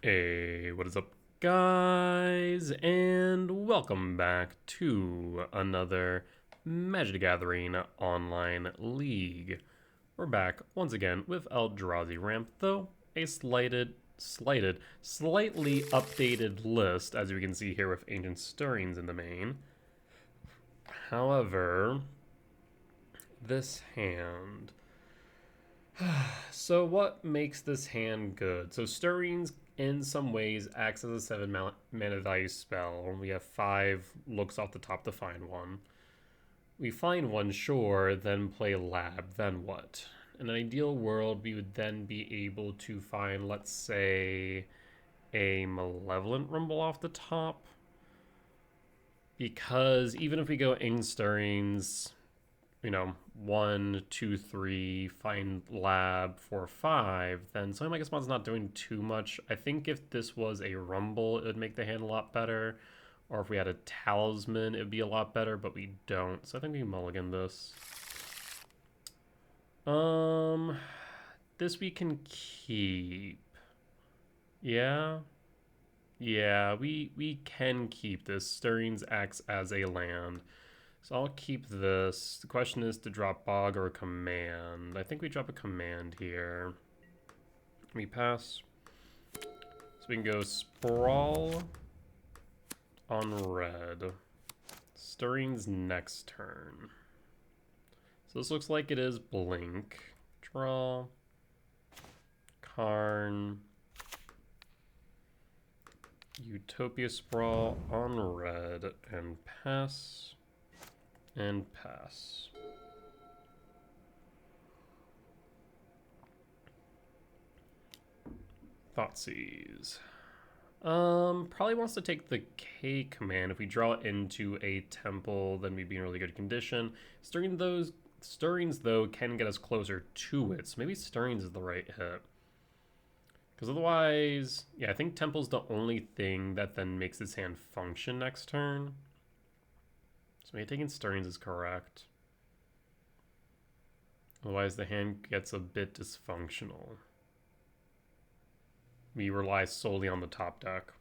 Hey, what is up, guys? And welcome back to another Magic the Gathering online league. We're back once again with Eldrazi Ramp, though a slightly updated list, as we can see here with Ancient Stirrings in the main. However, this hand. So what makes this hand good? So Stirrings in some ways acts as a 7 mana value spell. We have 5 looks off the top to find one. We find one, sure, then play Lab, then what? In an ideal world, we would then be able to find, let's say, a Malevolent Rumble off the top. Because even if we go in Stirrings, 1, 2, 3, find Lab for 5, then something like Spawn's not doing too much. I think if this was a Rumble, it would make the hand a lot better. Or if we had a Talisman, it would be a lot better, but we don't. So I think we mulligan this. This we can keep. Yeah? Yeah, we can keep this. Stirrings acts as a land. So I'll keep this. The question is to drop Bog or a command. I think we drop a command here. We pass. So we can go Sprawl on red. Stirrings next turn. So this looks like it is Blink. Draw. Karn. Utopia Sprawl on red. And pass. And pass. Thoughtseize. Probably wants to take the K command. If we draw it into a temple, then we'd be in really good condition. Stirrings, though, can get us closer to it. So maybe Stirrings is the right hit. Because otherwise, yeah, I think Temple's the only thing that then makes this hand function next turn. So maybe taking Stirrings is correct. Otherwise, the hand gets a bit dysfunctional. We rely solely on the top deck.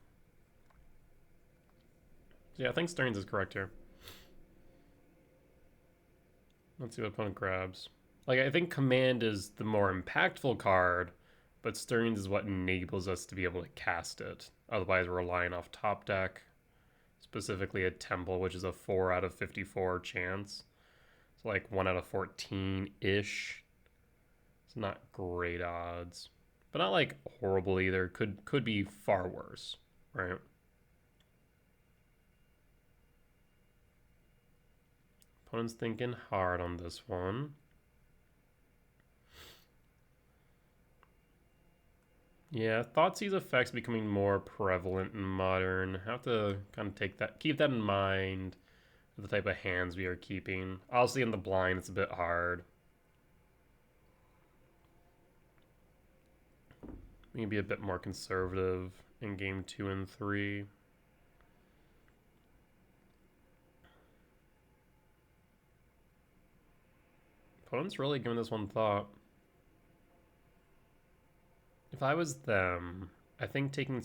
So yeah, I think Stirrings is correct here. Let's see what opponent grabs. Like, I think Command is the more impactful card, but Stirrings is what enables us to be able to cast it. Otherwise, we're relying off top deck, specifically a Temple, which is a 4 out of 54 chance. So like 1 out of 14-ish. It's not great odds, but not like horrible either. Could be far worse, right? Opponent's thinking hard on this one. Yeah, Thoughtseize effects becoming more prevalent in Modern. Have to kind of keep that in mind. The type of hands we are keeping. Obviously, in the blind, it's a bit hard. We can be a bit more conservative in game 2 and 3. Opponent's really giving this one thought. If I was them, I think taking...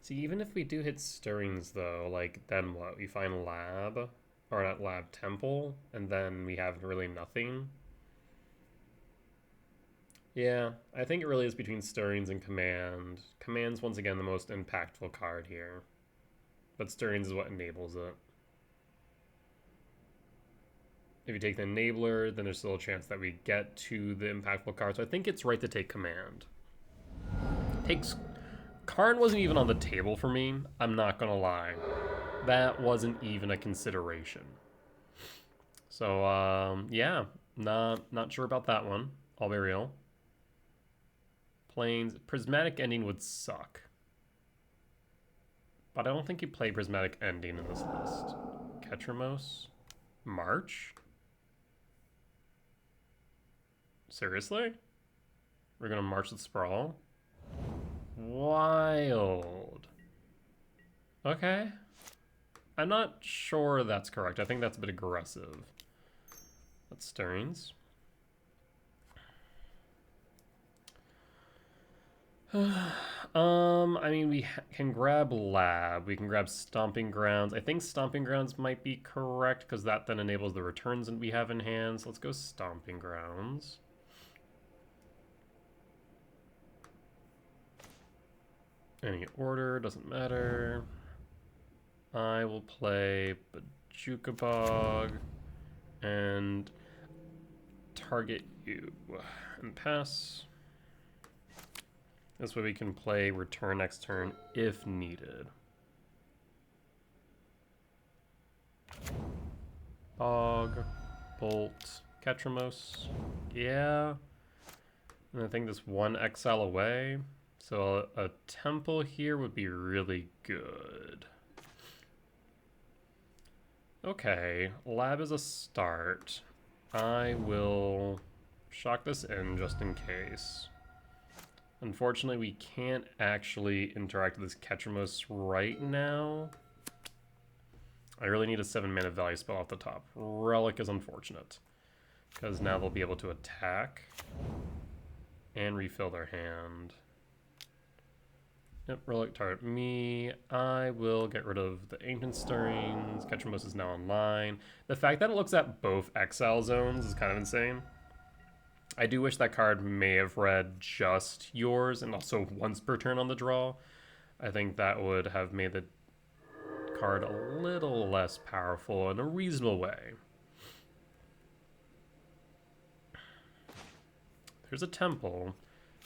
See, even if we do hit Stirrings, though, like, then what? We find Lab, or not Lab, Temple, and then we have really nothing. Yeah, I think it really is between Stirrings and Command. Command's, once again, the most impactful card here. But Stirrings is what enables it. If you take the Enabler, then there's still a chance that we get to the impactful card. So I think it's right to take Command. Karn wasn't even on the table for me. I'm not going to lie. That wasn't even a consideration. So, yeah. Not sure about that one. I'll be real. Plains. Prismatic Ending would suck. But I don't think you play Prismatic Ending in this list. Ketramos? March? Seriously? We're gonna march the Sprawl? Wild. Okay. I'm not sure that's correct. I think that's a bit aggressive. That's Stirrings. I mean, we can grab Lab. We can grab Stomping Grounds. I think Stomping Grounds might be correct because that then enables the returns that we have in hand. So let's go Stomping Grounds. Any order, doesn't matter. I will play Bajuka Bog and target you and pass. This way we can play return next turn if needed. Bog, Bolt, Ketramos. Yeah. And I think this one exile away. So a temple here would be really good. Okay, Lab is a start. I will shock this in just in case. Unfortunately, we can't actually interact with this Ketramos right now. I really need a 7-mana value spell off the top. Relic is unfortunate, because now they'll be able to attack and refill their hand. Yep, Relic target me. I will get rid of the Ancient Stirrings. Ketramos is now online. The fact that it looks at both exile zones is kind of insane. I do wish that card may have read just yours and also once per turn on the draw. I think that would have made the card a little less powerful in a reasonable way. There's a temple.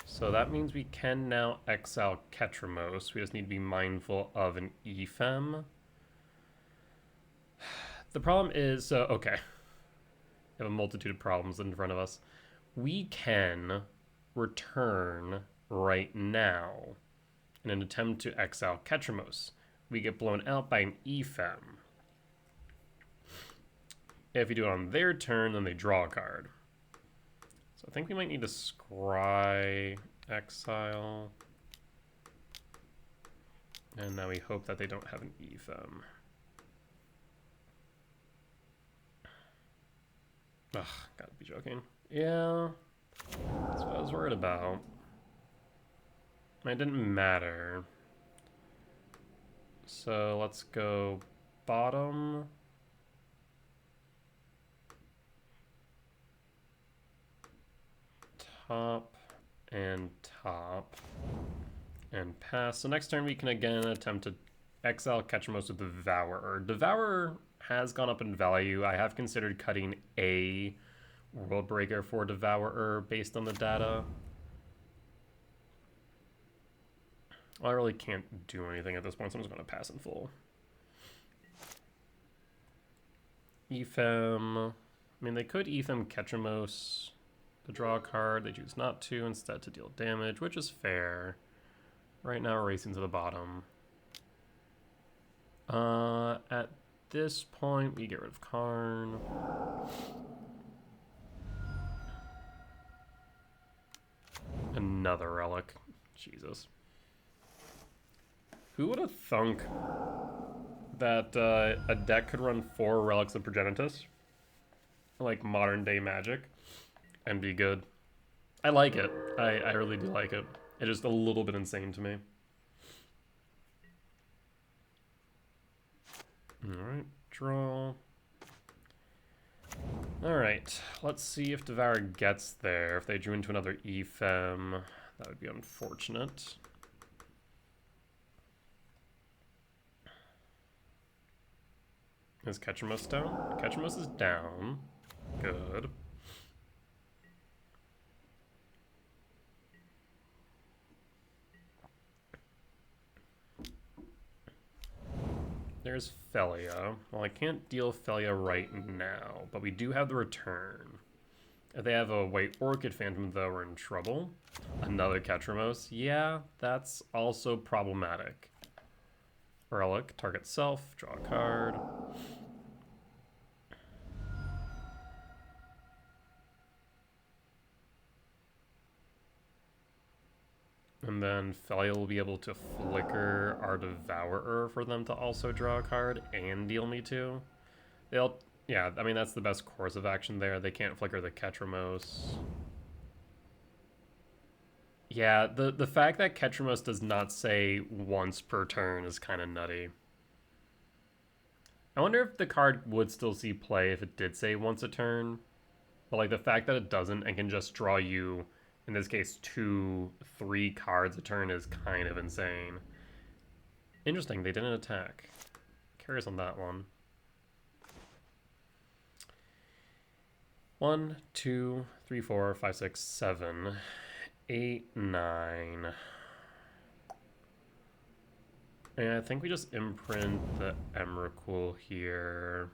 So that means we can now exile Ketramos. We just need to be mindful of an Ephem. The problem is, okay. We have a multitude of problems in front of us. We can return right now in an attempt to exile Ketramos. We get blown out by an Ephem. If you do it on their turn, then they draw a card. So I think we might need to scry exile. And now we hope that they don't have an Ephem. Ugh, gotta be joking. Yeah, that's what I was worried about. It didn't matter. So let's go bottom. Top and top and pass. So next turn we can again attempt to exile Ketramos with Devourer. Devourer has gone up in value. I have considered cutting a World Breaker for Devourer based on the data. I really can't do anything at this point, so I'm just going to pass in full. Ephem. I mean, they could Ephem Ketramos to draw a card. They choose not to, instead to deal damage, which is fair. Right now, we're racing to the bottom. At this point, we get rid of Karn. Another relic. Jesus. Who would have thunk that a deck could run 4 Relics of Progenitus? Like modern day Magic. And be good. I like it. I really do like it. It's just a little bit insane to me. Alright, draw. Alright, let's see if Devourer gets there. If they drew into another Ephem, that would be unfortunate. Is Ketramos down? Ketramos is down. Good. There's Felia. Well, I can't deal Felia right now, but we do have the return. If they have a White Orchid Phantom, though, we're in trouble. Another Ketramos. Yeah, that's also problematic. Relic, target self, draw a card. And then Felia will be able to flicker our Devourer for them to also draw a card and deal me 2. Yeah, I mean, that's the best course of action there. They can't flicker the Ketramos. Yeah, the fact that Ketramos does not say once per turn is kind of nutty. I wonder if the card would still see play if it did say once a turn. But like the fact that it doesn't and can just draw you, in this case, 2, 3 cards a turn is kind of insane. Interesting, they didn't attack. Curious on that one. 1, 2, 3, 4, 5, 6, 7, 8, 9. And I think we just imprint the Emrakul here.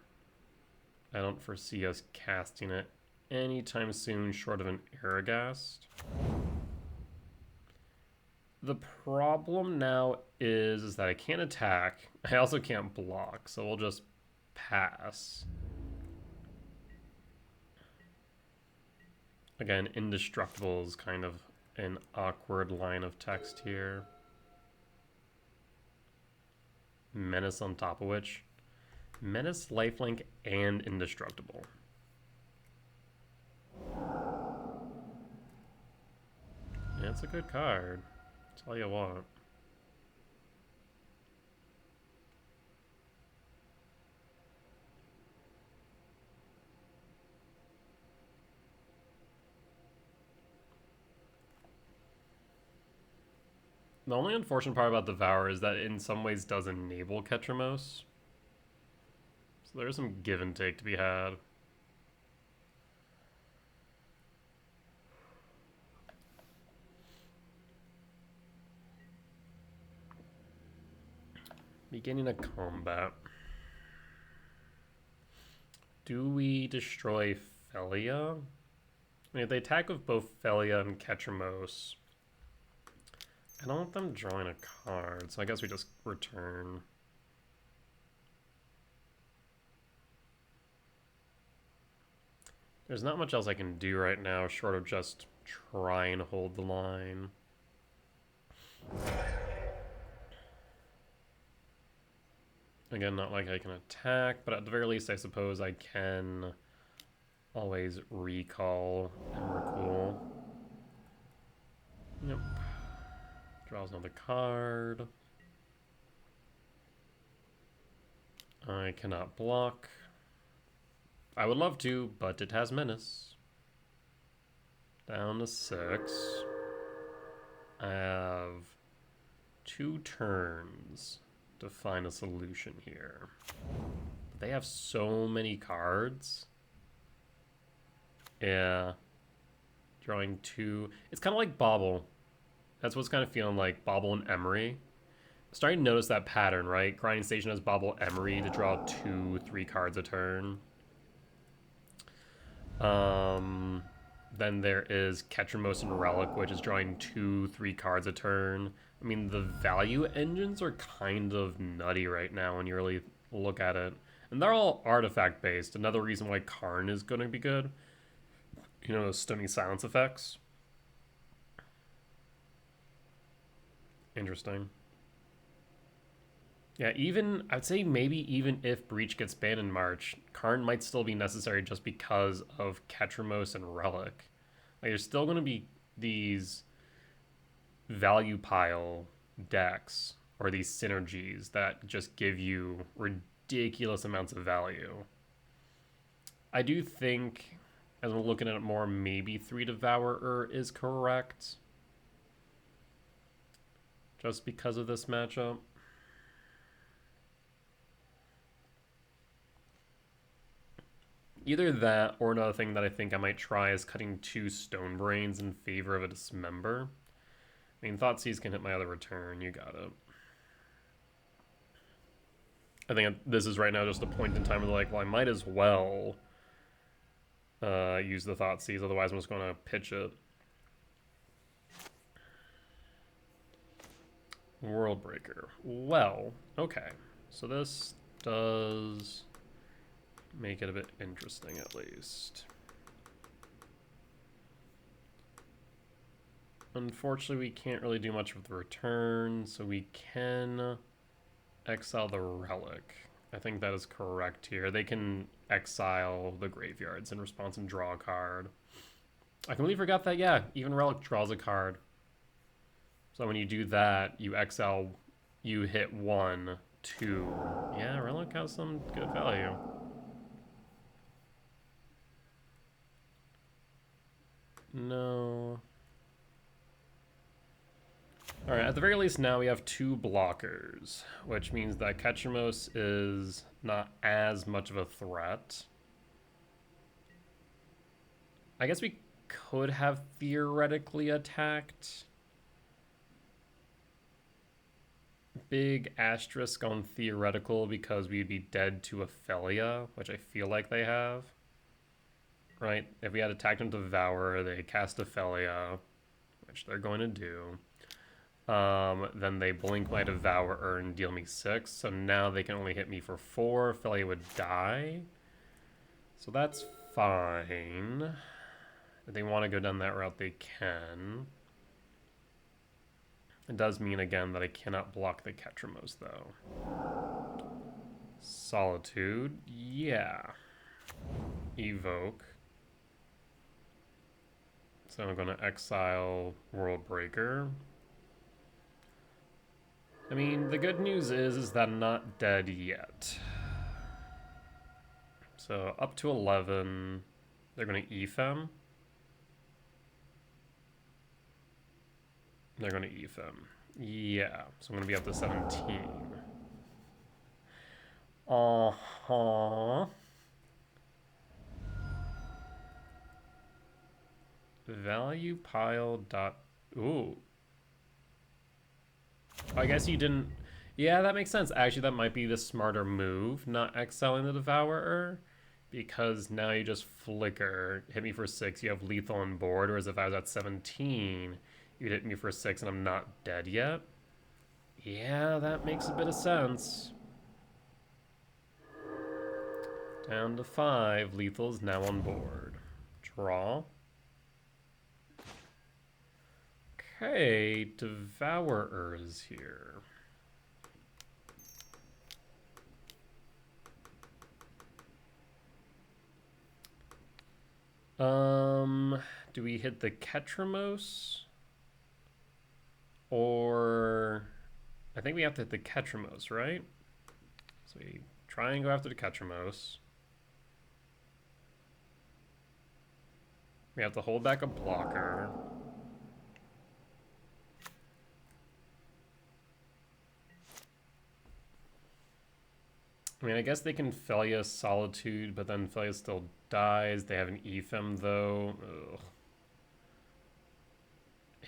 I don't foresee us casting it anytime soon short of an Aragast. The problem now is that I can't attack. I also can't block, so we'll just pass. Again, indestructible is kind of an awkward line of text here. Menace on top of which. Menace, lifelink, and indestructible. Yeah, it's a good card. That's all you want. The only unfortunate part about Devour is that it in some ways does enable Ketramos. So there's some give and take to be had. Beginning of combat. Do we destroy Felia? I mean, if they attack with both Felia and Ketramos, I don't want them drawing a card, so I guess we just return. There's not much else I can do right now short of just try and hold the line. Again, not like I can attack, but at the very least I suppose I can always recall Emrakul. Yep. Draws another card. I cannot block. I would love to, but it has Menace. Down to 6. I have 2 turns to find a solution here. But they have so many cards. Yeah. Drawing 2. It's kind of like Bauble. That's what's kind of feeling like Bauble and Emery. Starting to notice that pattern, right? Grinding Station has Bauble Emery to draw 2, 3 cards a turn. Then there is Ketramos and Relic, which is drawing 2, 3 cards a turn. I mean, the value engines are kind of nutty right now when you really look at it. And they're all artifact based. Another reason why Karn is going to be good. You know, those stunning silence effects. Interesting. Yeah, I'd say maybe even if Breach gets banned in March, Karn might still be necessary just because of Ketramos and Relic. Like, there's still going to be these value pile decks or these synergies that just give you ridiculous amounts of value. I do think, as we're looking at it more, maybe 3 Devourer is correct. Just because of this matchup. Either that or another thing that I think I might try is cutting 2 Stone Brains in favor of a Dismember. I mean, Thoughtseize can hit my other return. You got it. I think this is right now just a point in time where like, well, I might as well use the Thoughtseize. Otherwise, I'm just going to pitch it. Worldbreaker. Well, okay. So this does make it a bit interesting, at least. Unfortunately, we can't really do much with the return, so we can exile the Relic. I think that is correct here. They can exile the graveyards in response and draw a card. I completely forgot that, yeah, even Relic draws a card. So when you do that, you exile, you hit 1, 2. Yeah, Relic has some good value. No. Alright, at the very least now we have 2 blockers, which means that Ketchamos is not as much of a threat. I guess we could have theoretically attacked. Big asterisk on theoretical because we'd be dead to Ophelia, which I feel like they have. Right? If we had attacked them to Devour, they cast Ophelia, which they're going to do. Then they blink my Devourer and deal me 6. So now they can only hit me for 4. Ophelia would die. So that's fine. If they want to go down that route, they can. It does mean, again, that I cannot block the Ketchamos, though. Solitude. Yeah. Evoke. So I'm going to exile Worldbreaker. I mean, the good news is that I'm not dead yet. So up to 11. They're going to Ephem. They're going to Ephem. Yeah, so I'm going to be up to 17. Uh-huh. Value pile dot... Ooh. I guess you didn't... Yeah, that makes sense. Actually, that might be the smarter move, not exiling the Devourer. Because now you just flicker, hit me for 6, you have lethal on board, whereas if I was at 17... you'd hit me for 6 and I'm not dead yet. Yeah, that makes a bit of sense. Down to 5. Lethal's now on board. Draw. Okay, Devourer is here. Do we hit the Ketchamos? Or I think we have to hit the Ketchamos, right? So we try and go after the Ketchamos. We have to hold back a blocker. I mean, I guess they can Felia Solitude, but then Felia still dies. They have an Ephem, though. Ugh.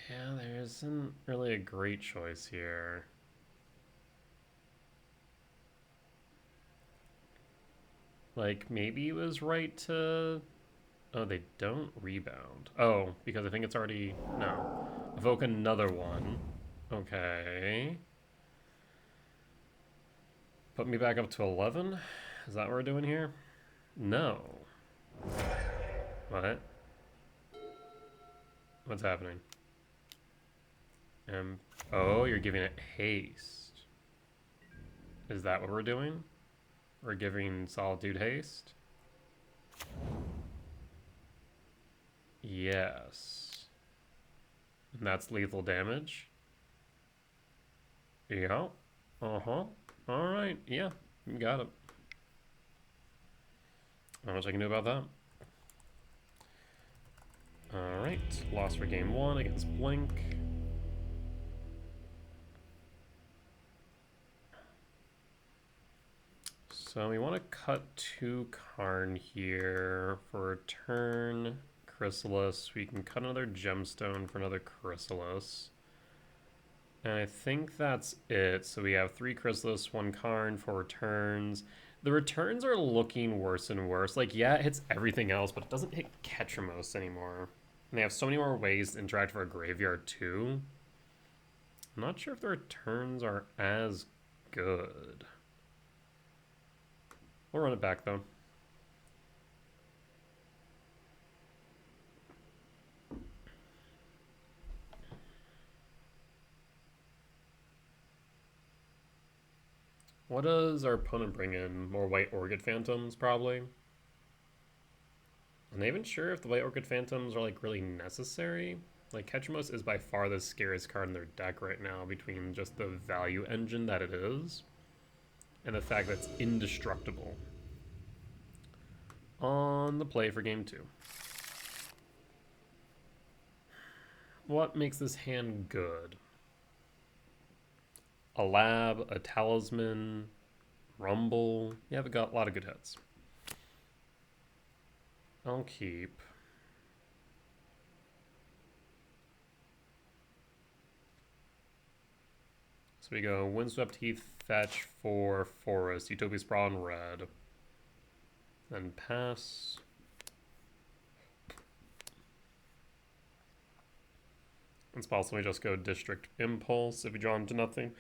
Yeah, there isn't really a great choice here. Like, maybe it was right to... Oh, they don't rebound. Oh, because I think it's already... No. Evoke another one. Okay. Put me back up to 11? Is that what we're doing here? No. What? What's happening? Oh, you're giving it haste. Is that what we're doing? We're giving Solitude haste? Yes. And that's lethal damage? Yeah. Uh-huh. Alright, yeah. You got it. Not much I can do about that. Alright. Lost for game 1 against Blink. So we want to cut 2 Karn here for a turn Chrysalis. We can cut another Gemstone for another Chrysalis. And I think that's it. So we have 3 Chrysalis, 1 Karn, 4 returns. The returns are looking worse and worse. Like, yeah, it hits everything else, but it doesn't hit Ketchamos anymore. And they have so many more ways to interact with our graveyard, too. I'm not sure if the returns are as good. We'll run it back, though. What does our opponent bring in? More White Orchid Phantoms, probably? I'm not even sure if the White Orchid Phantoms are, like, really necessary. Like, Ketchumos is by far the scariest card in their deck right now, between just the value engine that it is and the fact that it's indestructible. On the play for game 2. What makes this hand good? A lab, a talisman, rumble. Yeah, we got a lot of good hits. I'll keep. So we go Windswept Heath, fetch for forest, Utopia Sprawl in red. Then pass. It's possible we just go District Impulse if we draw him to nothing.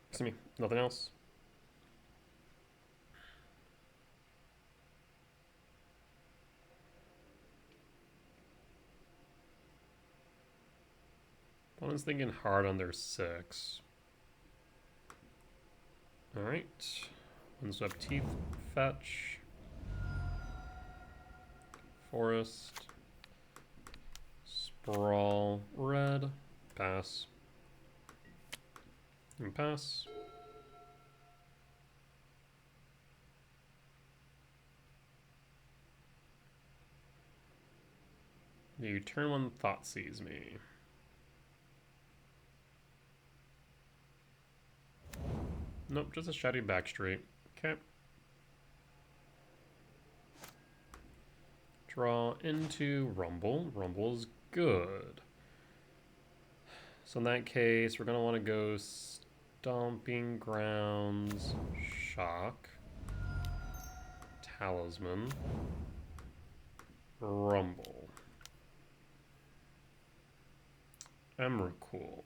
Excuse me, nothing else. Opponent's thinking hard on their 6. Alright. Windswept Teeth, fetch. Forest. Sprawl, red. Pass. And pass. You turn 1 Thoughtseize me. Nope, just a Shady Backstreet. Okay. Draw into Rumble. Rumble's good. So in that case, we're going to want to go Stomping Grounds, Shock, Talisman, Rumble, Emrakul.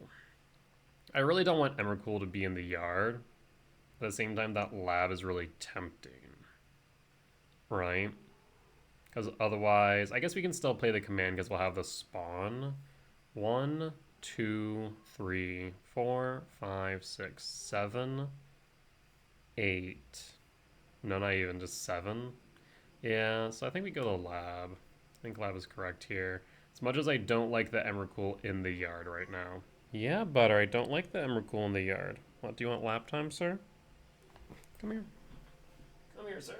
I really don't want Emrakul to be in the yard. At the same time, that lab is really tempting. Right? Because otherwise, I guess we can still play the command because we'll have the spawn. 1, 2, 3, 4, 5, 6, 7, 8. No, not even, just 7. Yeah, so I think we go to lab. I think lab is correct here. As much as I don't like the Emrakul in the yard right now. Yeah, Butter, I don't like the Emrakul in the yard. What, do you want lap time, sir? Come here. Come here, sir.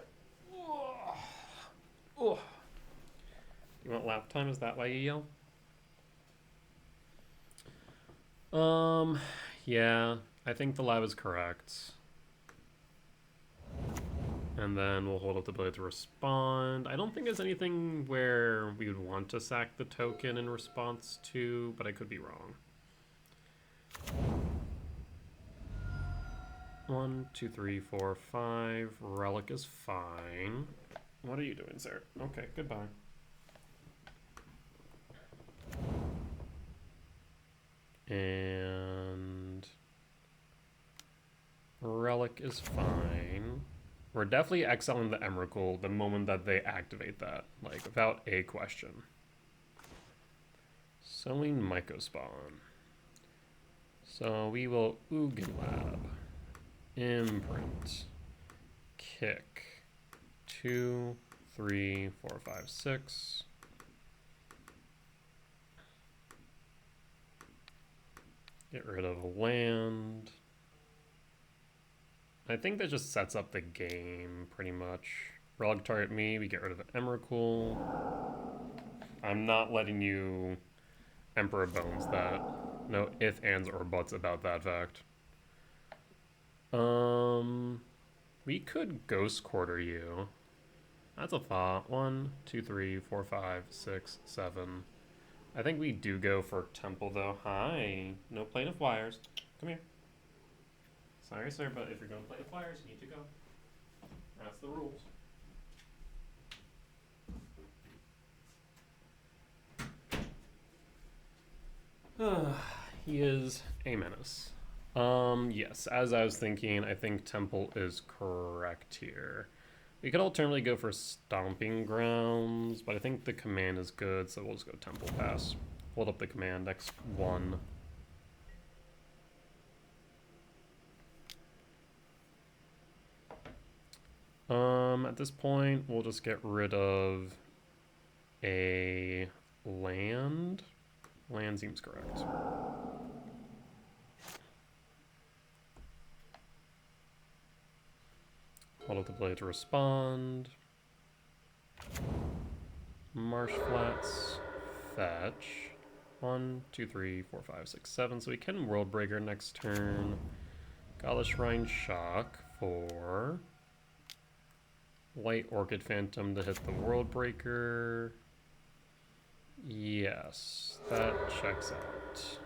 Oh. You want lap time? Is that why you yell? Yeah, I think the lab is correct. And then we'll hold up the ability to respond. I don't think there's anything where we would want to sack the token in response to, but I could be wrong. 1, 2, 3, 4, 5. Relic is fine. What are you doing, sir? Okay, goodbye. And Relic is fine. We're definitely exiling the Emrakul the moment that they activate that, like without a question. Sowing Mycospawn. So we will Ugin Lab. Imprint. Kick. 2, 3, 4, 5, 6. Get rid of a land. I think that just sets up the game pretty much. Relic target me, we get rid of an Emrakul. I'm not letting you Emperor Bones that. No ifs, ands, or buts about that fact. We could Ghost Quarter you. That's a thought. 1, 2, 3, 4, 5, 6, 7. I think we do go for Temple though. Hi. No Plane of Wires. Come here. Sorry, sir, but if you're going to play the Flyers, you need to go. That's the rules. He is a menace. Yes, as I was thinking, I think Temple is correct here. We could alternatively go for Stomping Grounds, but I think the command is good, so we'll just go Temple pass. Hold up the command, next 1. At this point, we'll just get rid of a land. Land seems correct. Hold up the play to respond. Marsh Flats. Fetch. 1, 2, 3, 4, 5, 6, 7. So we can World Breaker next turn. Godless Shrine Shock for White Orchid Phantom to hit the World Breaker. Yes, that checks out.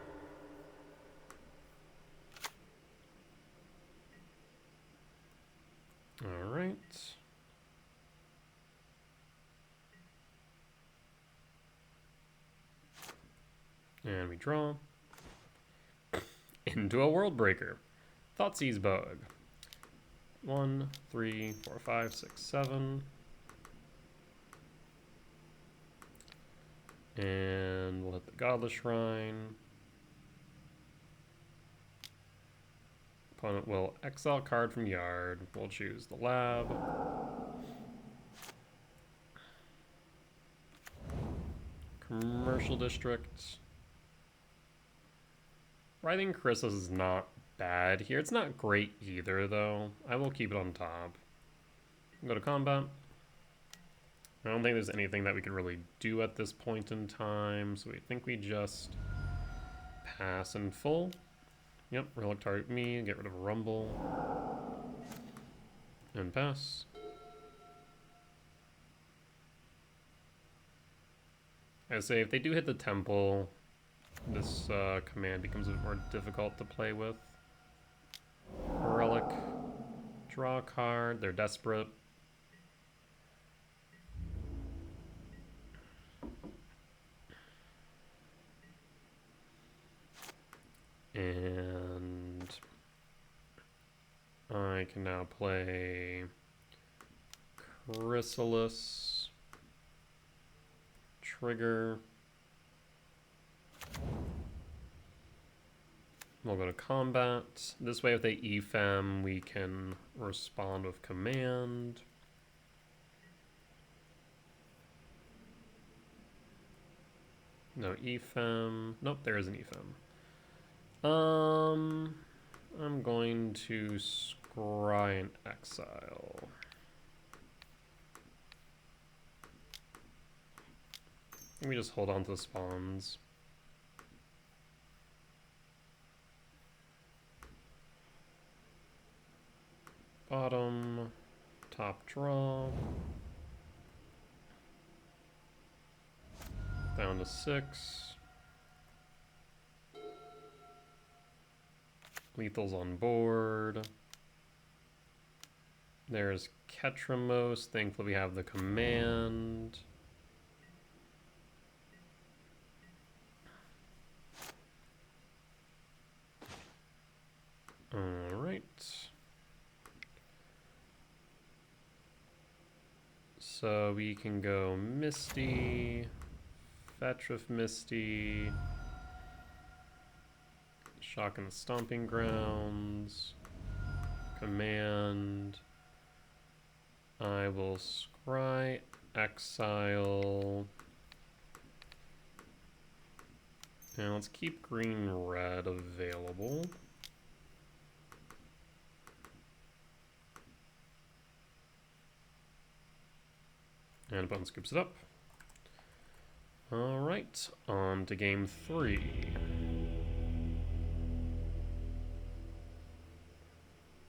All right. And we draw into a World Breaker. Thoughtseize Bug. 1, 3, 4, 5, 6, 7. And we'll hit the Godless Shrine. Opponent will exile card from yard. We'll choose the lab. Commercial District. Writhing Chrysalis is not bad here. It's not great either, though. I will keep it on top. Go to combat. I don't think there's anything that we can really do at this point in time, so we think we just pass in full. Yep, relic target me, get rid of Rumble, and pass. I say if they do hit the temple, this command becomes a bit more difficult to play with. Relic, draw a card, they're desperate. And I can now play Chrysalis, trigger. We'll go to combat. This way if they EFM, we can respond with command. No EFM. Nope, there is an EFM. I'm going to scry and exile. Let me just hold on to the spawns. Bottom, top draw. Down to 6. Lethal's on board. There's Ketramos. Thankfully we have the command. Alright. So we can go Misty, fetch with Misty, Shock in the Stomping Grounds, command. I will scry, exile, and let's keep green-red available. And opponent scoops it up. Alright, on to game 3.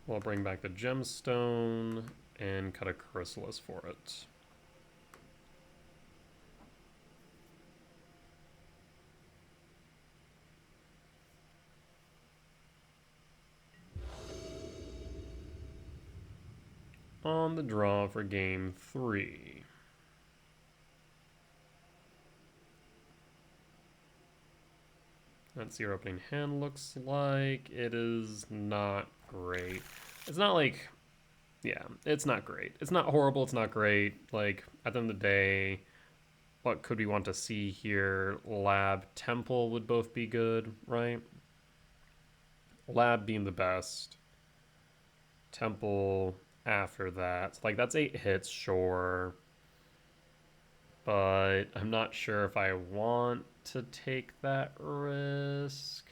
We'll bring back the gemstone and cut a chrysalis for it. On the draw for game 3. Let's see what our opening hand looks like. It is not great. It's not like, yeah, it's not great. It's not horrible, it's not great. Like, at the end of the day, what could we want to see here? Lab, Temple would both be good, right? Lab being the best. Temple after that. So, like, that's 8 hits, sure. But I'm not sure if I want to take that risk.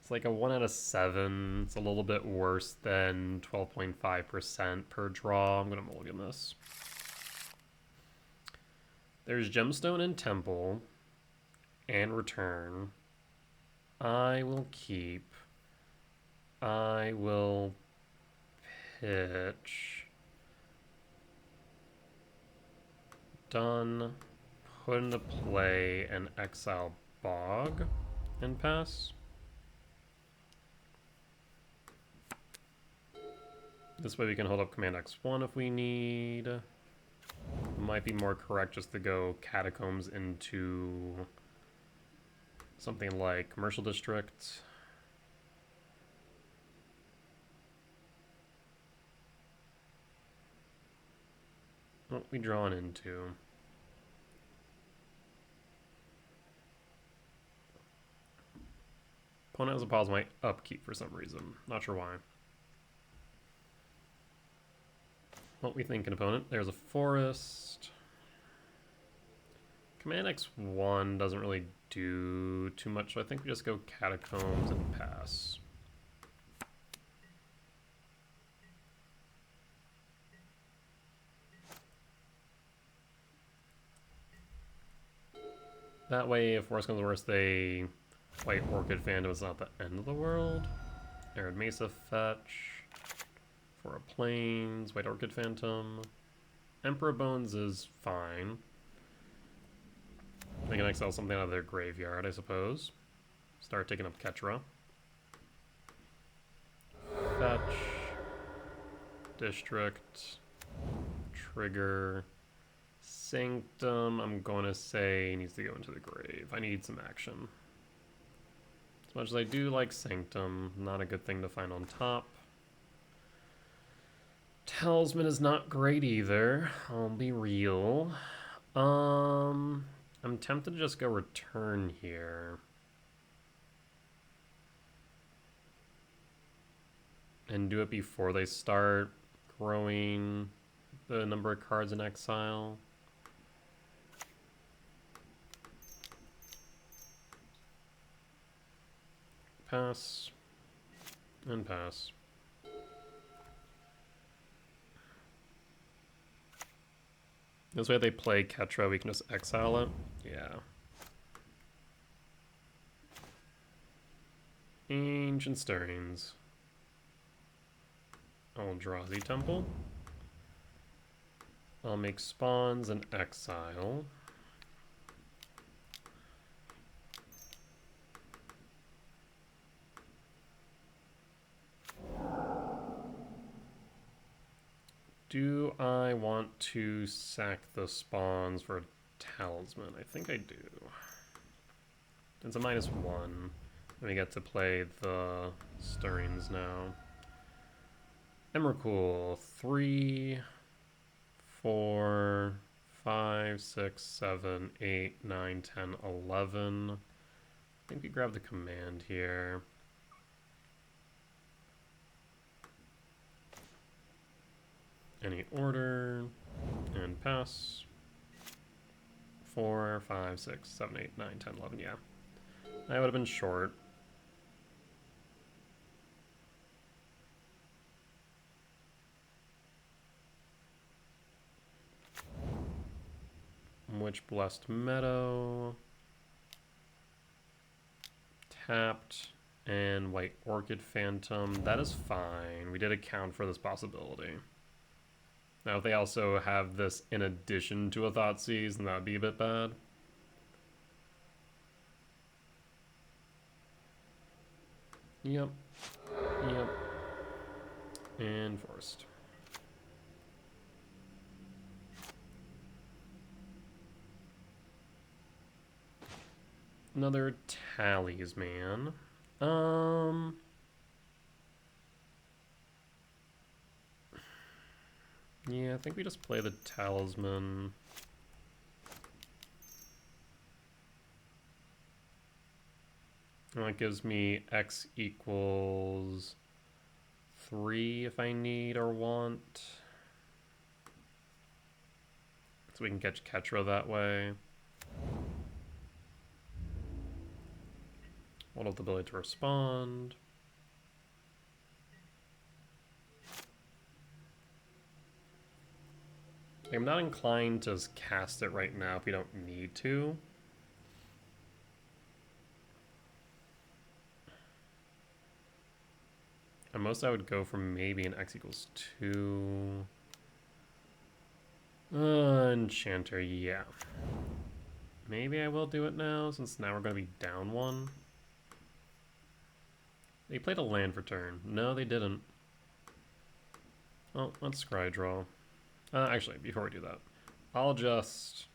It's like a 1 out of 7. It's a little bit worse than 12.5% per draw. I'm going to mulligan this. There's Gemstone and Temple and Return. I will keep. I will pitch. Done. Put into play and exile Bog and pass. This way we can hold up Command X1 if we need. Might be more correct just to go Catacombs into something like Commercial District. What we drawn into? Opponent has a pause my upkeep for some reason. Not sure why. What we think an opponent? There's a forest. Command X1 doesn't really do too much, so I think we just go Catacombs and pass. That way, if worse comes to worse, they White Orchid Phantom is not the end of the world. Arid Mesa fetch. For a Plains, White Orchid Phantom. Emperor Bones is fine. They can exile something out of their graveyard, I suppose. Start taking up Ketra. Fetch. District. Trigger. Sanctum, I'm going to say needs to go into the grave. I need some action. As much as I do like Sanctum, not a good thing to find on top. Talisman is not great either. I'll be real. I'm tempted to just go Return here. And do it before they start growing the number of cards in exile. Pass. And pass. This way they play Ketra, we can just exile it. Yeah. Ancient Stirrings. Eldrazi Temple. I'll make spawns and exile. Do I want to sack the spawns for a talisman? I think I do. It's a -1. And we get to play the Stirrings now. Emrakul, 3, 4, 5, 6, 7, 8, 9, 10, 11. I think we grab the command here. Any order, and pass. 4, 5, 6, 7, 8, 9, 10, 11, yeah. I would have been short. Witch Blessed Meadow. Tapped. And White Orchid Phantom. That is fine. We did account for this possibility. Now, if they also have this in addition to a Thoughtseize, then that would be a bit bad. Yep. Yep. And Forest. Another Talisman. Yeah, I think we just play the Talisman. And that gives me X equals 3 if I need or want. So we can catch Ketra that way. One of the ability to respond. I'm not inclined to just cast it right now if we don't need to. At most I would go for maybe an X equals 2. Enchanter, yeah. Maybe I will do it now, since now we're going to be down 1. They played a land for turn. No, they didn't. Oh, let's scry draw. Actually, before we do that, I'll just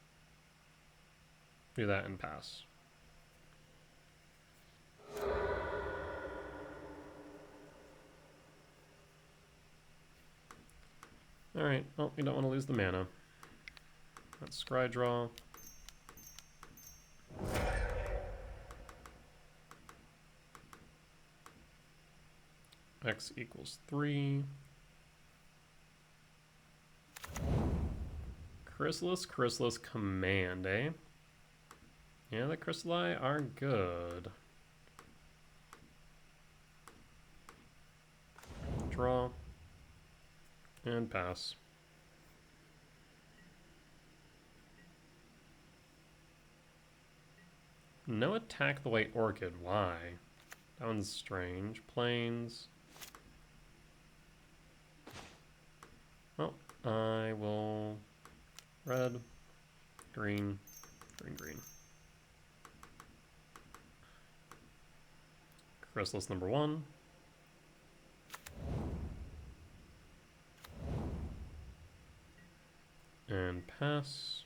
do that and pass. Alright, well, we don't want to lose the mana. Let's scry draw. X equals 3. Chrysalis Command, eh? Yeah, the Chrysali are good. Draw. And pass. No attack the White Orchid. Why? That one's strange. Plains. Well, I will... Red. Green. Green. Chrysalis number 1. And pass.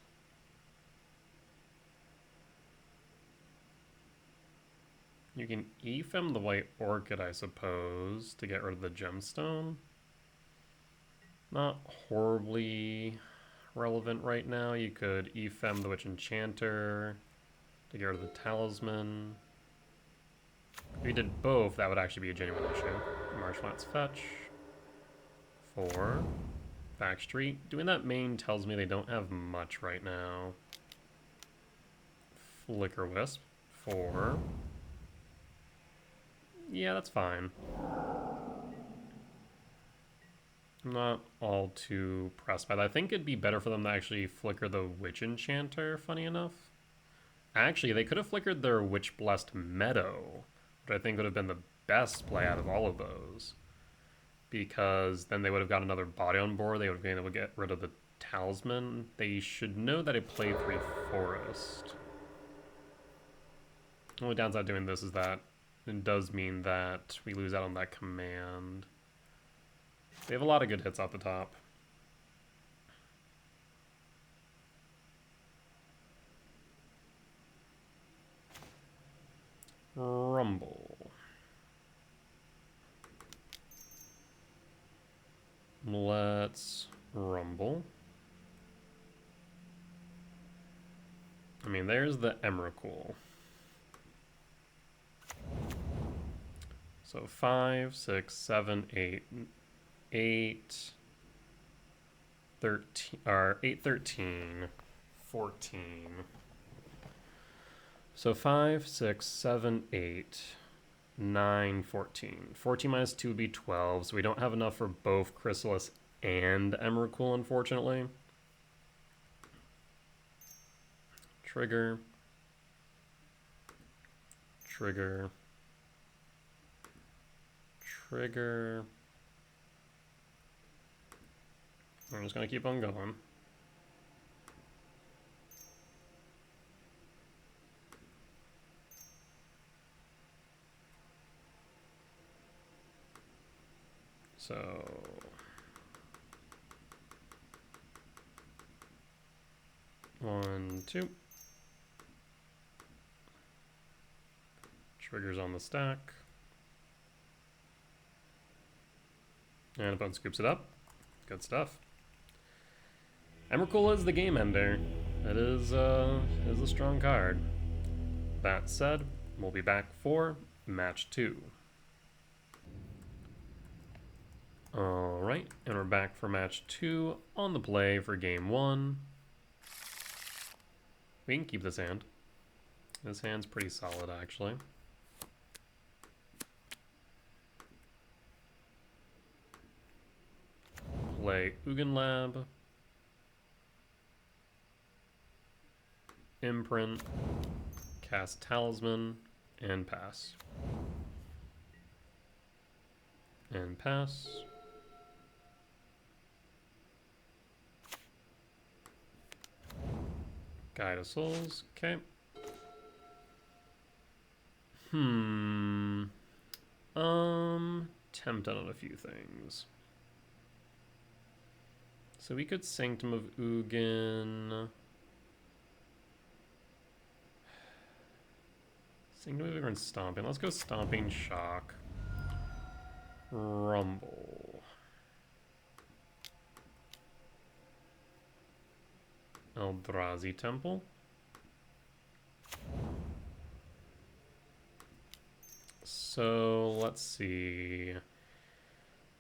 You can Ephem the White Orchid, I suppose, to get rid of the gemstone. Not horribly relevant right now. You could Ephem the Witch Enchanter to get rid of the talisman. If we did both, that would actually be a genuine issue. Marshlands fetch. 4. Back street. Doing that main tells me they don't have much right now. Flicker Wisp. 4. Yeah, that's fine. I'm not all too pressed by that. I think it'd be better for them to actually flicker the Witch Enchanter, funny enough. Actually, they could have flickered their Witch Blessed Meadow, which I think would have been the best play out of all of those. Because then they would have got another body on board. They would have been able to get rid of the talisman. They should know that I play 3 forest. The only downside doing this is that it does mean that we lose out on that command. They have a lot of good hits off the top. Rumble. Let's rumble. I mean, there's the Emrakul. So 5, 6, 7, 8, 8, 13, or 8, 13, 14. So 5, 6, 7, 8, 9, 14. 14 minus 2 would be 12, so we don't have enough for both Chrysalis and Emrakul, unfortunately. Trigger. Trigger. Trigger. I'm just going to keep on going. So... One, two. Triggers on the stack. And opponent scoops it up. Good stuff. Emrakul is the game ender. It is a strong card. That said, we'll be back for match 2. Alright, and we're back for match 2 on the play for game 1. We can keep this hand. This hand's pretty solid, actually. play Ugin Lab, Imprint, cast Talisman, and pass. And pass. Guide of Souls, okay. Tempted on a few things. So we could Sanctum of Ugin. Sanctum of Ugin and Stomping. Let's go Stomping, Shock. Rumble. Eldrazi Temple. So let's see.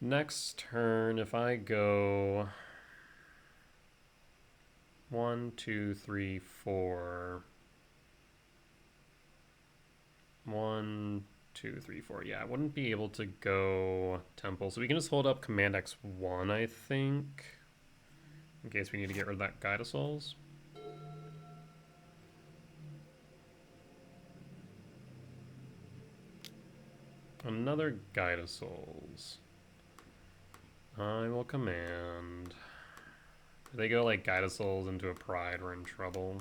Next turn, if I go 1, 2, 3, 4. 1, 2, 3, 4. Yeah, I wouldn't be able to go Temple. So we can just hold up Command X1, I think. In case we need to get rid of that Guide of Souls. Another Guide of Souls. I will command. If they go like Guide of Souls into a Pride, we're in trouble.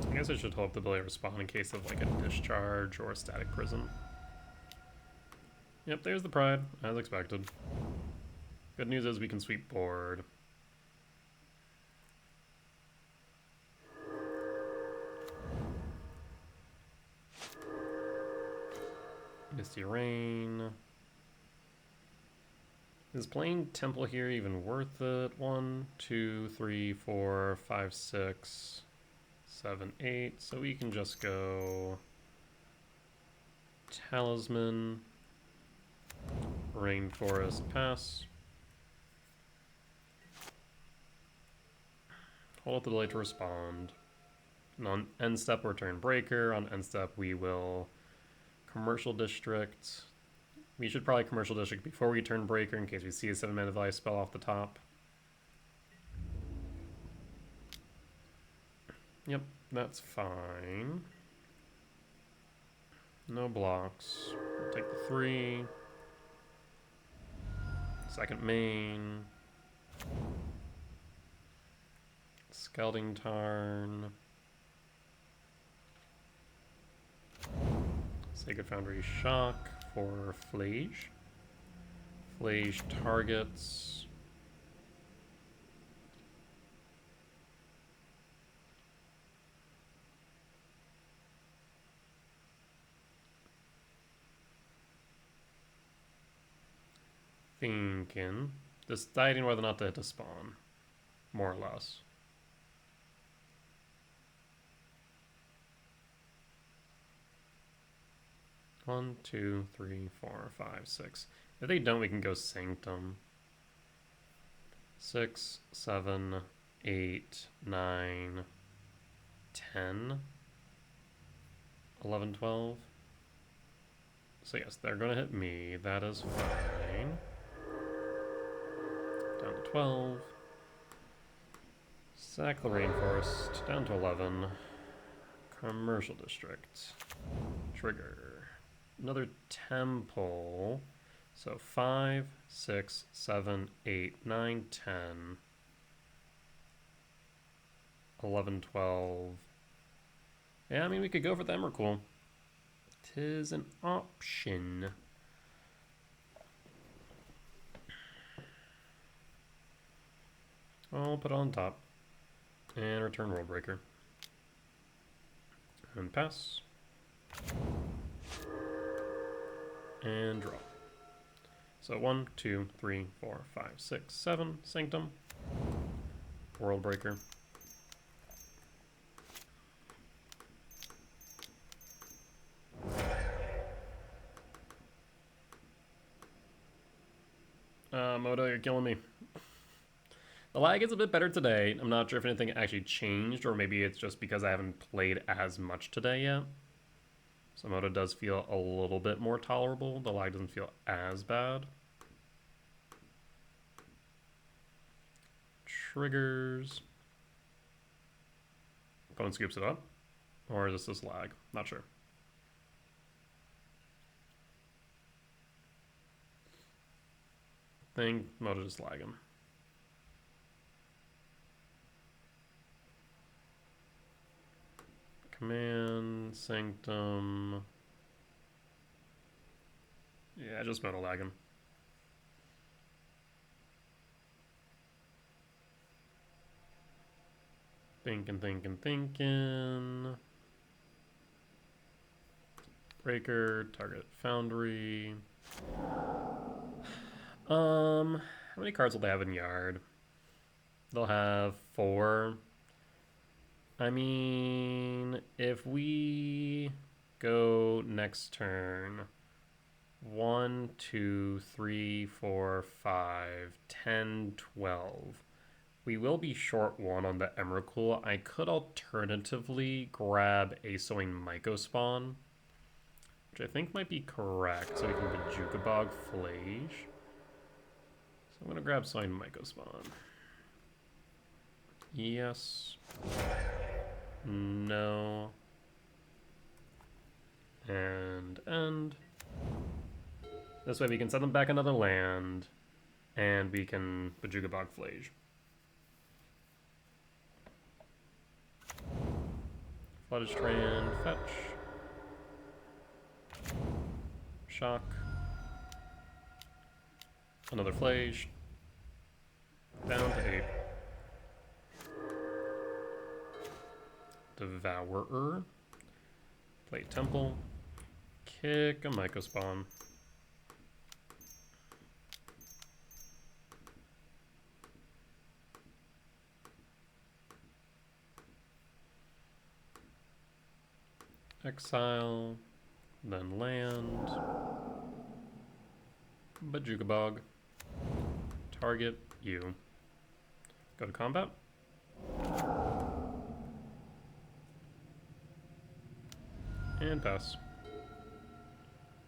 I guess I should hope the ability to respond in case of like a Discharge or a Static Prison. Yep, there's the Pride, as expected. Good news is we can sweep board. Misty Rain. Is playing Temple here even worth it? 1, 2, 3, 4, 5, 6, 7, 8. So we can just go Talisman, Rainforest, pass. Hold up the delay to respond. And on end step, we're turn breaker. On end step, we will Commercial District. We should probably Commercial District before we turn breaker in case we see a 7-mana value spell off the top. Yep, that's fine. No blocks. We'll take the 3. Second main. Scalding Tarn. Sacred Foundry Shock for Flage. Flage targets. Thinking. Deciding whether or not to hit a spawn. More or less. One, 2, 3, 4, 5, 6. If they don't, we can go Sanctum. 6, 7, 8, 9, 10, 11, 12. So yes, they're going to hit me. That is fine. Down to 12. Sack the Rainforest. Down to 11. Commercial District. Trigger. Another Temple. So 5, 6, 7, 8, 9, 10, 11, 12. Yeah, I mean, we could go for the Emrakul. 'Tis an option. I'll put it on top. And return Worldbreaker. And pass. And draw. So 1, 2, 3, 4, 5, 6, 7. Sanctum. Worldbreaker. Moto, you're killing me. The lag is a bit better today. I'm not sure if anything actually changed, or maybe it's just because I haven't played as much today yet. So Moto does feel a little bit more tolerable. The lag doesn't feel as bad. Triggers. Opponent scoops it up. Or is this lag? Not sure. I think Moto just lag him. Command, Sanctum. Yeah, just Moto lag him. Thinking. Breaker, target Foundry. How many cards will they have in Yard? They'll have 4. I mean, if we go next turn, 1, 2, 3, 4, 5, 10, 12. We will be short 1 on the Emrakul. I could alternatively grab a Sowing Mycospawn, which I think might be correct, so we can Bajukabog Flage. So I'm going to grab Sowing Mycospawn. Yes. No. And end. This way we can send them back another land, and we can Bajukabog Flage. Flooded Strand, fetch. Shock. Another Flage. Down to 8. Devourer. Play Temple. Kick a Mycospawn. Exile. Then land. Bajukabog. Target you. Go to combat. And pass.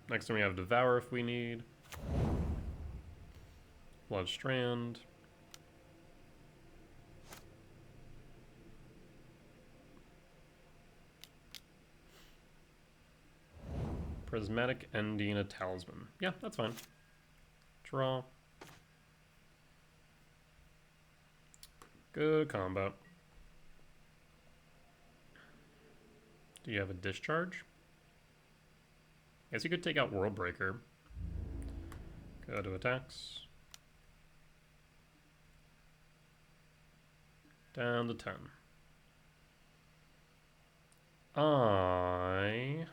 Next turn we have Devour if we need. Blood Strand. Prismatic Ending, a Talisman. Yeah, that's fine. Draw. Good combat. Do you have a discharge? Guess you could take out World Breaker. Go to attacks. Down to 10. I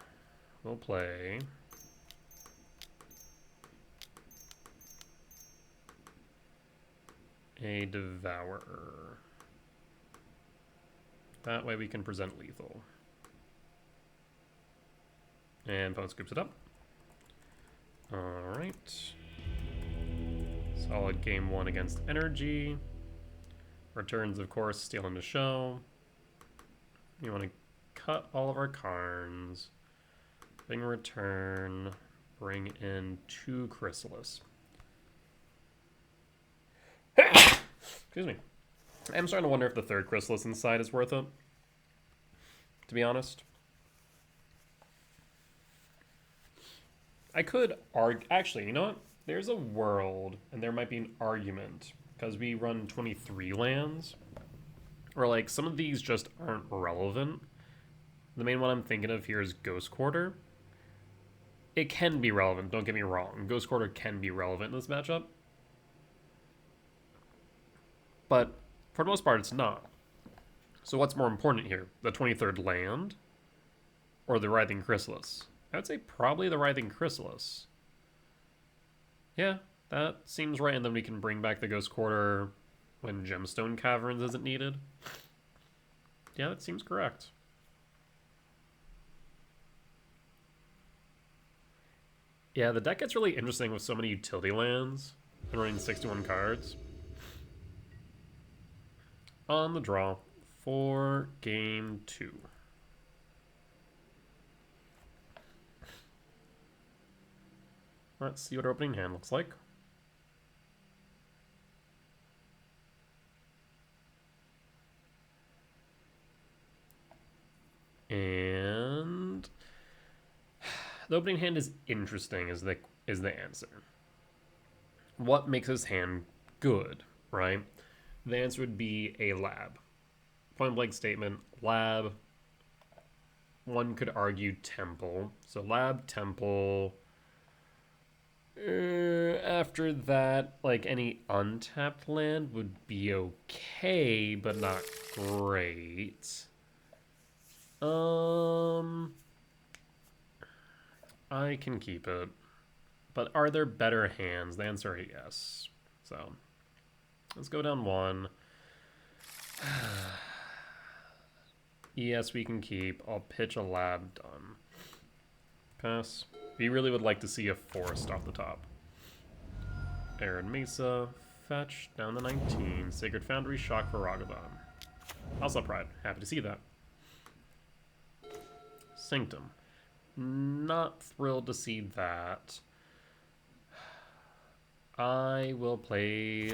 will play a Devourer. That way we can present lethal. And opponent scoops it up. Alright. Solid game 1 against Energy. Returns, of course, stealing the show. You want to cut all of our cards. Bring return. Bring in 2 Chrysalis. Excuse me. I'm starting to wonder if the 3rd Chrysalis inside is worth it, to be honest. I could argue... Actually, you know what? There's a world, and there might be an argument, because we run 23 lands, or like some of these just aren't relevant. The main one I'm thinking of here is Ghost Quarter. It can be relevant, don't get me wrong. Ghost Quarter can be relevant in this matchup. But for the most part, it's not. So what's more important here? The 23rd land or the Writhing Chrysalis? I would say probably the Writhing Chrysalis. Yeah, that seems right. And then we can bring back the Ghost Quarter when Gemstone Caverns isn't needed. Yeah, that seems correct. Yeah, the deck gets really interesting with so many utility lands and running 61 cards. On the draw for game 2. Let's see what our opening hand looks like. And the opening hand is interesting is the answer. What makes his hand good, right? The answer would be a lab. Point blank statement, lab. One could argue temple. So lab, temple. After that, like any untapped land would be okay, but not great. I can keep it. But are there better hands? The answer is yes. So let's go down one. Yes, we can keep. I'll pitch a lab, done. Pass. We really would like to see a forest off the top. Arid Mesa, fetch, down to 19. Sacred Foundry, shock for Ragavan. Also Pride, happy to see that. Sanctum. Not thrilled to see that. I will play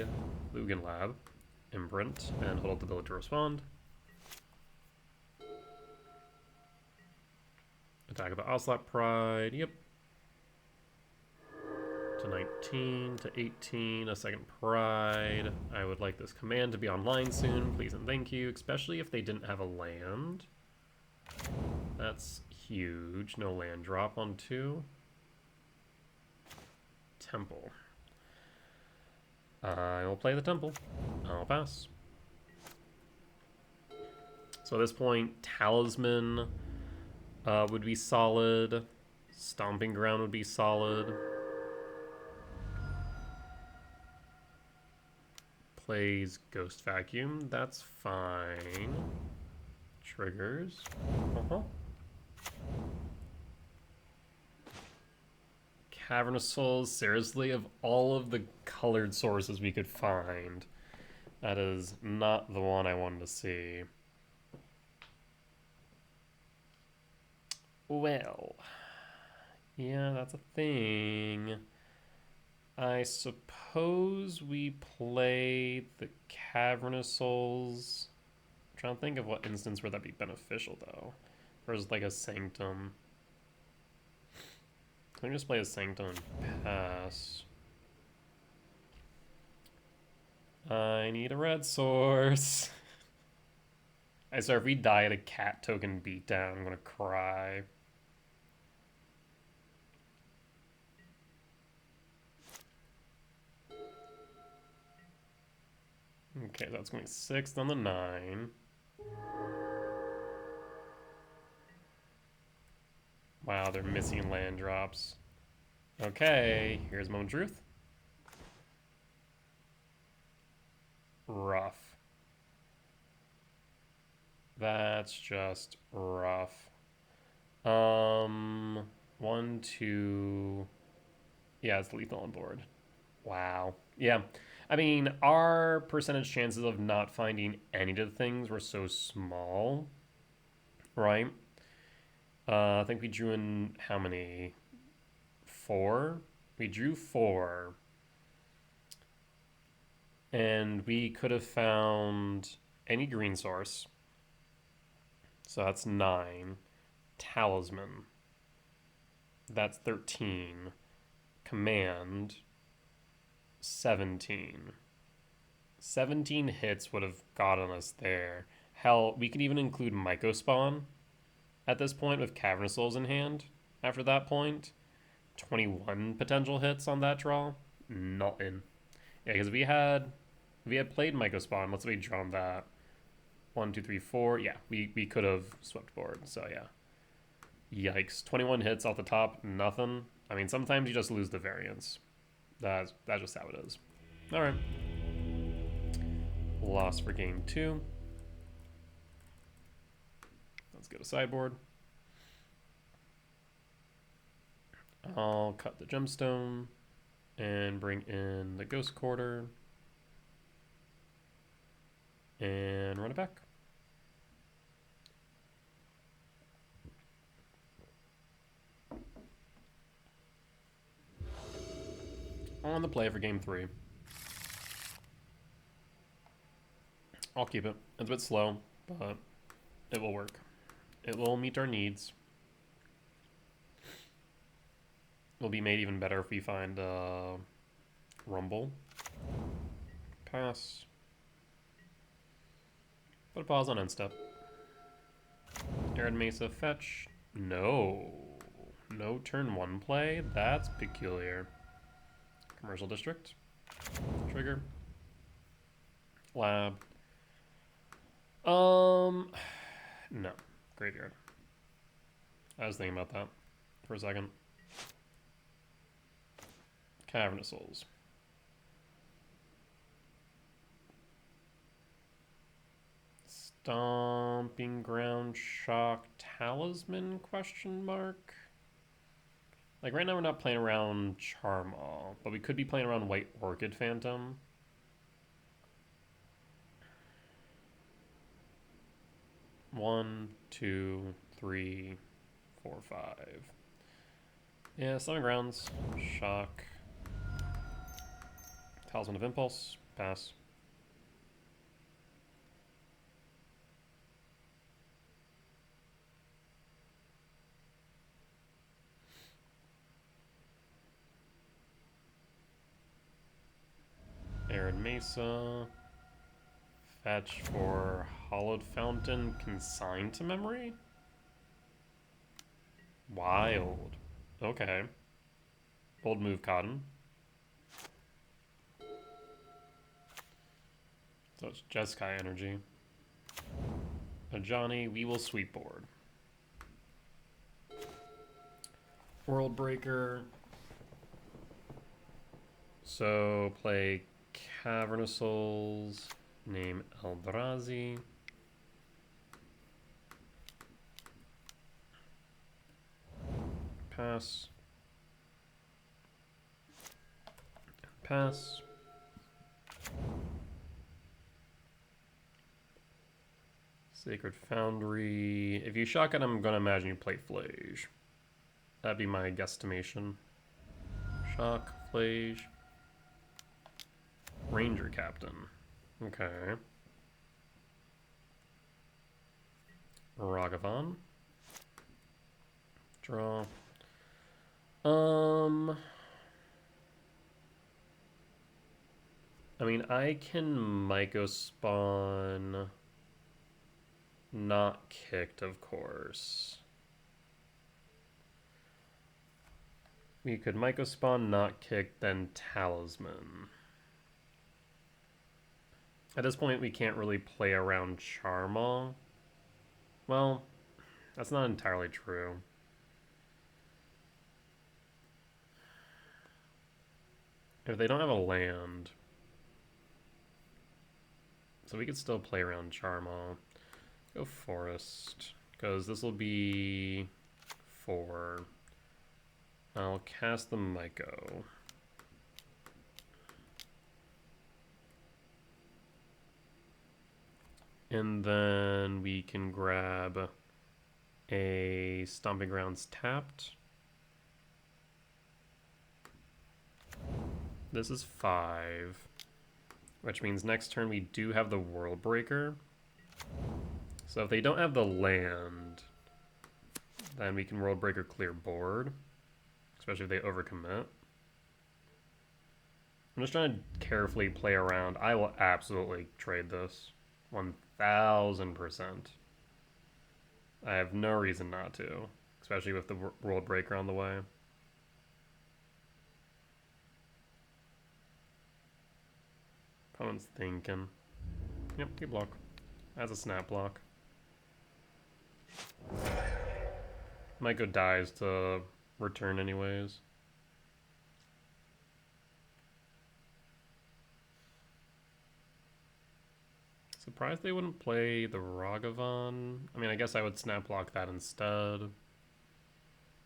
Lugan Lab, Imprint, and hold up the ability to respond. Attack of the Ocelot Pride, yep. To 19, to 18, a second Pride. I would like this command to be online soon, please and thank you, especially if they didn't have a land. That's huge. No land drop on 2. Temple. I will play the Temple. I'll pass. So at this point, Talisman would be solid. Stomping Ground would be solid. Plays Ghost Vacuum. That's fine. Triggers. Cavernous Souls, seriously, of all of the colored sources we could find, that is not the one I wanted to see. Well, yeah, that's a thing. I suppose we play the Cavernous Souls. I'm trying to think of what instance where that'd be beneficial, though. Versus like a Sanctum. Let me just play a Sanctum and pass. I need a red source. I swear, if we die at a cat token beatdown, I'm gonna cry. Okay, that's going 6th on the 9. Wow, they're missing land drops. Okay, here's Moment of Truth. Rough. That's just rough. 1, 2. Yeah, it's lethal on board. Wow. Yeah. I mean, our percentage chances of not finding any of the things were so small, right? I think we drew in how many? 4? We drew 4. And we could have found any green source. So that's 9. Talisman. That's 13. Command. 17. 17 hits would have gotten us there. Hell, we could even include Mycospawn at this point with Cavernous Souls in hand. After that point, 21 potential hits on that draw. Nothing. Yeah, because we had played Mycospawn. Let's say we drawn that. 1, 2, 3, 4. Yeah, we could have swept board. So yeah. Yikes. 21 hits off the top. Nothing. I mean, sometimes you just lose the variance. That's just how it is. All right. Loss for game 2. Let's go to sideboard. I'll cut the gemstone and bring in the ghost quarter and run it back. On the play for game 3. I'll keep it. It's a bit slow, but it will work. It will meet our needs. It'll be made even better if we find Rumble. Pass. Put a pause on end step. Arid Mesa fetch. No. No turn 1 play? That's peculiar. Commercial district. Trigger. Lab. No. Graveyard. I was thinking about that for a second. Cavernous Souls. Stomping Ground Shock Talisman question mark? Like right now we're not playing around Charmaw, but we could be playing around White Orchid Phantom. One, two, three, 4, 5. Yeah, Stomping Grounds, Shock. Talisman of Impulse, pass. Arid Mesa. Fetch for Hollowed Fountain, consigned to memory? Wild. Okay. Bold move, Cotton. So it's Jeskai energy. Ajani, we will sweep board. World Breaker. So play Cavernous Souls. Name Eldrazi. Pass. Pass. Sacred Foundry. If you shotgun, I'm going to imagine you play Flage. That'd be my guesstimation. Shock, Flage. Ranger Captain. Okay. Ragavan. Draw. I mean, I can Myco spawn not kicked, of course. We could Myco spawn not kicked, then Talisman. At this point, we can't really play around Charmaw. Well, that's not entirely true. If they don't have a land, so we could still play around Charmaw. Go Forest, because this will be 4. I'll cast the Myco. And then we can grab a Stomping Grounds tapped. This is 5, which means next turn we do have the World Breaker. So if they don't have the land, then we can World Breaker clear board, especially if they overcommit. I'm just trying to carefully play around. I will absolutely trade this. 1000%. I have no reason not to, especially with the World Breaker on the way. Opponent's thinking. Yep, you block. As a snap block. Myco dies to return anyways. Surprised they wouldn't play the Ragavan. I mean, I guess I would snap block that instead.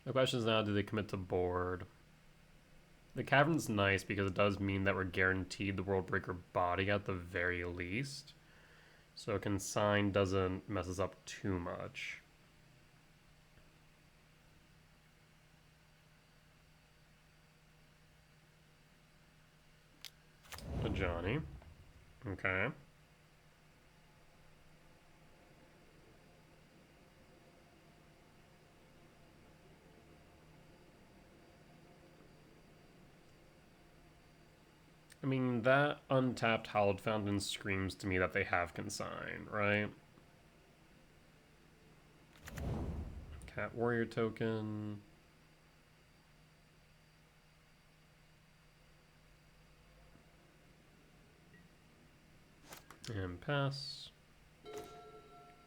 The question is now, do they commit to board? The Cavern's nice because it does mean that we're guaranteed the World Breaker body at the very least. So Consign doesn't mess us up too much. A Johnny. Okay. I mean, that untapped Hallowed Fountain screams to me that they have Consign, right? Cat Warrior token. And pass.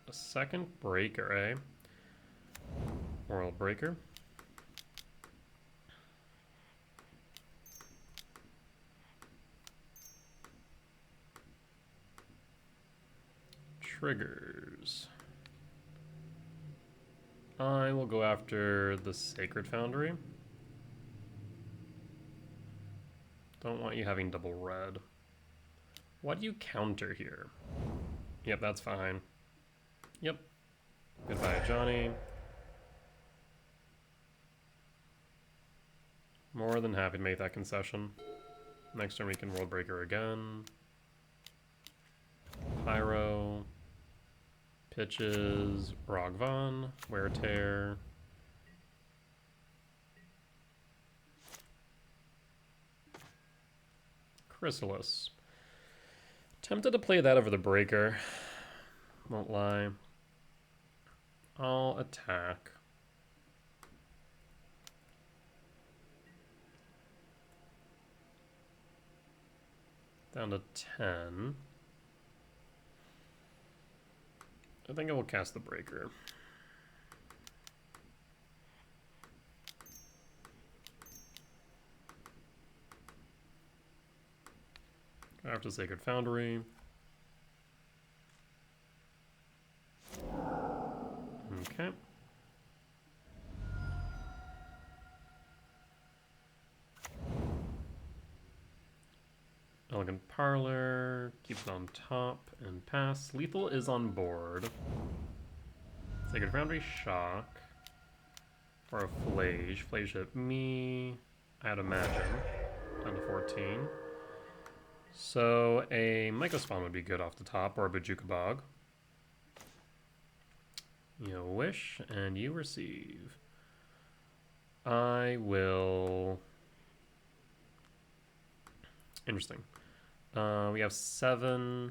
A second breaker, eh? World Breaker. Triggers. I will go after the Sacred Foundry. Don't want you having double red. What do you counter here? Yep, that's fine. Yep. Goodbye, Johnny. More than happy to make that concession. Next turn we can World Breaker again. Pyro. Pitches. Rogvan. Wear Tear. Chrysalis. Tempted to play that over the breaker. Won't lie. I'll attack. Down to 10. I think I will cast the breaker. Go after Sacred Foundry. Okay. Elegant Parlor. Keeps it on top and pass. Lethal is on board. Sacred Foundry, shock. Or a Flage. Flage hit me. I'd imagine. Down to 14. So a Mycospawn would be good off the top, or a Bojuka Bog. You wish, and you receive. I will... Interesting. We have 7.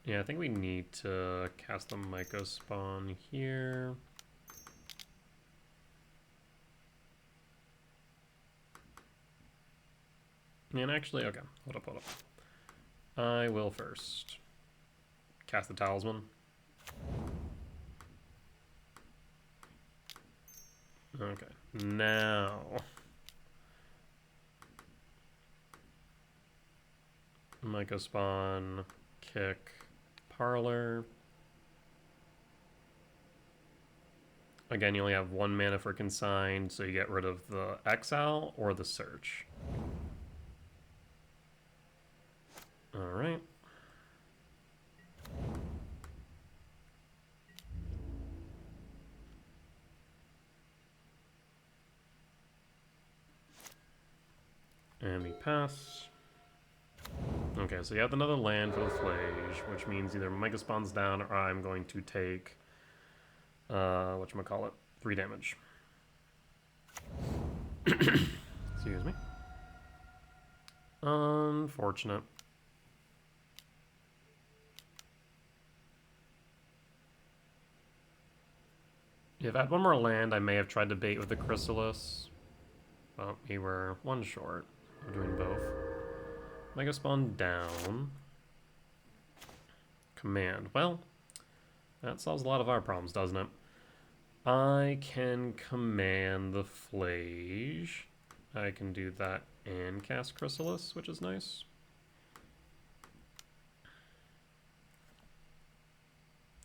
Yeah, I think we need to cast the Mycospawn here. And actually, okay, hold up. I will first cast the Talisman. Okay, now Mycospawn, kick, Parlor. Again, you only have 1 mana for Consign, so you get rid of the Exile or the Search. Alright. And we pass. Okay, so you have another land for the Flage, which means either Mycospawn's down or I'm going to take, whatchamacallit, 3 damage. Excuse me. Unfortunate. If I had 1 more land, I may have tried to bait with the Chrysalis. But we were 1 short of doing both. Mycospawn down. Command. Well, that solves a lot of our problems, doesn't it? I can command the Flage. I can do that and cast Chrysalis, which is nice.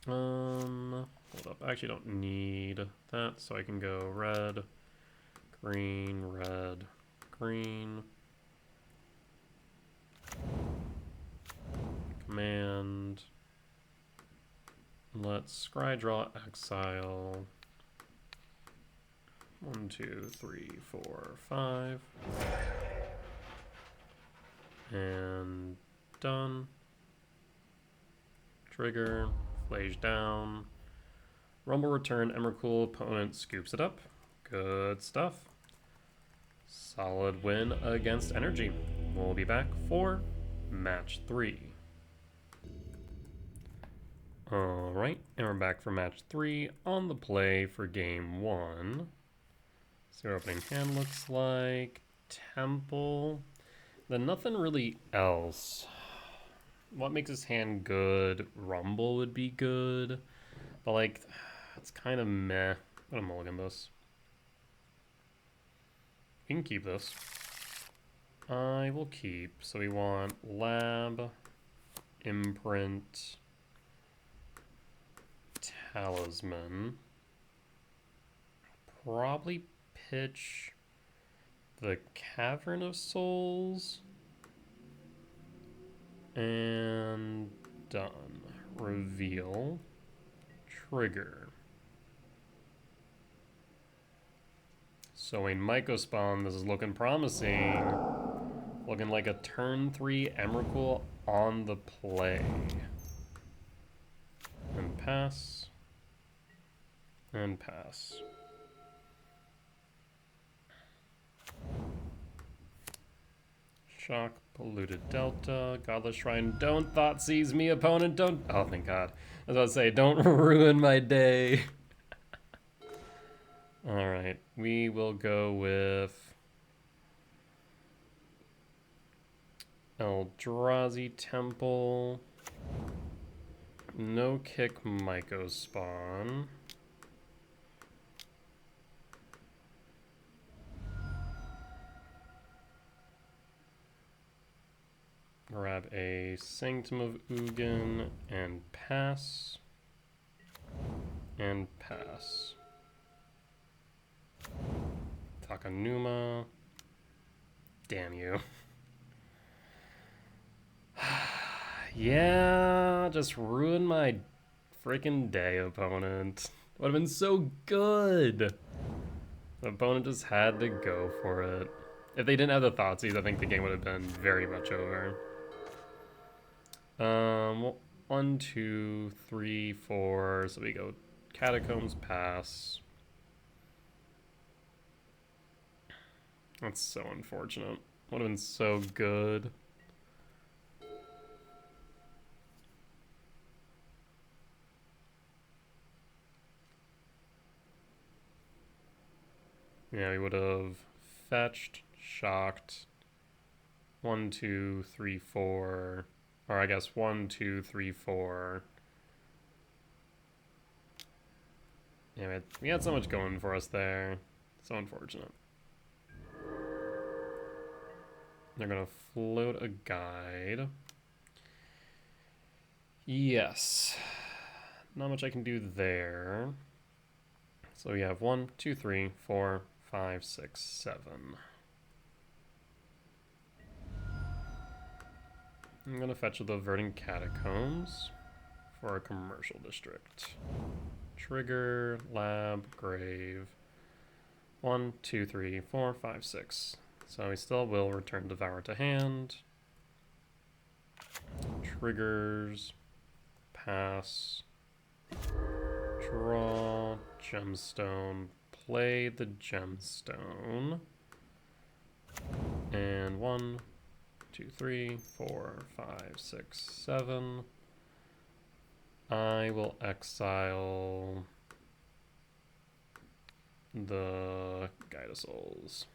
Hold up. I actually don't need that, so I can go red, green, red, green. Command. Let's scry draw exile. 1, 2, 3, 4, 5. And done. Trigger, Flage down. Rumble return, Emrakul, opponent scoops it up. Good stuff. Solid win against Energy. We'll be back for match 3. Alright, and we're back for match 3 on the play for game 1. See what our opening hand looks like. Temple. Then nothing really else. What makes his hand good? Rumble would be good. But like, it's kind of meh. I'm gonna mulligan this. We can keep this. I will keep. So we want Lab, Imprint, Talisman. Probably pitch the Cavern of Souls. And done. Reveal. Trigger. So a Mycospawn, this is looking promising. Looking like a turn 3 Emrakul on the play. And pass. And pass. Shock, Polluted Delta, Godless Shrine. Don't thought seize me, opponent. Don't. Oh, thank God. I was about to say, don't ruin my day. Alright, we will go with Eldrazi Temple. No kick Mycospawn. Grab a Sanctum of Ugin and pass. And pass. Takanuma. Damn you. Yeah, just ruined my freaking day, opponent. Would have been so good. The opponent just had to go for it. If they didn't have the Thoughtseize, I think the game would have been very much over. 1, 2, 3, 4. So we go Catacombs, pass. That's so unfortunate. Would have been so good. Yeah, we would have fetched, shocked. 1, 2, 3, 4. Or I guess 1, 2, 3, 4. Yeah, we had so much going for us there. So unfortunate. They're gonna float a guide. Yes. Not much I can do there. So we have 1, 2, 3, 4, 5, 6, 7. I'm gonna fetch the Verdant Catacombs for a commercial district. Trigger, lab, grave. 1, 2, 3, 4, 5, 6. So we still will return Devour to hand. Triggers, pass, draw, gemstone, play the gemstone. And 1, 2, 3, 4, 5, 6, 7. I will exile the Guide of Souls.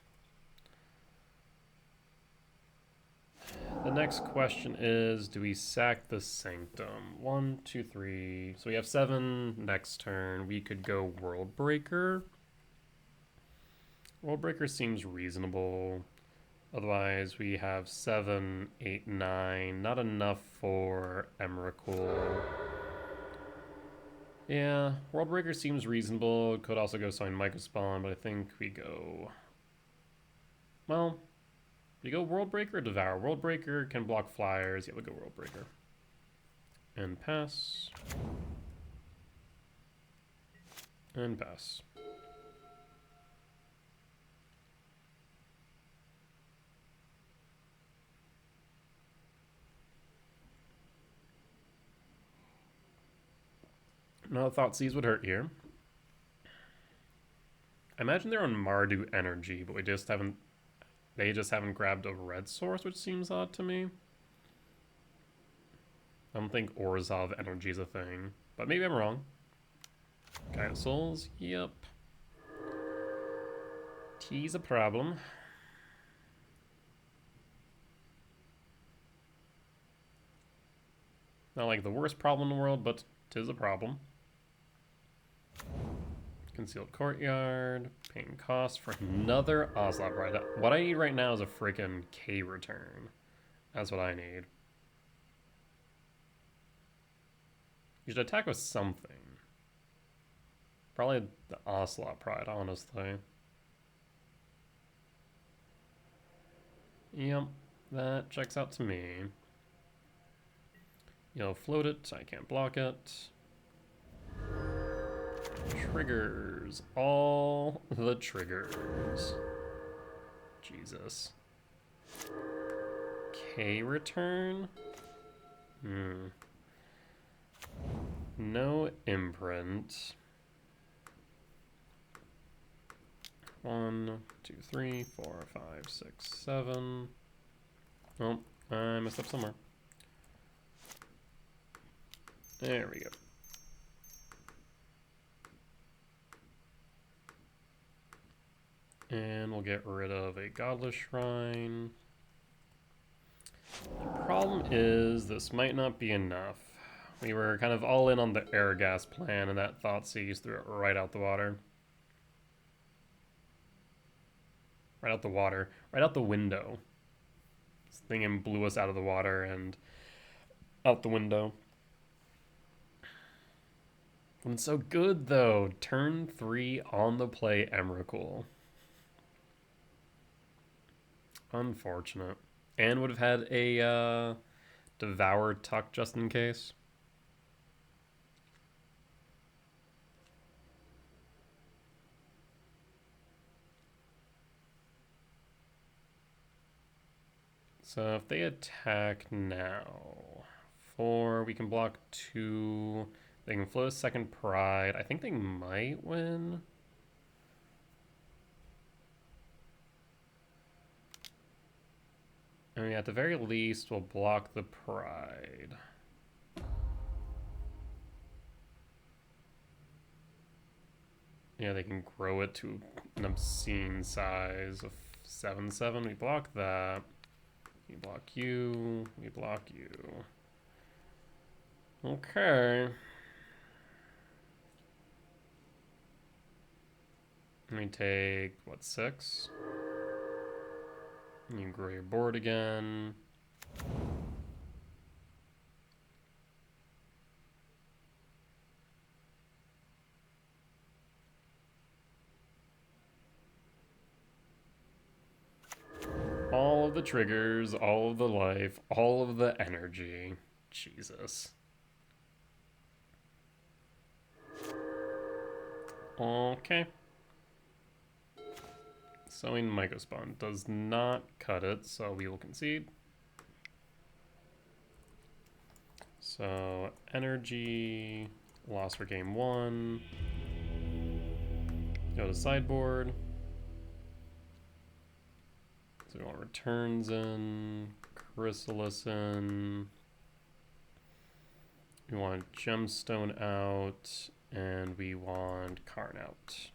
The next question is, do we sack the Sanctum? 1, 2, 3. So we have 7 next turn. We could go World Breaker. World Breaker seems reasonable. Otherwise, we have 7, 8, 9. Not enough for Emrakul. Yeah, World Breaker seems reasonable. Could also go Sign Mycospawn, but I think we go... Well, we go World Breaker or Devour? World Breaker can block flyers. Yeah, we'll go World Breaker. And pass. And pass. No, Thoughtseize would hurt here. I imagine they're on Mardu energy, but they just haven't grabbed a red source, which seems odd to me. I don't think Orzhov energy is a thing, but maybe I'm wrong. Gaia Souls, yep. T's a problem. Not like the worst problem in the world, but 'tis a problem. Concealed Courtyard, paying cost for another Oslab ride. What I need right now is a freaking K return. That's what I need. You should attack with something. Probably the Ocelot Pride, honestly. Yep, that checks out to me. Float it, I can't block it. Triggers. All the triggers. Jesus. K return? No imprint. 1, 2, 3, 4, 5, 6, 7. Oh, I messed up somewhere. There we go. And we'll get rid of a Godless Shrine. The problem is this might not be enough. We were kind of all in on the air gas plan, and that Thoughtseize threw it right out the water. Right out the water. Right out the window. This thing blew us out of the water and out the window. It's so good, though. Turn 3 on the play Emrakul. Unfortunate. And would have had a Devour Tuck just in case. So if they attack now, 4, we can block 2. They can float a second Pride. I think they might win. I mean, at the very least, we'll block the Pride. Yeah, they can grow it to an obscene size of 7/7. We block that. We block you. We block you. Okay. We take, what, 6? You grow your board again. All of the triggers, all of the life, all of the energy. Jesus. Okay. Sowing Mycospawn does not cut it, so we will concede. So, energy, loss for game 1. Go to sideboard. So we want returns in, Chrysalis in. We want Gemstone out, and we want Karn out.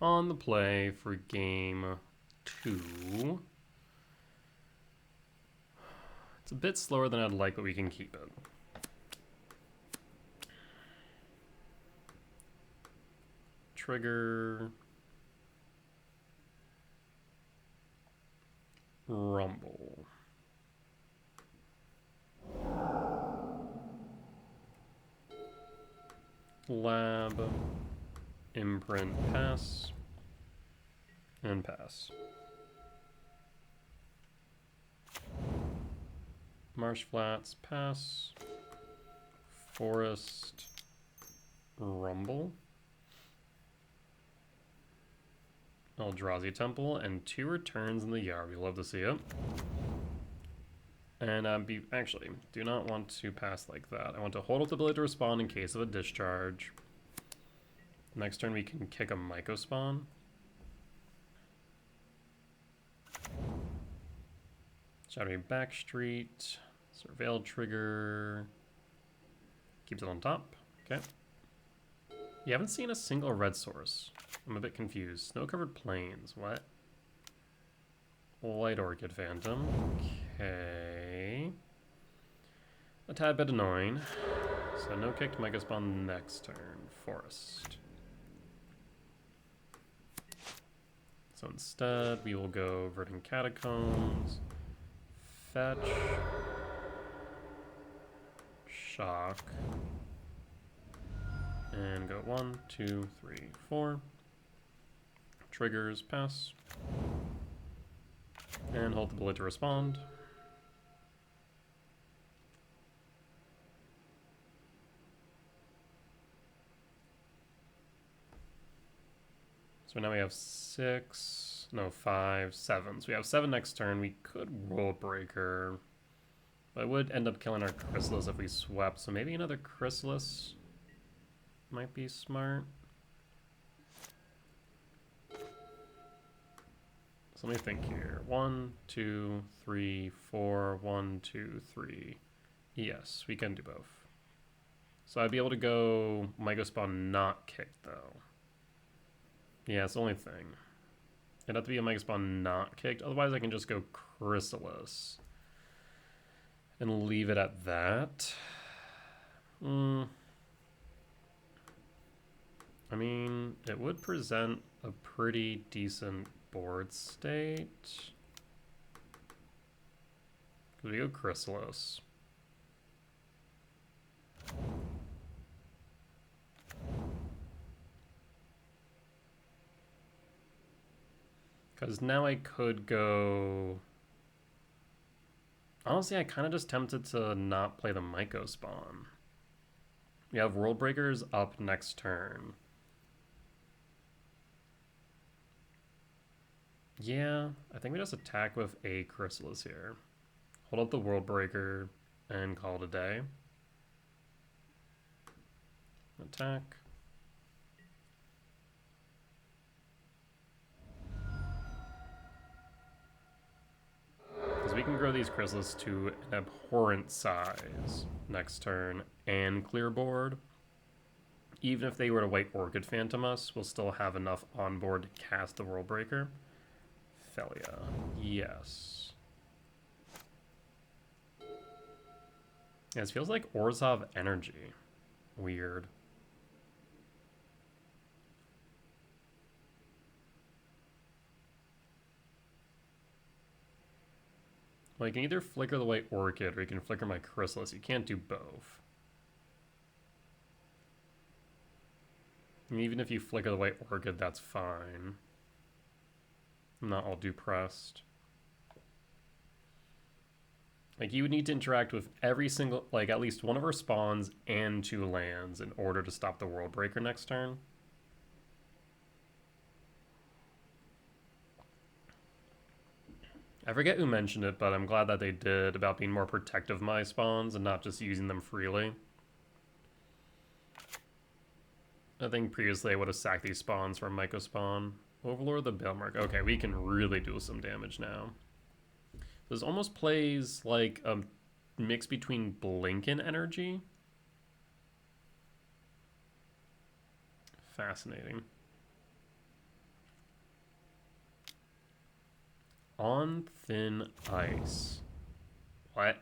On the play for game 2. It's a bit slower than I'd like, but we can keep it. Trigger. Rumble. Lab. Imprint, pass. And pass. Marsh Flats, pass. Forest, Rumble. Eldrazi Temple, and 2 returns in the yard. We love to see it. And actually, do not want to pass like that. I want to hold up the ability to respond in case of a discharge. Next turn we can kick a Myco spawn. Shadowy Backstreet. Surveil trigger. Keeps it on top. Okay. You haven't seen a single red source. I'm a bit confused. Snow-covered plains. What? White Orchid Phantom. Okay. A tad bit annoying. So no kicked Myco spawn next turn. Forest. So instead, we will go Verdant Catacombs. Fetch. Shock. And go 1, 2, 3, 4. Triggers, pass. And hold the bullet to respond. So now we have 5, 7. So we have 7 next turn. We could World Breaker, but it would end up killing our Chrysalis if we swept. So maybe another Chrysalis might be smart. So let me think here. 1, 2, 3, 4. 1, 2, 3. Yes, we can do both. So I'd be able to go Myco spawn not kicked though. Yeah, it's the only thing. It'd have to be a Myco spawn not kicked. Otherwise I can just go Chrysalis and leave it at that. I mean, it would present a pretty decent board state. Could we go Chrysalis? Because now I could go... Honestly, I kind of just tempted to not play the Myco spawn. We have World Breakers up next turn. Yeah, I think we just attack with a Chrysalis here. Hold up the World Breaker and call it a day. Attack. Because we can grow these Chrysalis to an abhorrent size next turn and clear board. Even if they were to White Orchid Phantom us, we'll still have enough on board to cast the World Breaker. Felia. Yes. Yeah, this feels like Orzhov energy. Weird. Well, you can either flicker the White Orchid or you can flicker my Chrysalis. You can't do both. And even if you flicker the White Orchid, that's fine. I'm not all depressed. Like, you would need to interact with every single, like, at least one of our spawns and 2 lands in order to stop the World Breaker next turn. I forget who mentioned it, but I'm glad that they did, about being more protective of my spawns and not just using them freely. I think previously I would have sacked these spawns for a Myco spawn. Overlord the Balemark. Okay, we can really do some damage now. This almost plays like a mix between Blink and Energy. Fascinating. On thin ice. What?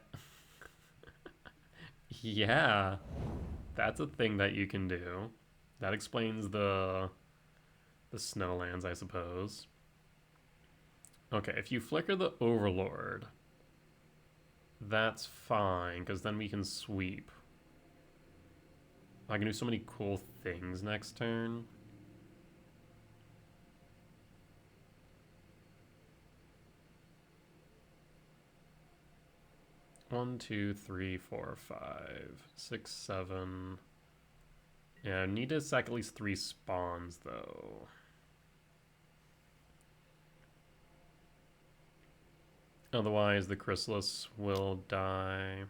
Yeah, that's a thing that you can do. That explains the snowlands, I suppose. Okay, if you flicker the Overlord, that's fine, because then we can sweep. I can do so many cool things next turn. One, 2, 3, 4, 5, 6, 7. Yeah, I need to sack at least 3 spawns, though. Otherwise, the Chrysalis will die.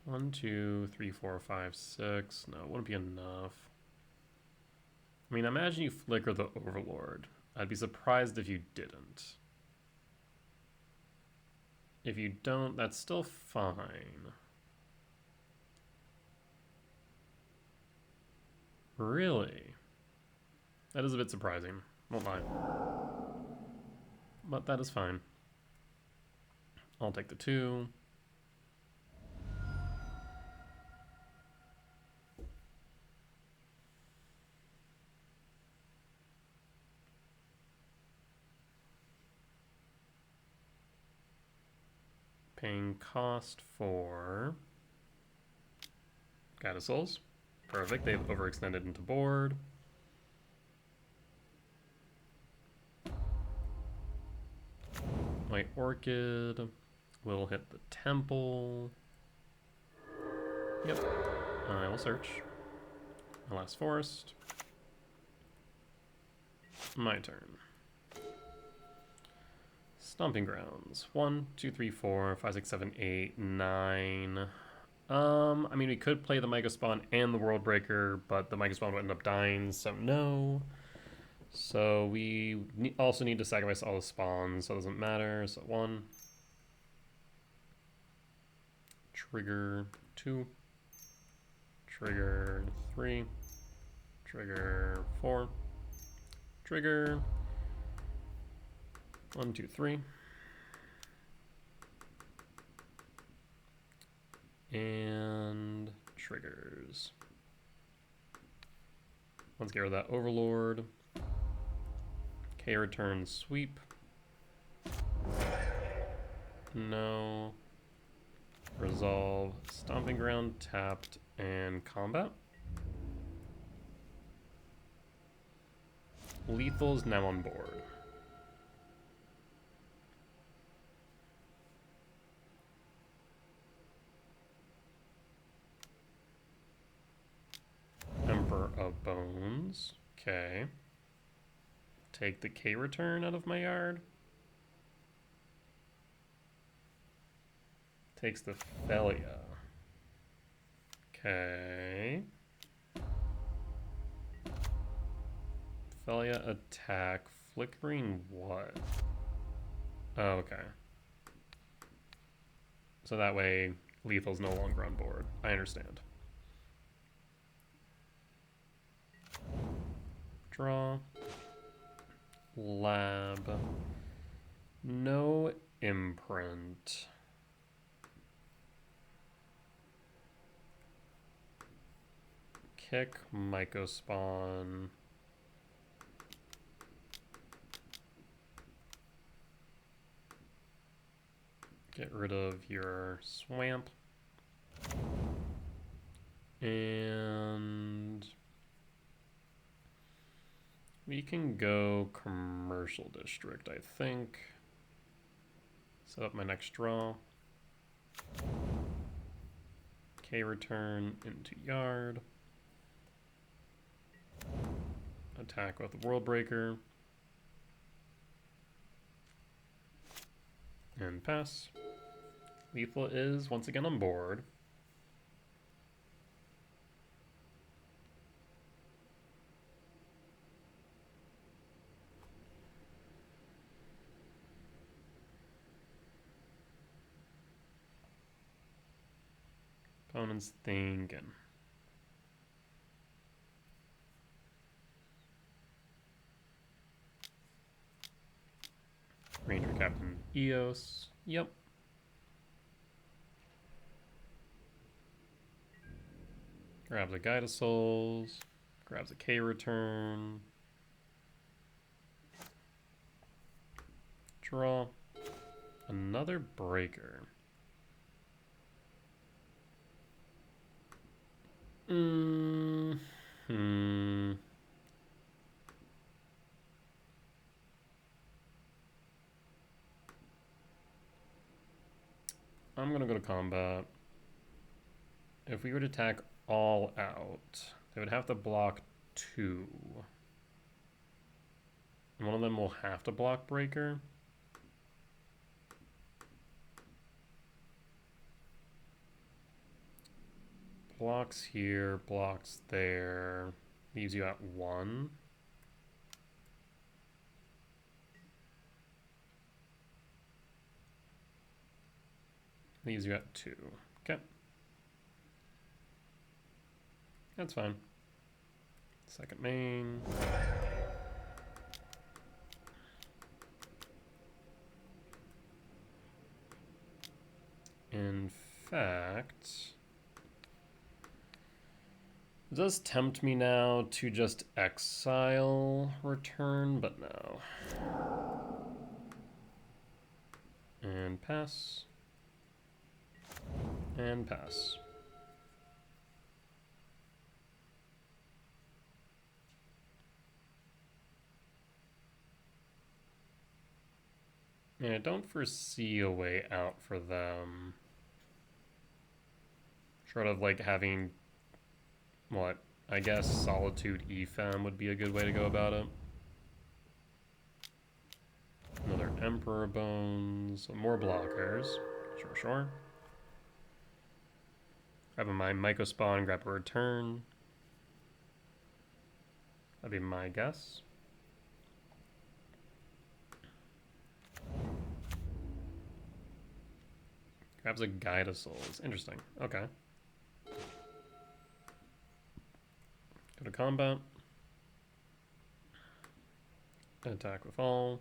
One, two, three, four, five, six. No, it wouldn't be enough. I mean, imagine you flicker the Overlord. I'd be surprised if you didn't. If you don't, that's still fine. Really? That is a bit surprising. Won't lie. But that is fine. I'll take the 2. Paying cost for Guided Souls. Perfect, they've overextended into board. My Orchid will hit the temple. Yep, I will search. My last forest. My turn. Stomping Grounds. 1, 2, 3, 4, 5, 6, 7, 8, 9. I mean, we could play the Mega Spawn and the World Breaker, but the Mega Spawn would end up dying, so no. So we also need to sacrifice all the spawns, so it doesn't matter. So 1. Trigger 2. Trigger 3. Trigger 4. Trigger 1, 2, 3. And triggers. Let's get rid of that Overlord. K return sweep. No. Resolve. Stomping Ground tapped and combat. Lethal's now on board. Emperor of Bones. Okay. Take the K return out of my yard. Takes the Felia. Okay. Felia attack. Flickering what? Oh, okay. So that way, Lethal's no longer on board. I understand. Draw. Lab. No imprint. Kick, Mycospawn. Get rid of your Swamp. And we can go Commercial District, I think. Set up my next draw. K return into yard. Attack with the World Breaker. And pass. Lethal is once again on board. Opponent's thinking. Ranger Captain Eos. Yep. Grabs a Guide of Souls. Grabs a K return. Draw. Another breaker. I'm gonna go to combat. If we were to attack all out, they would have to block 2. One of them will have to block Breaker. Blocks here, blocks there. Leaves you at 1. Leaves you at 2. Okay. That's fine. Second main. In fact, it does tempt me now to just exile return, but no. And pass. And pass. And I don't foresee a way out for them. Short of like having, what, I guess Solitude Ephem would be a good way to go about it. Another Emperor Bones, some more blockers. Sure. Grabbing my Myco Spawn, grab a return. That'd be my guess. Grabs a Guide of Souls. Interesting. Okay. Go to combat. Attack with all.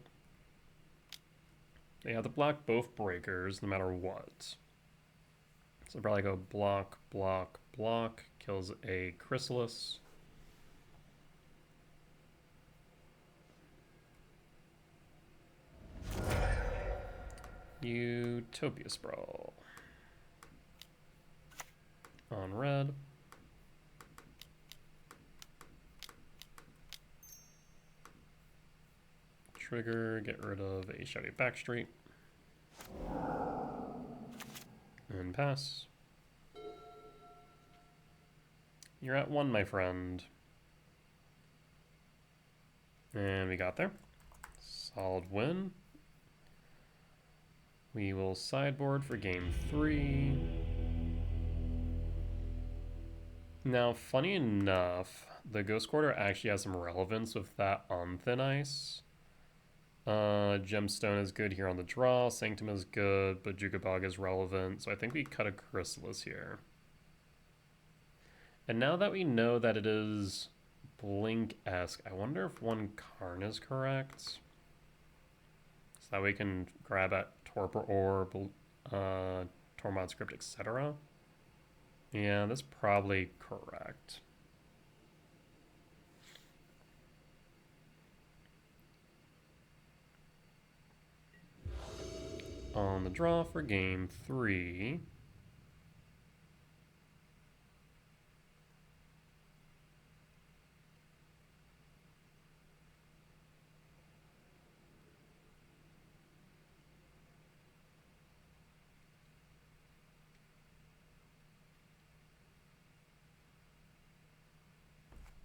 They have to block both breakers no matter what. So probably go block, block, block. Kills a Chrysalis. Utopia Sprawl. On red. Trigger, get rid of a Shouty Backstreet. And pass. You're at 1, my friend. And we got there. Solid win. We will sideboard for game 3. Now, funny enough, the Ghost Quarter actually has some relevance with that on Thin Ice. Gemstone is good here on the draw. Sanctum is good, but Jukabog is relevant. So I think we cut a Chrysalis here. And now that we know that it is Blink-esque, I wonder if 1 Karn is correct. So that we can grab at Torpor Orb, Tormod Script, etc. Yeah, that's probably correct. On the draw for game 3.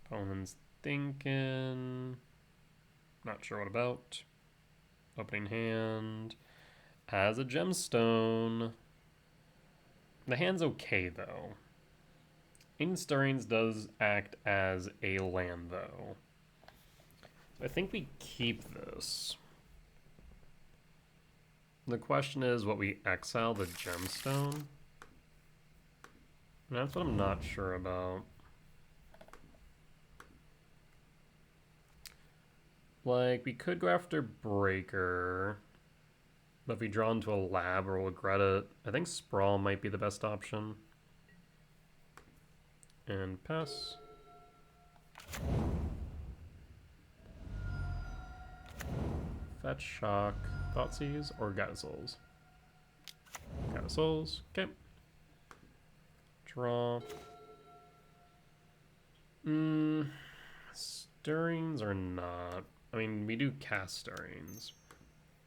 Opponent's thinking. Not sure what about. Opening hand. Has a gemstone. The hand's okay, though. Ancient Stirrings does act as a land, though. I think we keep this. The question is what we exile the gemstone. And that's what I'm not sure about. Like, we could go after Breaker. But if we draw into a lab, we'll regret it. I think Sprawl might be the best option. And pass. Fetch, Shock, Thoughtseize, or Guide of Souls? Guide of Souls, okay. Draw. Stirrings or not? I mean, we do cast Stirrings.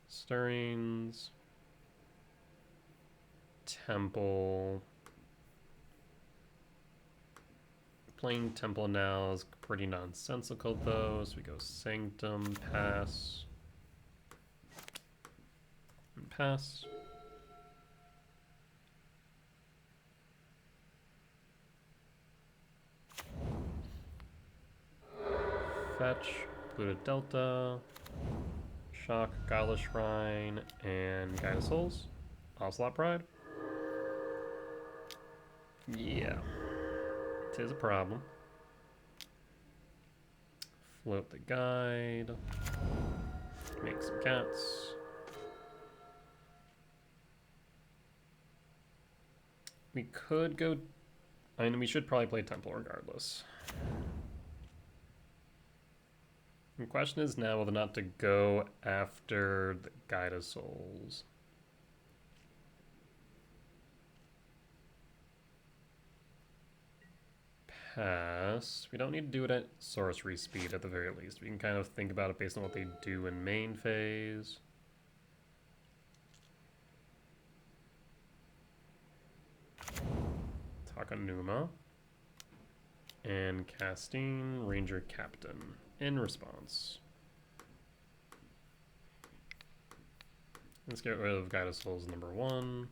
Stirrings. Temple. Playing Temple now is pretty nonsensical though, so we go Sanctum, pass, and pass. Fetch, Polluted Delta, Shock, Guileless Shrine, and Guide of Souls. Ocelot Pride. Yeah. It is a problem. Float the guide. Make some cats. We could go... I mean, we should probably play Temple regardless. The question is now whether or not to go after the Guide of Souls. Pass. We don't need to do it at sorcery speed at the very least. We can kind of think about it based on what they do in main phase. Takanuma. And casting Ranger Captain in response. Let's get rid of Guide of Souls number 1.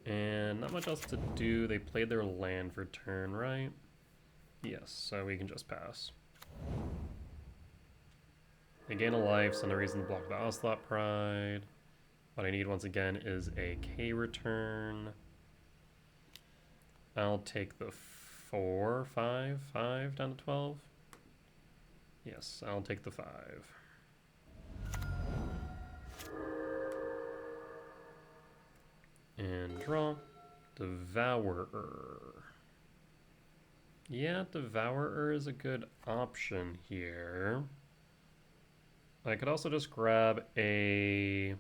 And not much else to do. They played their land for turn, right? Yes, so we can just pass. They gain a life, so no reason to block the Ocelot Pride. What I need once again is a K return. I'll take the 4, 5 down to 12. Yes, I'll take the 5. And draw. Devourer. Yeah, Devourer is a good option here. I could also just grab a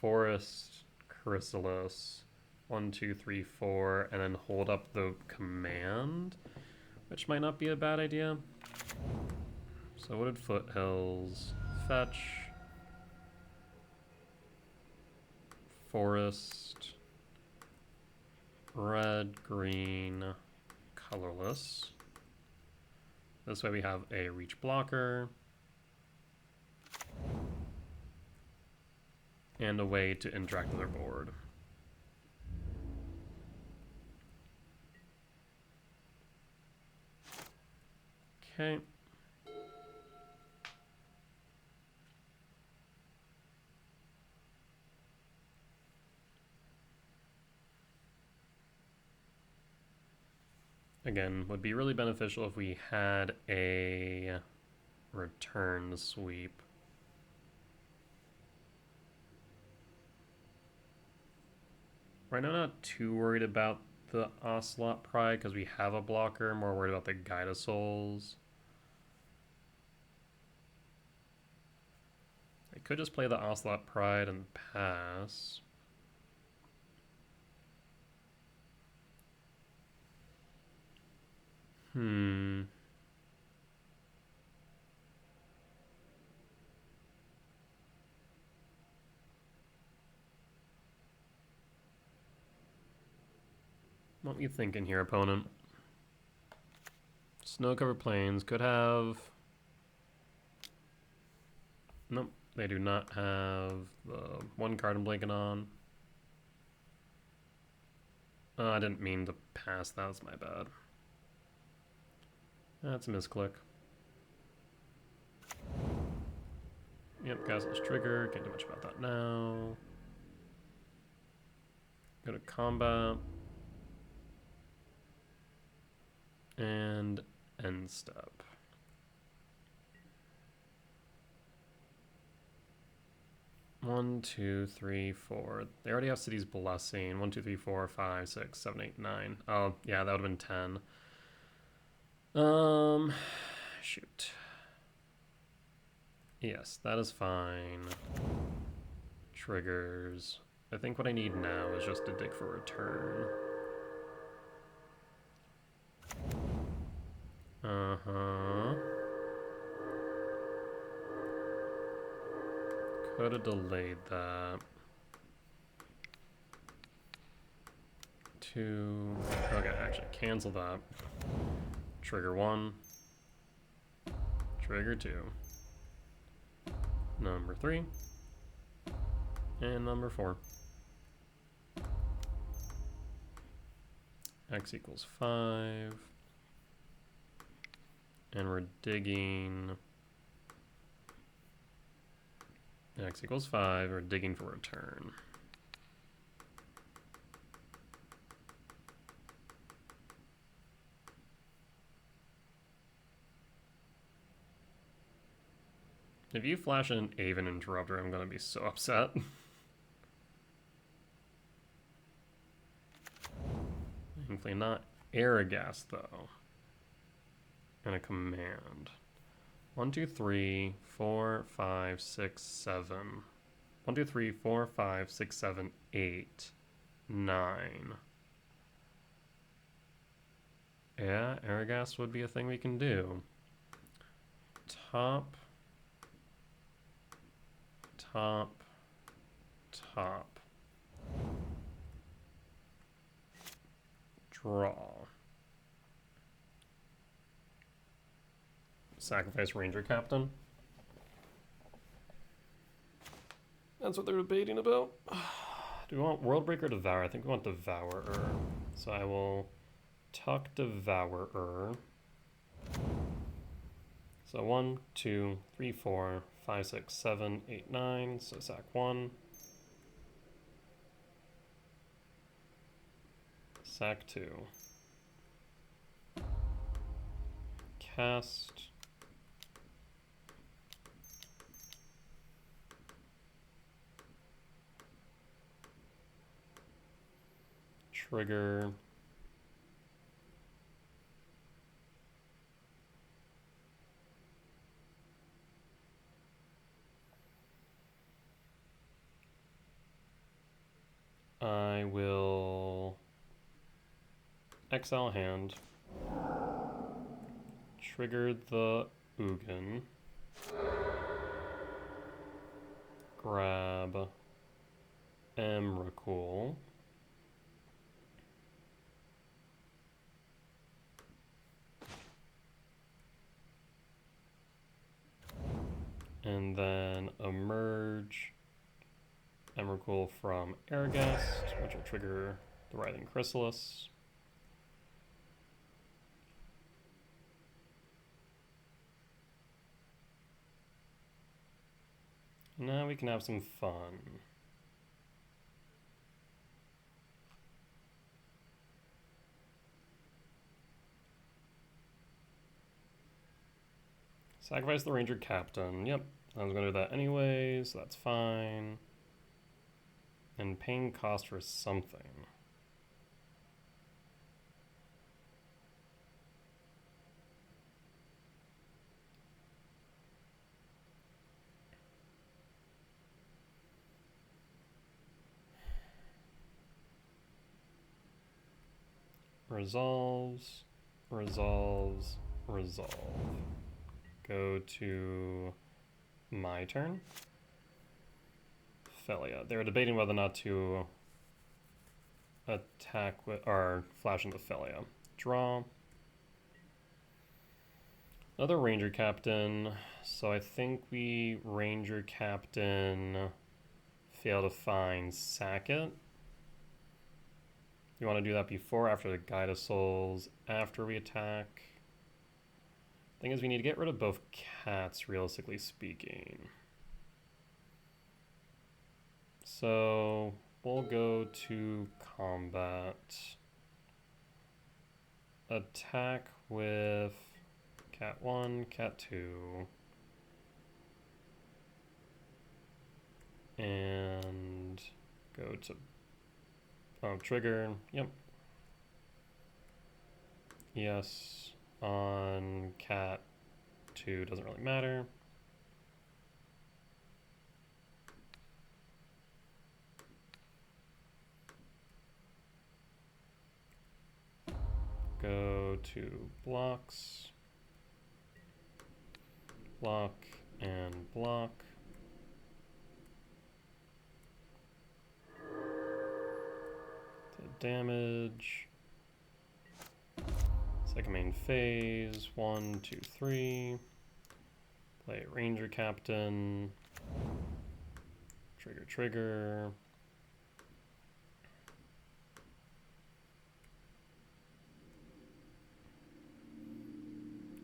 forest chrysalis, 1, 2, 3, 4, and then hold up the command, which might not be a bad idea. So Wooded Foothills, fetch, forest, red, green, colorless. This way we have a reach blocker and a way to interact with our board. Okay. Again, would be really beneficial if we had a return sweep. Right now, I'm not too worried about the Ocelot Pride because we have a blocker. More worried about the Guide of Souls. I could just play the Ocelot Pride and pass. What are you thinking here, opponent? Snow-covered plains could have... Nope, they do not have the one card I'm blanking on. Oh, I didn't mean to pass, that was my bad. That's a misclick. Yep, Gazel's trigger, can't do much about that now. Go to combat. And end step. One, two, three, four. They already have City's Blessing. 1, 2, 3, 4, 5, 6, 7, 8, 9. Oh, yeah, that would have been 10. Shoot. Yes, that is fine. Triggers. I think what I need now is just to dig for return. Uh-huh. Could have delayed that. 2. Okay, actually, cancel that. Trigger 1. Trigger 2. Number 3. And number 4. X equals 5. And we're digging. X equals 5. We're digging for a turn. If you flash an Aven Interrupter, I'm going to be so upset. Thankfully not Aragast, though. And a command. 1, 2, 3, 4, 5, 6, 7. 1, 2, 3, 4, 5, 6, 7, 8, 9. Yeah, Aragast would be a thing we can do. Top. Top. Top. Draw. Sacrifice Ranger Captain. That's what they're debating about. Do we want Worldbreaker or Devour? I think we want Devourer. So I will tuck Devourer. So 1, 2, 3, 4, 5, 6, 7, 8, 9. So sack 1. Sack 2. Cast. Trigger. I will exile hand. Trigger the Ugin. Grab Emrakul. And then emerge Emrakul from Aragast, which will trigger the Writhing Chrysalis. Now we can have some fun. Sacrifice the Ranger Captain. Yep, I was going to do that anyways, so that's fine. And paying cost for something. Resolves, resolves, resolve. Go to my turn. Felia. They were debating whether or not to attack with or flash into Felia. Draw. Another Ranger Captain. So I think we Ranger Captain fail to find Sacket. You want to do that before, after the Guide of Souls, after we attack? Thing is, we need to get rid of both cats, realistically speaking. So we'll go to combat. Attack with cat 1, cat 2. And go to trigger. Yep. Yes. On cat 2 doesn't really matter. Go to blocks. block, and block. The damage. Second main phase. 1, 2, 3. Play Ranger Captain. Trigger, trigger.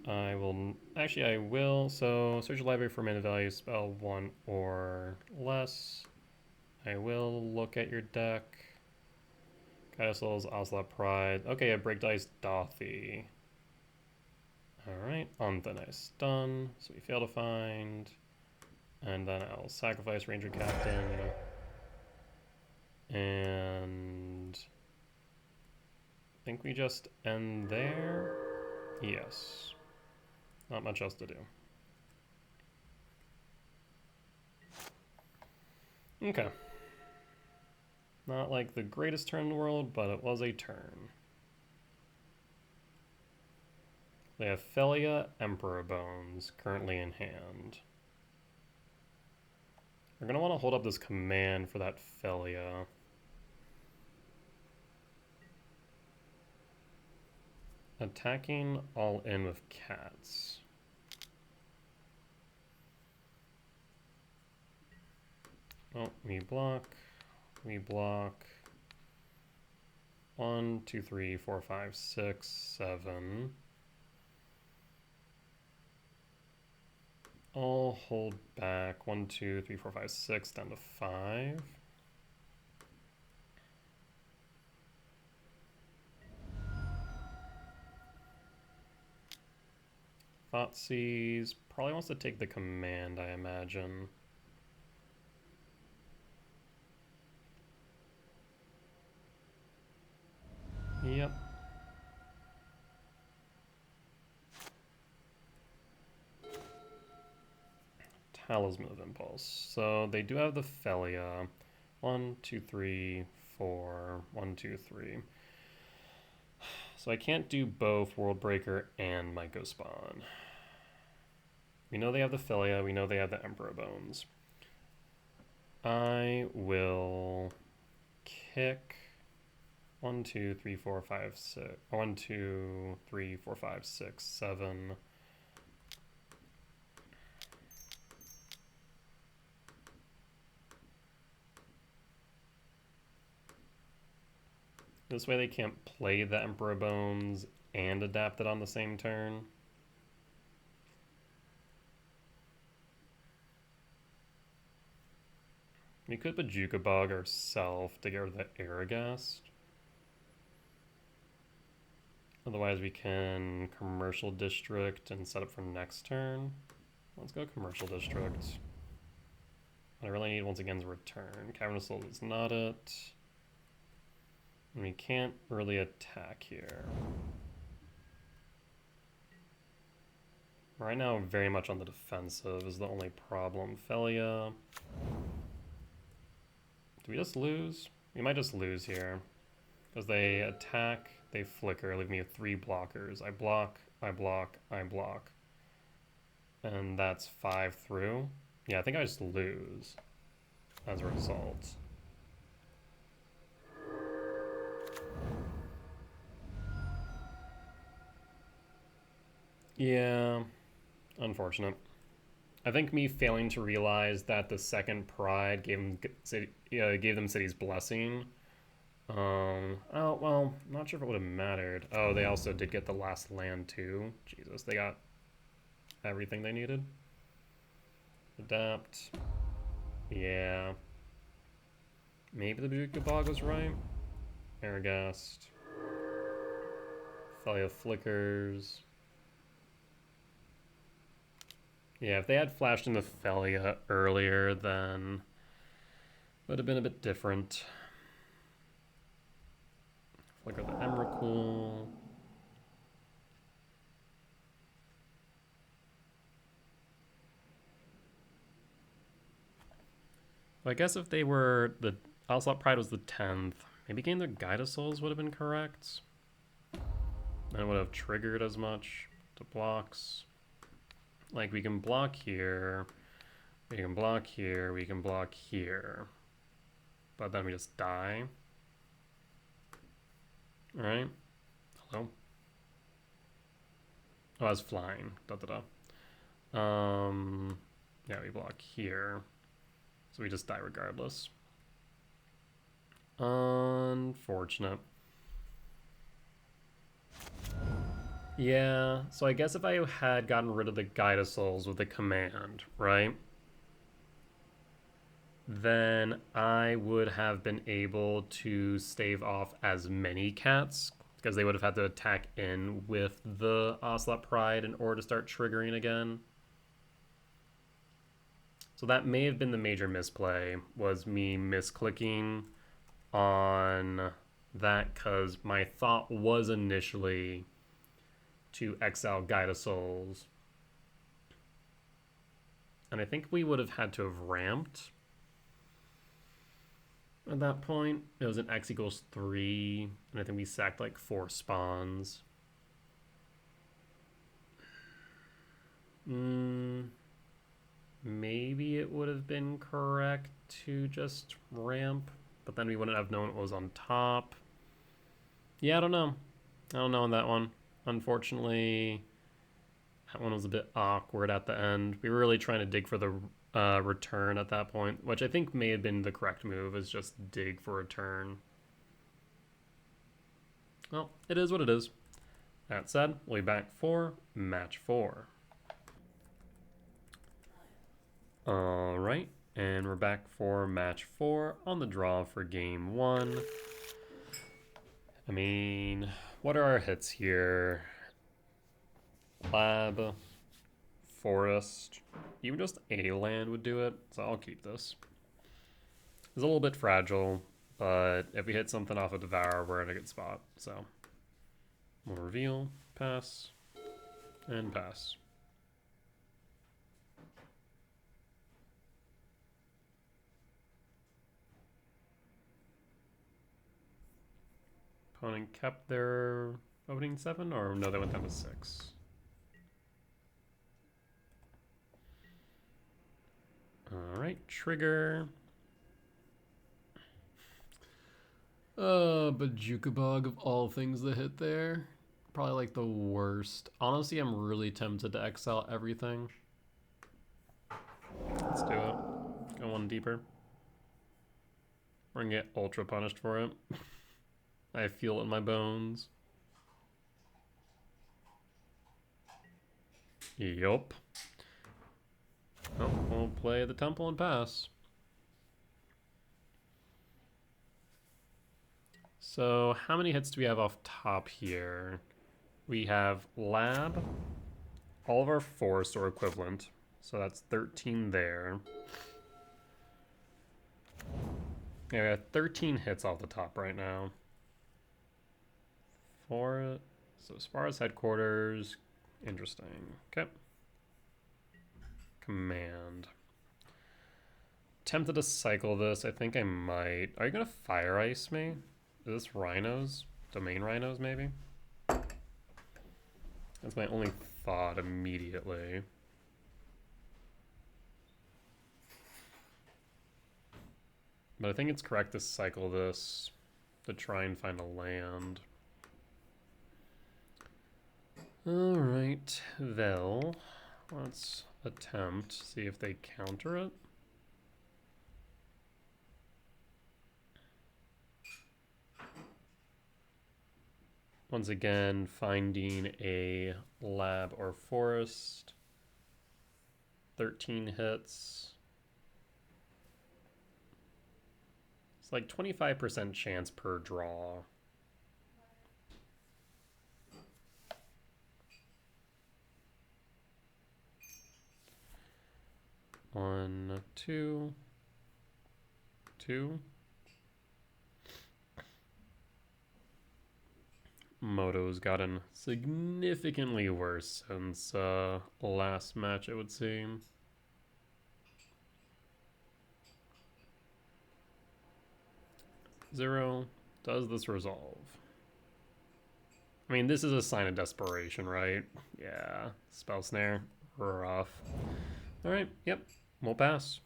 I will. So, search your library for mana value, spell 1 or less. I will look at your deck. Guided Souls, Ocelot Pride. Okay, a Break Dice Dothy. Alright, on thin ice. Done. So we fail to find. And then I'll sacrifice Ranger Captain. And I think we just end there. Yes. Not much else to do. Okay. Not like the greatest turn in the world, but it was a turn. They have Felia, Emperor Bones, currently in hand. We're going to want to hold up this command for that Felia. Attacking all in with cats. Oh, we block. We block. 1, 2, 3, 4, 5, 6, 7. I'll hold back 1, 2, 3, 4, 5, 6 down to 5. Thoughtseize probably wants to take the command, I imagine. Yep. Talisman of Impulse. So they do have the Felia. 1, 2, 3, 4. 1, 2, 3. So I can't do both World Breaker and Myco Spawn. We know they have the Felia. We know they have the Emperor Bones. I will kick 1, 2, 3, 4, 5, 6. 1, 2, 3, 4, 5, 6, 7. This way they can't play the Emperor Bones and adapt it on the same turn. We could Bajuka Bog ourselves to get rid of the Aragast. Otherwise we can Commercial District and set up for next turn. Let's go Commercial District. What I really need once again is a return. Cavernous Soul is not it. And we can't really attack here. Right now, very much on the defensive is the only problem. Felia. Do we just lose? We might just lose here. Because they attack, they flicker, leave me with 3 blockers. I block, I block, I block. And that's 5 through. Yeah, I think I just lose as a result. Yeah, unfortunate. I think me failing to realize that the second Pride gave them City's Blessing. Oh, well, not sure if it would have mattered. Oh, they also did get the last land too. Jesus, they got everything they needed. Adapt. Yeah. Maybe the Bajuka Bog was right. Aragast. Felia flickers. Yeah, if they had flashed into Felia earlier, then it would have been a bit different. Flicker the Emrakul. Well, I guess if they were the Ocelot Pride was the 10th, maybe getting their Guided Souls would have been correct. And it would have triggered as much to blocks. Like, we can block here, we can block here, we can block here. But then we just die. Alright. Hello? Oh, I was flying. Yeah, we block here. So we just die regardless. Unfortunate. Yeah, so I guess if I had gotten rid of the Guide of Souls with the command, right? Then I would have been able to stave off as many cats, because they would have had to attack in with the Ocelot Pride in order to start triggering again. So that may have been the major misplay, was me misclicking on that, because my thought was initially to exile Guide of Souls. And I think we would have had to have ramped at that point. It was an X equals 3, and I think we sacked like 4 spawns. Maybe it would have been correct to just ramp, but then we wouldn't have known it was on top. Yeah, I don't know. I don't know on that one. Unfortunately, that one was a bit awkward at the end. We were really trying to dig for the return at that point, which I think may have been the correct move, is just dig for return. Well, it is what it is. That said, we'll be back for match 4. Alright, and we're back for match 4 on the draw for game 1. I mean, what are our hits here? Lab, Forest, even just a land would do it, so I'll keep this. It's a little bit fragile, but if we hit something off a Devour, we're in a good spot, so. We'll reveal, pass, and pass. Opponent kept their opening 7, or no, they went down to 6. Alright, trigger. Bajuka Bog of all things that hit there. Probably like the worst. Honestly, I'm really tempted to exile everything. Let's do it. Go one deeper. We're gonna get ultra punished for it. I feel it in my bones. Yup. Oh, we'll play the temple and pass. So how many hits do we have off top here? We have Lab, all of our forest or equivalent, so that's 13 there. Yeah, we got 13 hits off the top right now. So Spara's headquarters, interesting. Okay. Command. Tempted to cycle this. I think I might. Are you gonna fire ice me? Is this rhinos? Domain rhinos, maybe? That's my only thought immediately. But I think it's correct to cycle this to try and find a land. Alright, well, let's attempt, see if they counter it. Once again, finding a lab or forest. 13 hits. It's like 25% chance per draw. One, two. Moto's gotten significantly worse since last match, it would seem. Zero. Does this resolve? I mean, this is a sign of desperation, right? Yeah. Spell Snare. rough. All right, yep, we'll pass.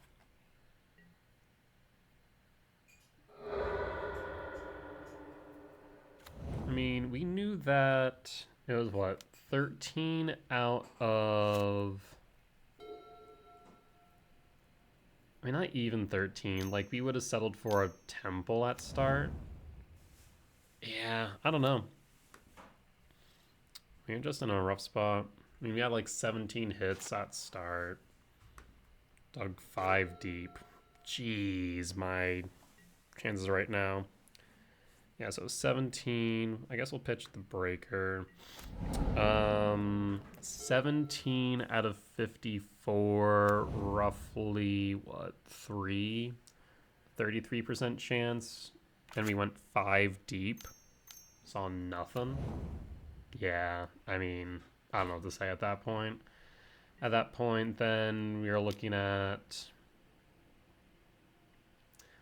I mean, we knew that it was what, 13 out of... I mean, not even 13. Like, we would have settled for a temple at start. Yeah, I don't know. We're just in a rough spot. I mean, we had like 17 hits at start. Dug 5 deep. Jeez, my chances right now. Yeah, so 17. I guess we'll pitch the breaker. 17 out of 54, roughly, what, 3? 33% chance. And we went 5 deep. Saw nothing. Yeah, I mean, I don't know what to say at that point. At that point, then we were looking at...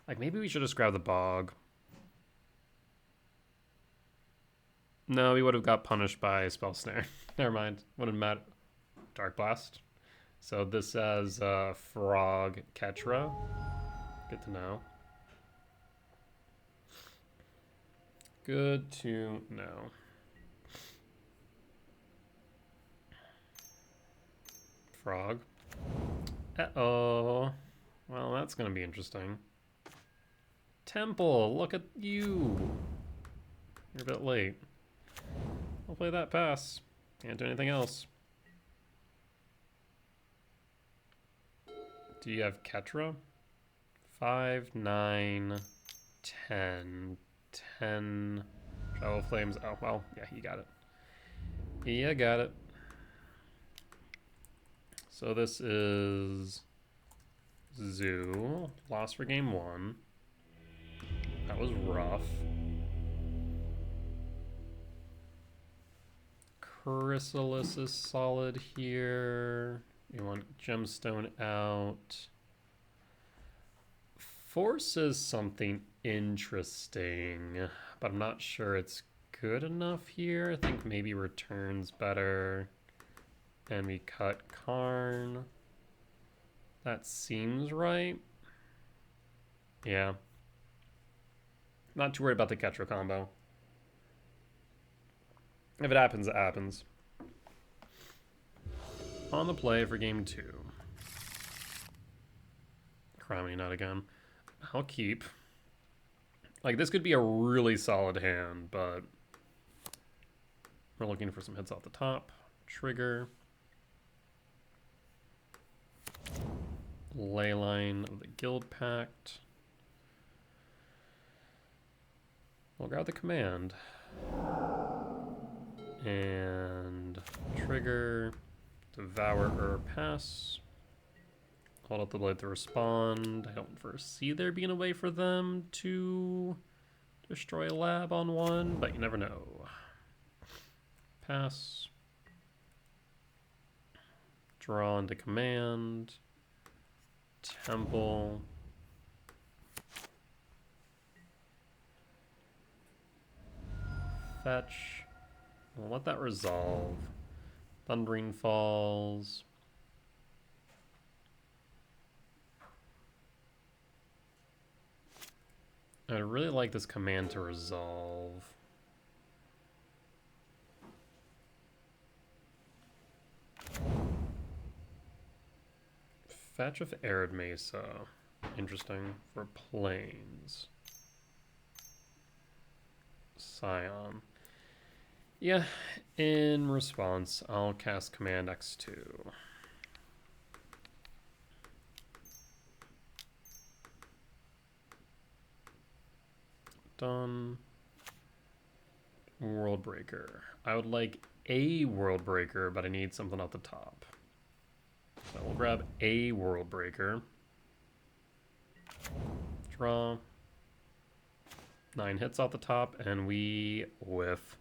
Like, maybe we should just grab the bog. No, we would have got punished by Spell Snare. Never mind. Wouldn't matter. Dark Blast. So this has Frog Ketra. Good to know. Good to know. Frog. Uh-oh. Well, that's going to be interesting. Temple, look at you. You're a bit late. I'll play that pass. Can't do anything else. Do you have Ketra? 5, 9, 10. 10. Travel Flames. Oh, well, yeah, you got it. Yeah, got it. So this is Zoo. Lost for game 1. That was rough. Chrysalis is solid here. You want Gemstone out. Force is something interesting, but I'm not sure it's good enough here. I think maybe Return's better. And we cut Karn. That seems right. Yeah. Not too worried about the Ketra combo. If it happens, it happens. On the play for game 2. Criminy not again. I'll keep. Like, this could be a really solid hand, but we're looking for some hits off the top. Trigger. Leyline of the Guild Pact. We'll grab the command. And trigger. Devourer pass. Hold up the blade to respond. I don't foresee there being a way for them to destroy a lab on one, but you never know. Pass. Draw into command. Temple. Fetch. We'll let that resolve. Thundering Falls. I'd really like this command to resolve. Fetch of Arid Mesa. Interesting. For planes. Scion. Yeah, in response, I'll cast Command X2. Done. World Breaker. I would like a World Breaker, but I need something off the top. So we'll grab a World Breaker. Draw. 9 hits off the top, and we whiff.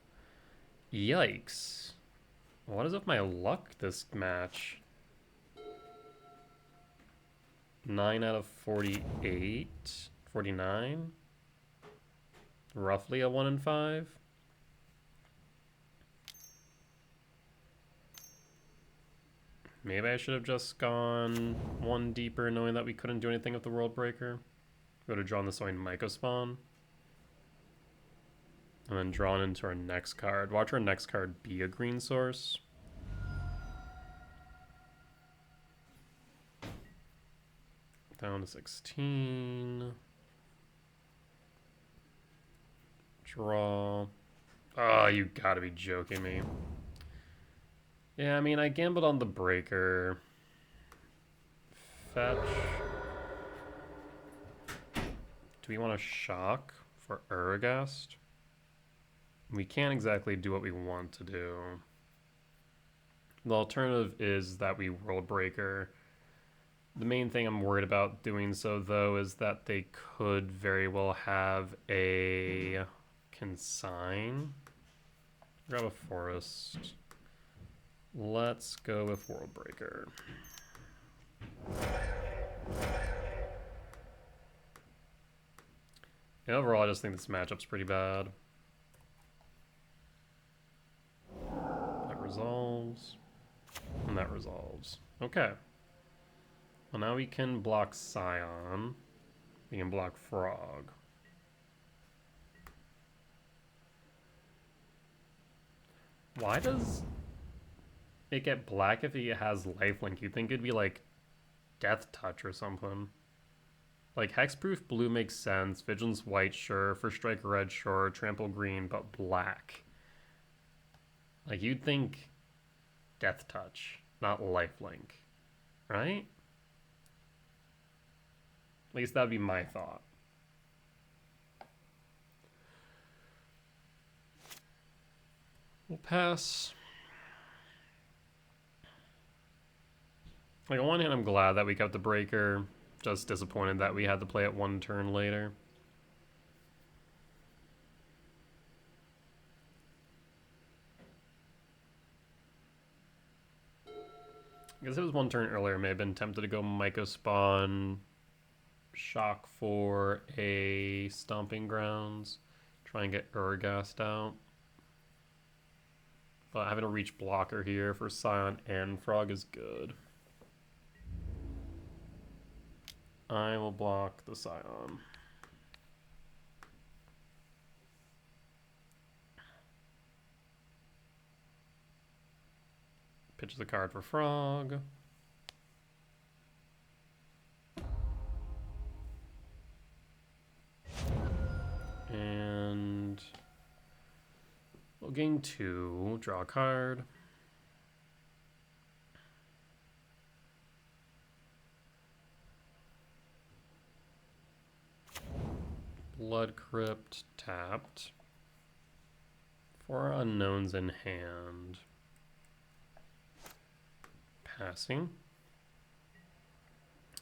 Yikes. What is with my luck this match? 9 out of 48? 49? Roughly a 1 in 5? Maybe I should have just gone one deeper knowing that we couldn't do anything with the World Breaker. Would have drawn the Soin Myco Spawn. And then drawn into our next card. Watch our next card be a green source. Down to 16. Draw. Oh, you gotta be joking me. Yeah, I mean, I gambled on the breaker. Fetch. Do we want to shock for Uragast? We can't exactly do what we want to do. The alternative is that we World Breaker. The main thing I'm worried about doing so, though, is that they could very well have a consign. Grab a forest. Let's go with World Breaker. And overall, I just think this matchup's pretty bad. That resolves. And that resolves. Okay. Well, now we can block Scion. We can block Frog. Why does it get black if he has lifelink? You'd think it'd be like Death Touch or something. Like Hexproof blue makes sense. Vigilance white, sure. First Strike red, sure. Trample green, but black. Like you'd think Death Touch, not lifelink, right? At least that'd be my thought. We'll pass. Like on one hand, I'm glad that we got the breaker. Just disappointed that we had to play it one turn later. I guess if it was one turn earlier, I may have been tempted to go Myco Spawn, shock for a Stomping Grounds, try and get Urgast out. But having a reach blocker here for Scion and Frog is good. I will block the Scion. Pitch the card for Frog. And we'll gain 2, draw a card. Blood Crypt tapped. 4 unknowns in hand. Passing.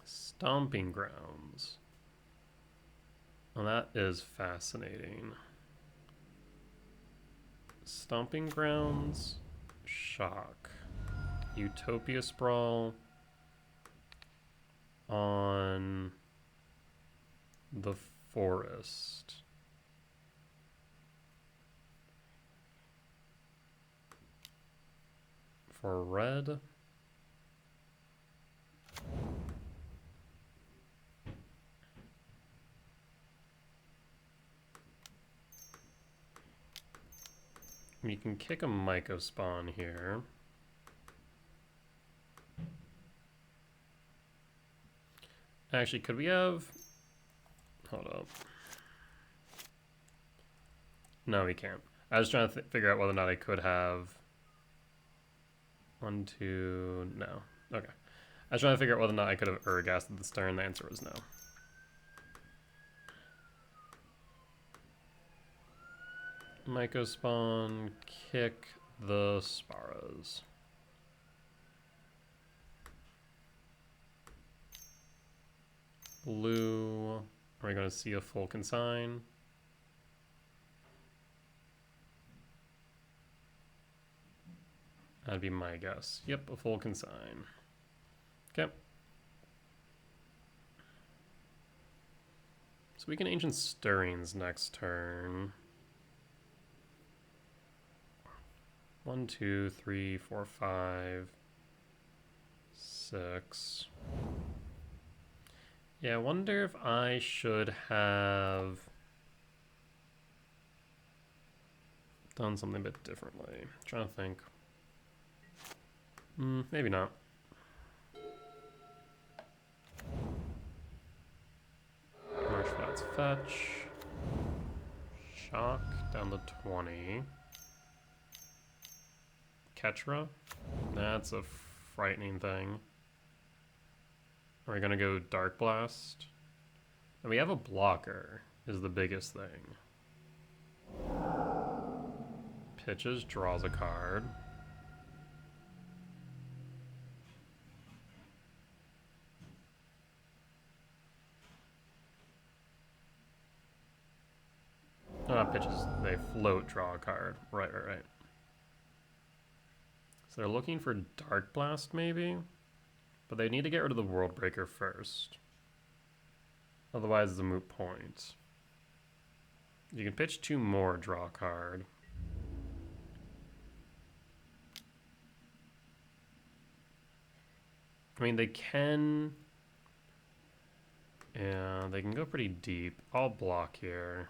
Stomping Grounds. Well, that is fascinating. Stomping Grounds, shock. Utopia Sprawl on the forest. For red. You can kick a Myco Spawn here. Actually, could we have... Hold up. No, we can't. I was trying to figure out whether or not I could have... 1, 2... No. Okay. I was trying to figure out whether or not I could have Urgasted this turn. The answer was no. Myco Spawn, kick the Sparas. Blue, are we going to see a full consign? That'd be my guess. Yep, a full consign. Okay. So we can Ancient Stirrings next turn. 1, 2, 3, 4, 5. 6. Yeah, I wonder if I should have done something a bit differently. I'm trying to think. Maybe not. March Flats fetch. Shock down to 20. Ketra? That's a frightening thing. Are we gonna go Dark Blast? And we have a blocker, is the biggest thing. Pitches, draws a card. Pitches, they float, draw a card. Right. So they're looking for Dark Blast, maybe? But they need to get rid of the World Breaker first. Otherwise, it's a moot point. You can pitch 2 more, draw a card. I mean, they can... Yeah, they can go pretty deep. I'll block here.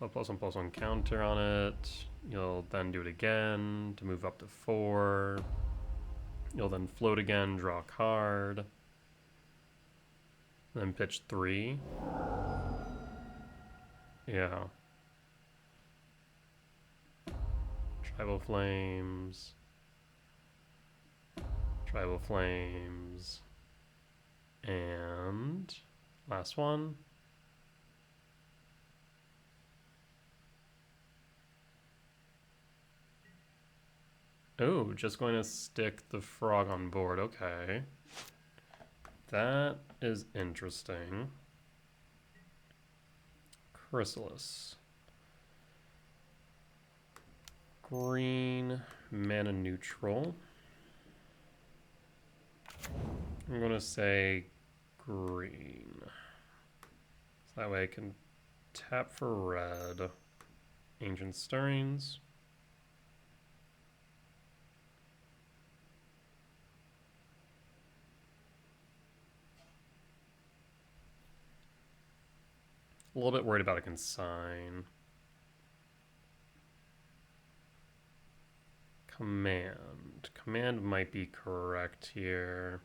I'll +1/+1 counter on it. You'll then do it again to move up to 4. You'll then float again, draw a card. Then pitch 3. Yeah. Tribal Flames. Tribal Flames. And last one. Oh, just going to stick the frog on board. Okay. That is interesting. Chrysalis. Green, mana neutral. I'm going to say green. So that way I can tap for red. Ancient Stirrings. A little bit worried about a consign. Command. Command might be correct here.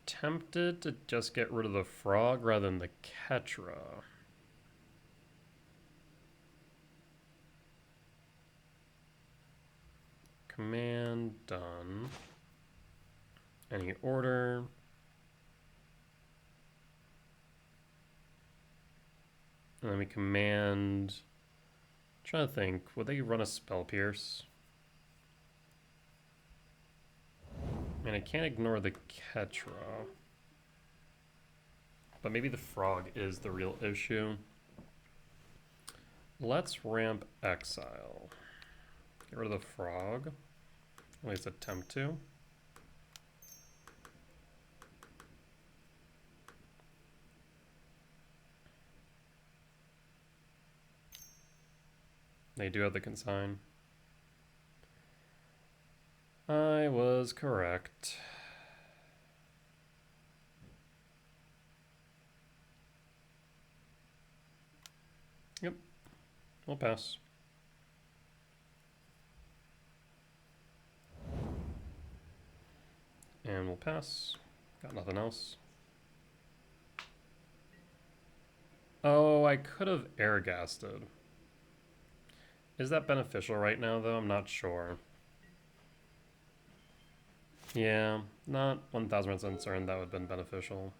Tempted to just get rid of the frog rather than the Ketra. Command done. Any order. And then we command. I'm trying to think, would they run a Spell Pierce? And I can't ignore the Ketra. But maybe the frog is the real issue. Let's ramp Exile. Get rid of the frog. At least attempt to. They do have the consign. I was correct. Yep, we'll pass. And we'll pass. Got nothing else. Oh, I could have air gasted. Is that beneficial right now, though? I'm not sure. Yeah, not 1000% certain that would have been beneficial.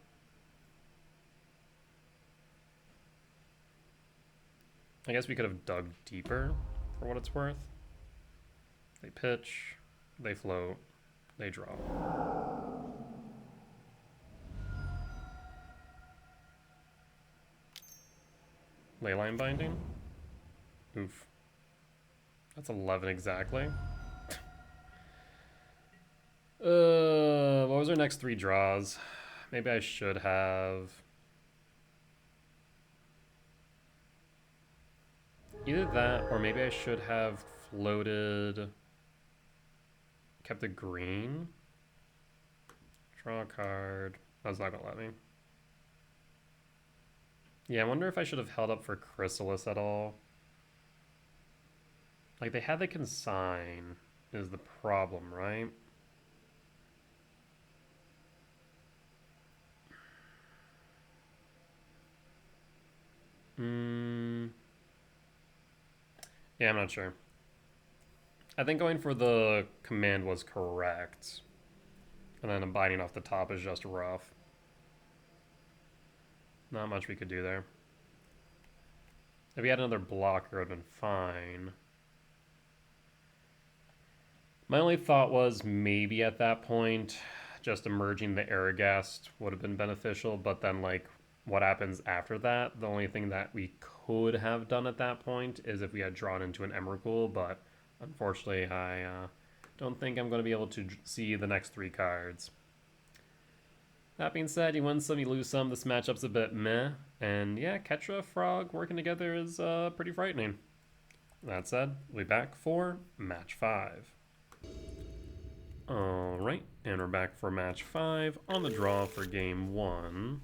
I guess we could have dug deeper, for what it's worth. They pitch, they float, they draw. Leyline Binding? Oof. That's 11 exactly. What was our next 3 draws? Maybe I should have either that, or maybe I should have floated, kept the green. Draw a card. That's not gonna let me. Yeah, I wonder if I should have held up for Chrysalis at all. Like, they had the consign is the problem, right? Yeah, I'm not sure. I think going for the command was correct. And then biting off the top is just rough. Not much we could do there. If we had another blocker, it would have been fine. My only thought was maybe at that point, just emerging the Aragast would have been beneficial, but then, like, what happens after that? The only thing that we could have done at that point is if we had drawn into an Emrakul, but unfortunately, I don't think I'm going to be able to see the next 3 cards. That being said, you win some, you lose some. This matchup's a bit meh. And yeah, Ketra, Frog working together is pretty frightening. That said, we'll be back for match 5. Alright, and we're back for match 5 on the draw for game 1.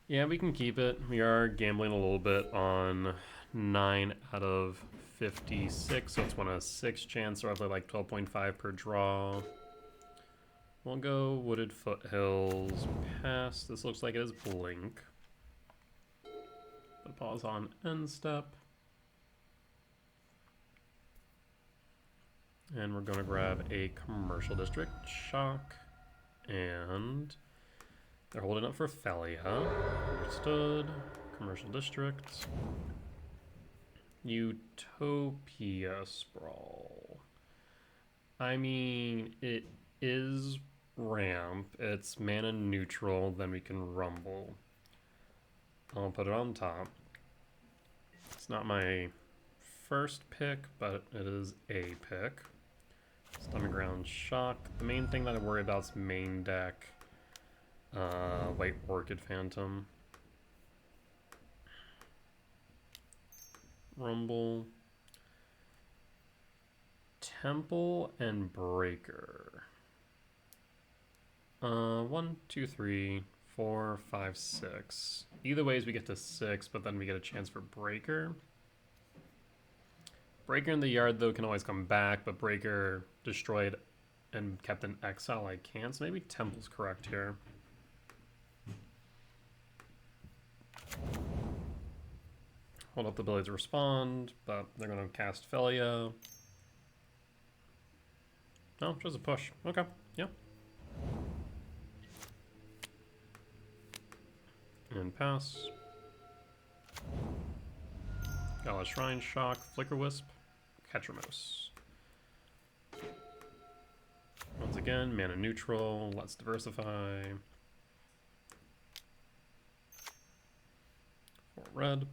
Yeah, we can keep it. We are gambling a little bit on 9 out of 56, so it's 1 out of 6 chance, so roughly like 12.5 per draw. We'll go Wooded Foothills, pass. This looks like it is Blink. Put a pause on end step. And we're going to grab a Commercial District, Shock, and they're holding up for Felia. Understood. Commercial District. Utopia Sprawl. I mean, it is ramp. It's mana neutral, then we can rumble. I'll put it on top. It's not my first pick, but it is a pick. Stomach Ground Shock. The main thing that I worry about is main deck. White Orchid Phantom. Rumble. Temple and Breaker. 1, 2, 3, 4, 5, 6. Either ways we get to 6, but then we get a chance for Breaker. Breaker in the yard, though, can always come back, but Breaker destroyed and kept in exile, I can't. So maybe Temple's correct here. Hold up the ability to respond, but they're going to cast Felia. No, just a push. Okay, yeah. And pass. Gala Shrine, Shock, Flicker Wisp, Ketramos. Once again, mana neutral, let's diversify. 4 red.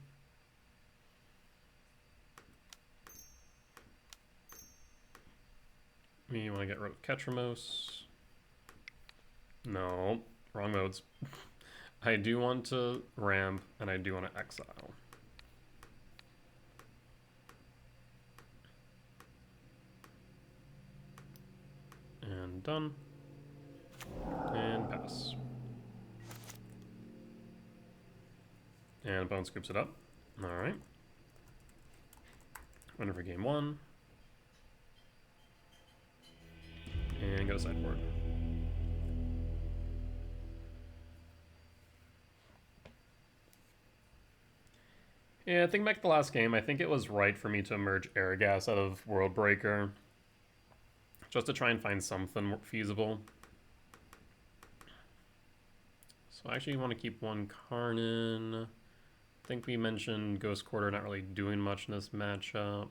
Me want to get rid of Ketramos. No, wrong modes. I do want to ramp, and I do want to exile. And done. And pass. And Bone scoops it up. Alright. Winner for game 1. And go to sideboard. Yeah, think back to the last game. I think it was right for me to emerge Aragast out of World Breaker. Just to try and find something feasible. So I actually want to keep 1 Karnin. I think we mentioned Ghost Quarter not really doing much in this matchup.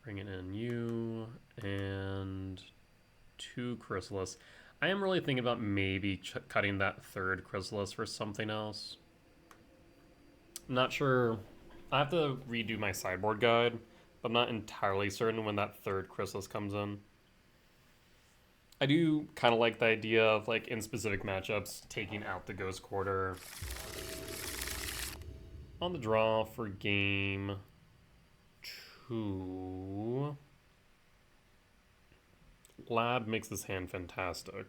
Bringing in you and 2 Chrysalis. I am really thinking about maybe cutting that 3rd Chrysalis for something else. I'm not sure I have to redo my sideboard guide, but I'm not entirely certain when that third Chrysalis comes in. I do kind of like the idea of, like, in specific matchups, taking out the Ghost Quarter on the draw for game 2. Lab makes this hand fantastic.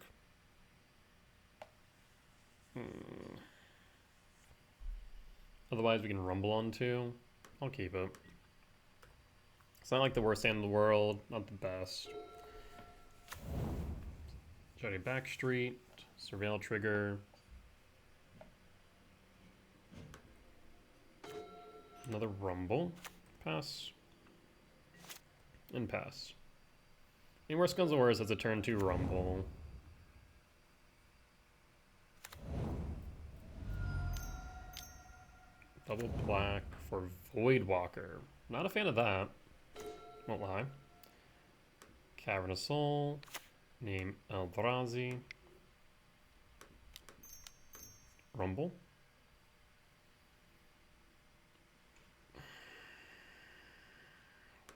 Otherwise, we can Rumble on 2. I'll keep it. It's not like the worst hand in the world, not the best. Shady Backstreet, Surveil Trigger. Another Rumble. Pass. And pass. I mean, worst comes to worst, it's a turn 2 Rumble. Double black for Voidwalker. Not a fan of that. Won't lie. Cavernous Soul. Name Eldrazi. Rumble.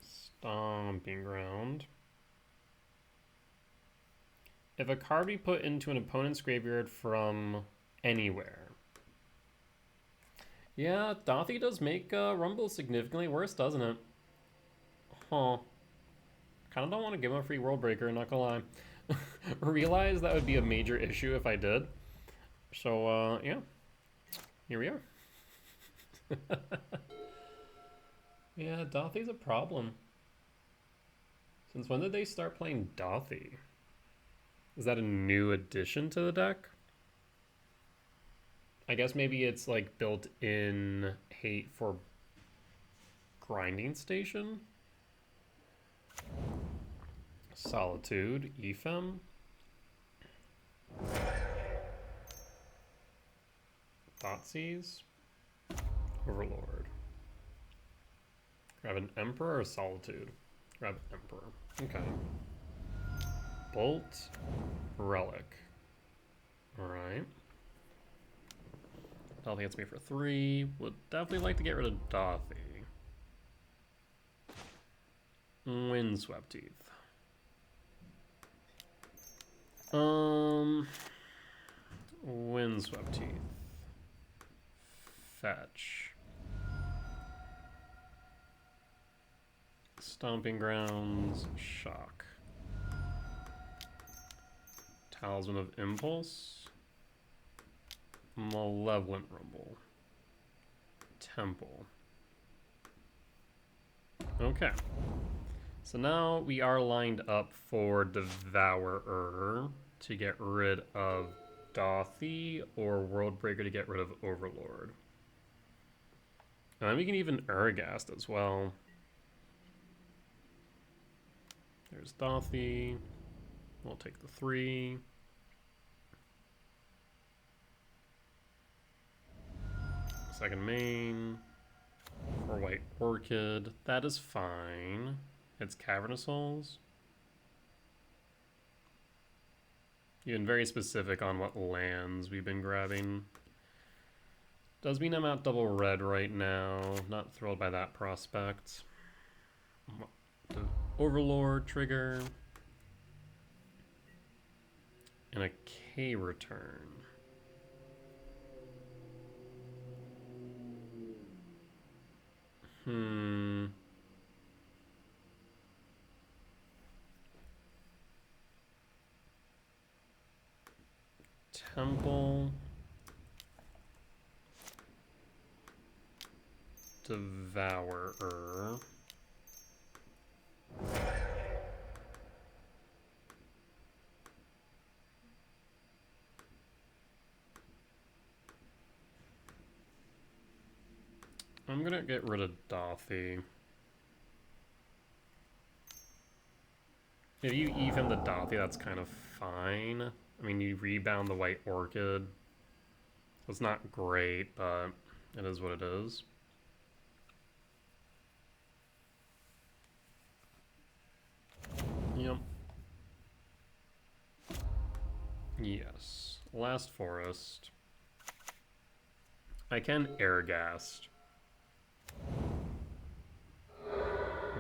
Stomping Ground. If a card be put into an opponent's graveyard from anywhere. Yeah, Dothy does make Rumble significantly worse, doesn't it? Huh. Kind of don't want to give him a free World Breaker, not gonna lie. Realize that would be a major issue if I did. So, yeah. Here we are. Yeah, Dothy's a problem. Since when did they start playing Dothy? Is that a new addition to the deck? I guess maybe it's like built-in hate for Grinding Station? Solitude, Ephem. Thoughtseize. Overlord. Grab an Emperor or Solitude? Grab Emperor. Okay. Bolt. Relic. Alright. Dothy hits me for 3. Would definitely like to get rid of Dothy. Windswept Teeth. Windswept Teeth. Fetch. Stomping Grounds. Shock. Talisman of Impulse. Malevolent Rumble. Temple. Okay. So now we are lined up for Devourer to get rid of Dothy or World Breaker to get rid of Overlord. And then we can even Urgast as well. There's Dothy. We'll take the 3. Second main. For White Orchid. That is fine. It's Cavernous Souls. You've been very specific on what lands we've been grabbing. Does mean I'm out double red right now. Not thrilled by that prospect. The Overlord trigger. And a K return. Temple. Devourer. I'm gonna get rid of Dothy. If you Ephem the Dothy, that's kind of fine. I mean, you rebound the White Orchid. It's not great, but it is what it is. Yep. Yes. Last Forest. I can Airgast.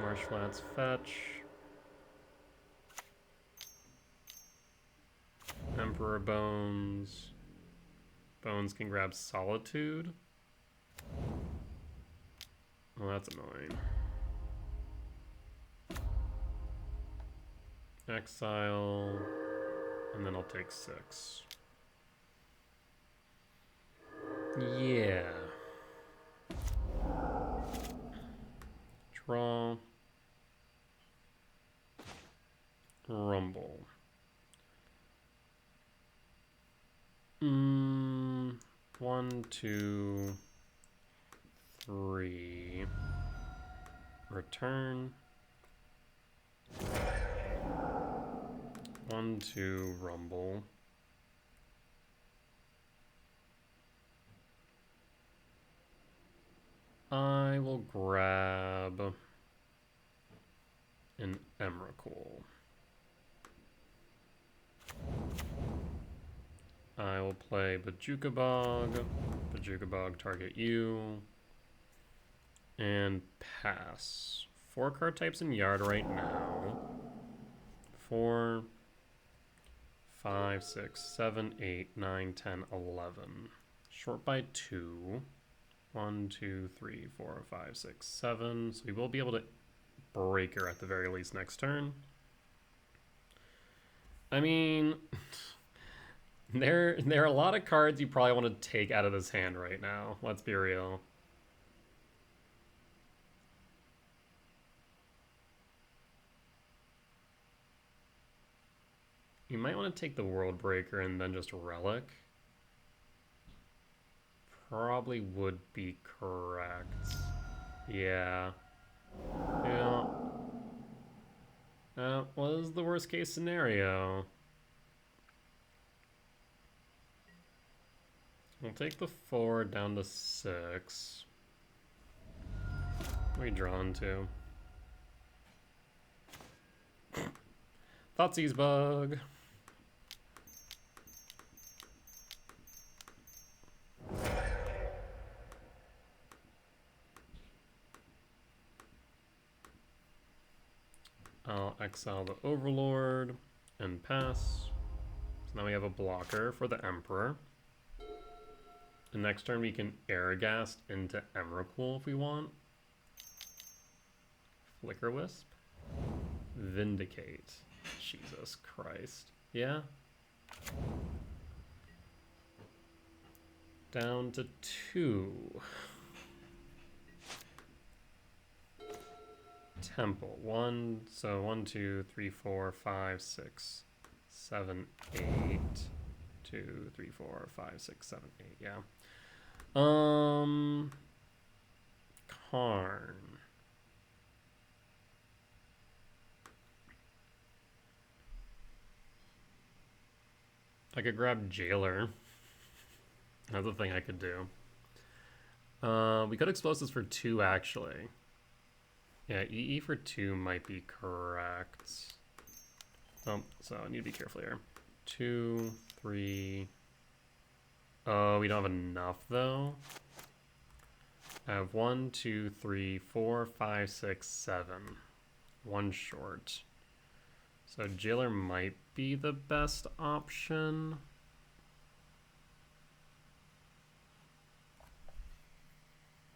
Marshflats fetch. Emperor Bones. Bones can grab Solitude. Well, that's annoying. Exile. And then I'll take 6. Yeah. Draw. Rumble. 1, 2, 3. Return. 1, 2, rumble. I will grab an Emrakul. I will play Bojuka Bog. Bojuka Bog target you. And pass. 4 card types in Yard right now. 4, 5, 6, 7, 8, 9, 10, 11. Short by 2. 1, 2, 3, 4, 5, 6, 7. So we will be able to break her at the very least next turn. I mean, there are a lot of cards you probably want to take out of this hand right now. Let's be real. You might want to take the World Breaker and then just Relic. Probably would be correct. Yeah. Yeah. What is the worst case scenario? We'll take the 4 down to 6. What are we drawn to? Thoughtseize Bug. I'll exile the Overlord and pass. So now we have a blocker for the Emperor. The next turn we can Airghast into Emrakul if we want. Flicker Wisp. Vindicate. Jesus Christ. Yeah? Down to 2. Temple. 1, so 1, 2, 3, 4, 5, 6, 7, 8. 2, 3, 4, 5, 6, 7, 8, yeah. Karn. I could grab Jailer. That's a thing I could do. We could Explosives for 2, actually. Yeah, EE for 2 might be correct. Oh, so I need to be careful here. 2, 3. Oh, we don't have enough, though. I have 1, 2, 3, 4, 5, 6, 7. 1 short. So Jailer might be the best option.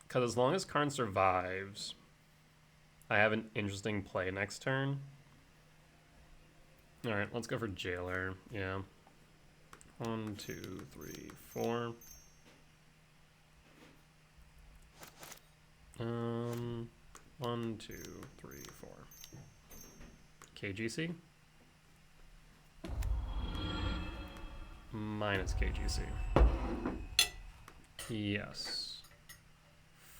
Because as long as Karn survives, I have an interesting play next turn. Alright, let's go for Jailer. Yeah. 1, 2, 3, 4. 1, 2, 3, 4. KGC? Minus KGC. Yes.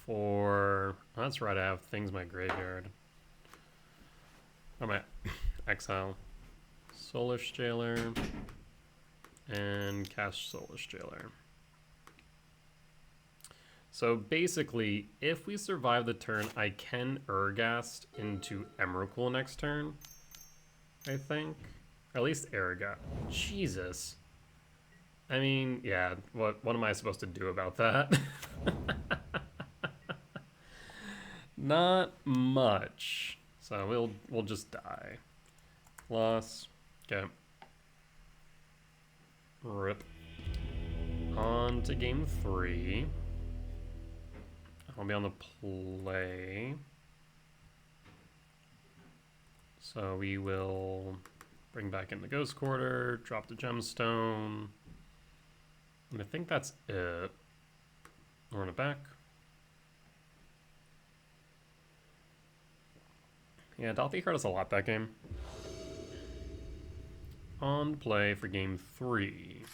For... Oh, that's right, I have things in my graveyard. Oh, my exile. Soulish Jailer. And cast Soulish Jailer. So basically, if we survive the turn, I can Urghast into Emrakul next turn, I think. Or at least Airghast. Jesus. I mean, yeah, what am I supposed to do about that? Not much. So we'll just die. Loss. Okay. Rip. On to game 3. I'll be on the play. So we will bring back in the Ghost Quarter, drop the Gemstone. And I think that's it. Run it back. Yeah, Dalthi hurt us a lot that game. On play for game 3.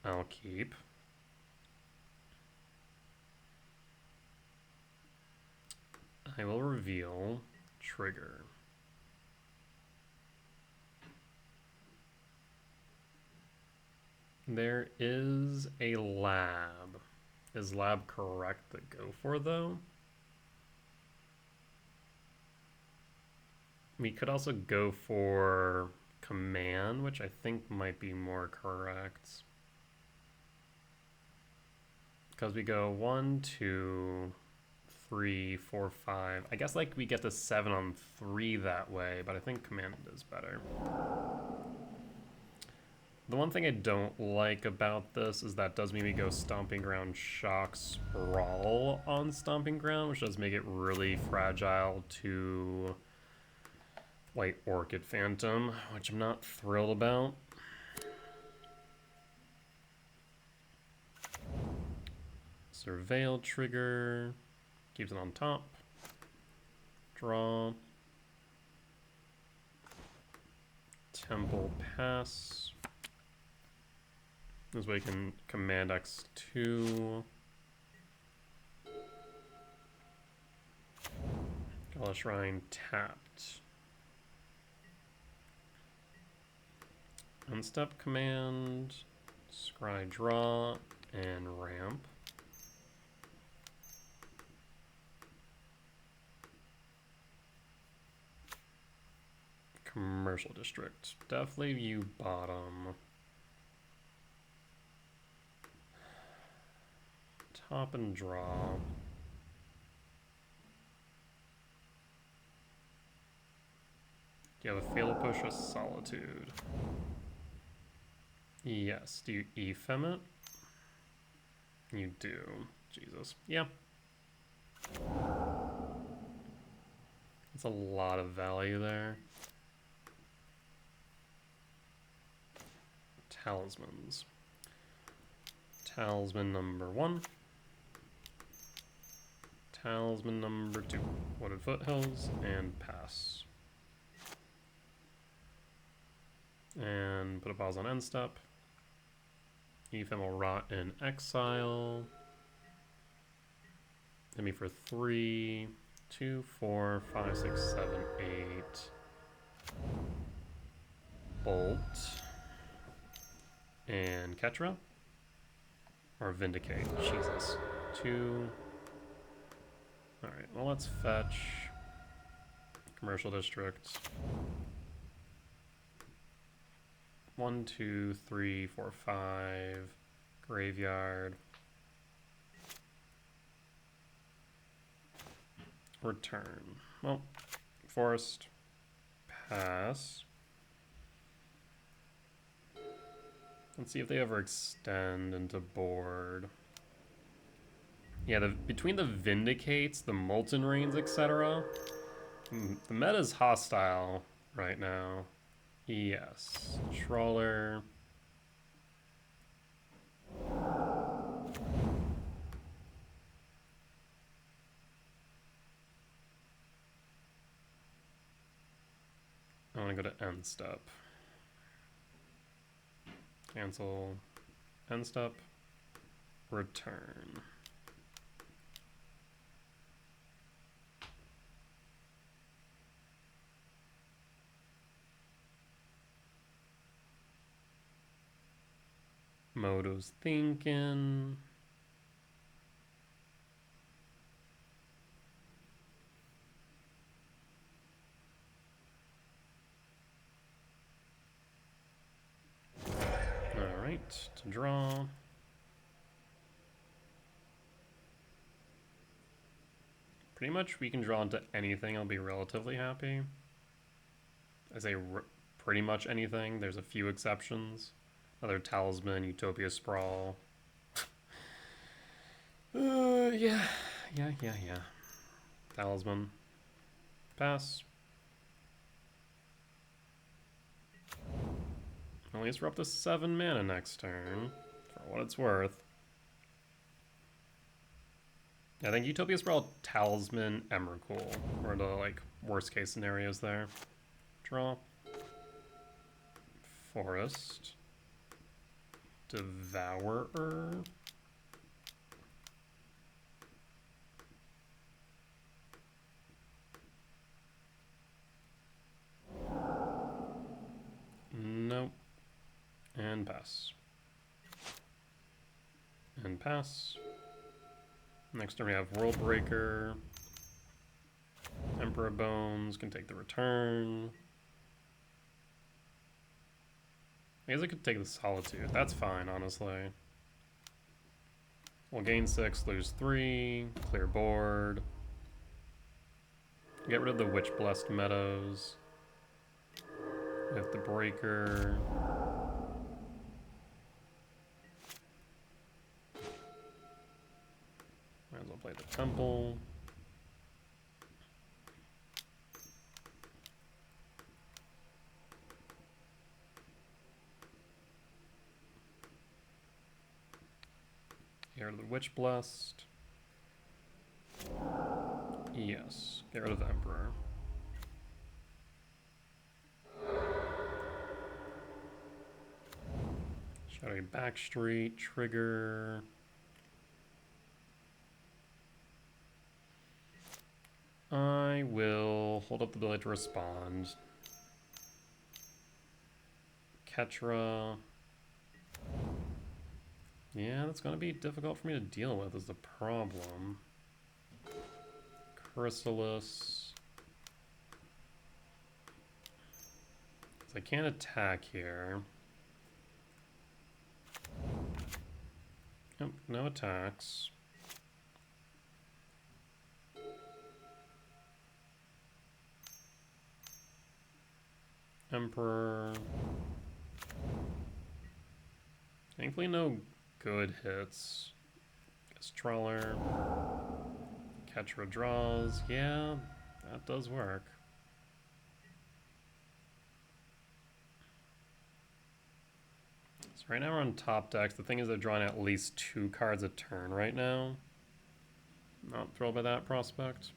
I'll keep. I will reveal trigger. There is a lab. Is lab correct to go for, though? We could also go for command, which I think might be more correct. Because we go 1, 2, 3, 4, 5. I guess like we get to 7 on 3 that way, but I think command is better. The one thing I don't like about this is that does mean we go Stomping Ground, Shock, Sprawl on Stomping Ground, which does make it really fragile to White Orchid Phantom, which I'm not thrilled about. Surveil trigger, keeps it on top. Draw. Temple Pass. This way we can command X2. Gala Shrine tapped. Unstep command, scry draw, and ramp. Commercial district. Definitely view bottom. Top and draw. You have a Fatal Push of Solitude. Yes. Do you Ephem it? You do. Jesus. Yeah. That's a lot of value there. Talismans. Talisman number 1. Talisman number 2. Wooded Foothills and pass. And put a pause on end step. Ephemeral Rot in exile. Hit me for 3, 2, 4, 5, 6, 7, 8. Bolt. And Ketra. Or Vindicate. Jesus. 2. Alright, well, let's fetch. Commercial district. 1, 2, 3, 4, 5. Graveyard. Return. Well, forest. Pass. Let's see if they ever extend into board. Yeah, between the Vindicates, the Molten Rains, etc., the meta's hostile right now. Yes. Trawler. I want to go to end step. Cancel. End step. Return. Moto's thinking. Alright, to draw. Pretty much we can draw into anything, I'll be relatively happy. I say pretty much anything, there's a few exceptions. Another Talisman, Utopia Sprawl. Yeah. Talisman. Pass. At least we're up to 7 mana next turn, for what it's worth. I think Utopia Sprawl, Talisman, Emrakul were the like worst case scenarios there. Draw. Forest. Devourer. Nope. And pass. And pass. Next turn we have World Breaker. Emperor Bones can take the return. I guess I could take the Solitude. That's fine, honestly. We'll gain 6, lose 3, clear board. Get rid of the Witch Blessed Meadows. We have the Breaker. Might as well play the Temple. Get rid of the Witch Blessed. Yes, get rid of the Emperor. Shadowy Backstreet, trigger. I will hold up the ability to respond. Ketra. Yeah, that's going to be difficult for me to deal with is the problem. Chrysalis. So I can't attack here. Nope, no attacks. Emperor. Thankfully no good hits. Guess Trawler. Ketra draws. Yeah, that does work. So right now we're on top decks. The thing is they're drawing at least 2 cards a turn right now. Not thrilled by that prospect.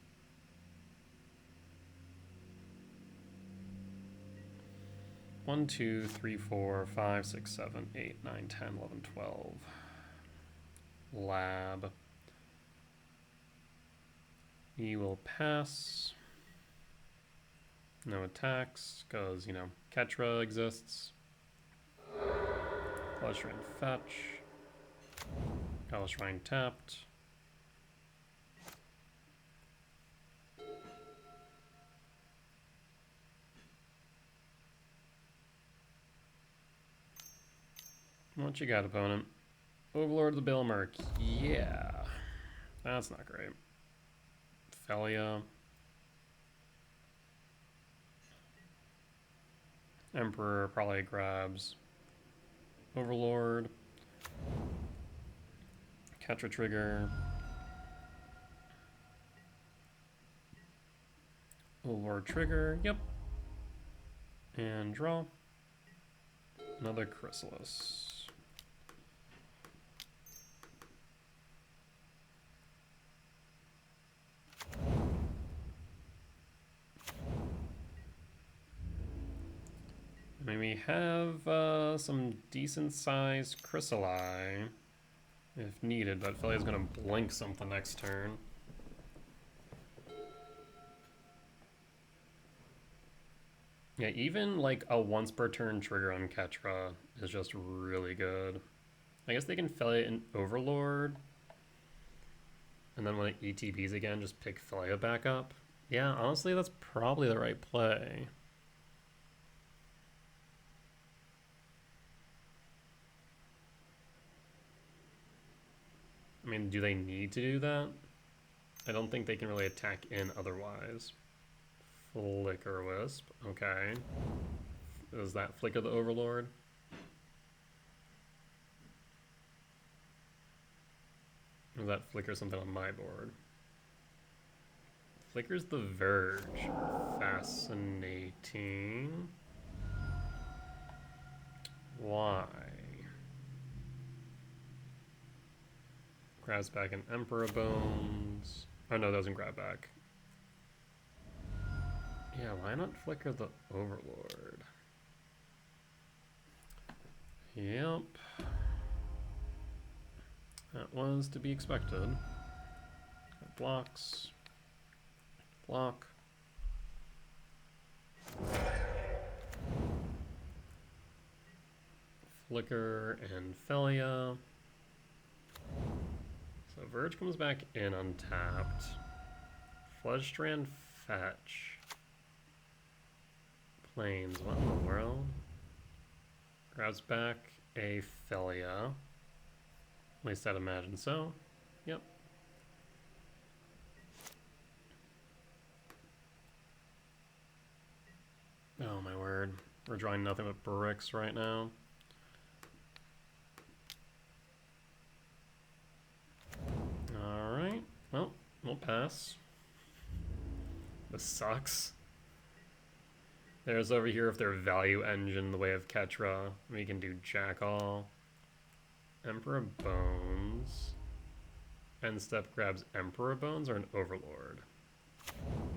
One, 2, 3, 4, 5, 6, 7, 8, 9, 10, 11, 12. Lab. He will pass. No attacks, because, you know, Ketra exists. Cloud Shrine fetch. Cloud Shrine tapped. What you got, opponent? Overlord of the Bilmerk. Yeah. That's not great. Felia. Emperor probably grabs Overlord. Ketra trigger. Overlord trigger. Yep. And draw. Another Chrysalis. I mean, we have some decent-sized Chrysali if needed, but Felia's gonna blink something next turn. Yeah, even like a once per turn trigger on Ketra is just really good. I guess they can Felia in Overlord, and then when it ETBs again, just pick Felia back up. Yeah, honestly, that's probably the right play. I mean, do they need to do that? I don't think they can really attack in otherwise. Flicker Wisp, okay. Is that Flicker the Overlord? Or does that Flicker something on my board? Flicker's the Verge. Fascinating. Why? Grabs back an Emperor Bones. Oh no, that doesn't grab back. Yeah, why not Flicker the Overlord? Yep. That was to be expected. Blocks. Block. Flicker and Felia. So Verge comes back in untapped. Fledgestrand fetch. Plains, what in the world? Grabs back a Felia. At least I'd imagine so. Yep. Oh my word. We're drawing nothing but bricks right now. Alright. Well, we'll pass. This sucks. There's over here if their value engine in the way of Ketra. We can do Jackal. Emperor Bones. End step grabs Emperor Bones or an Overlord?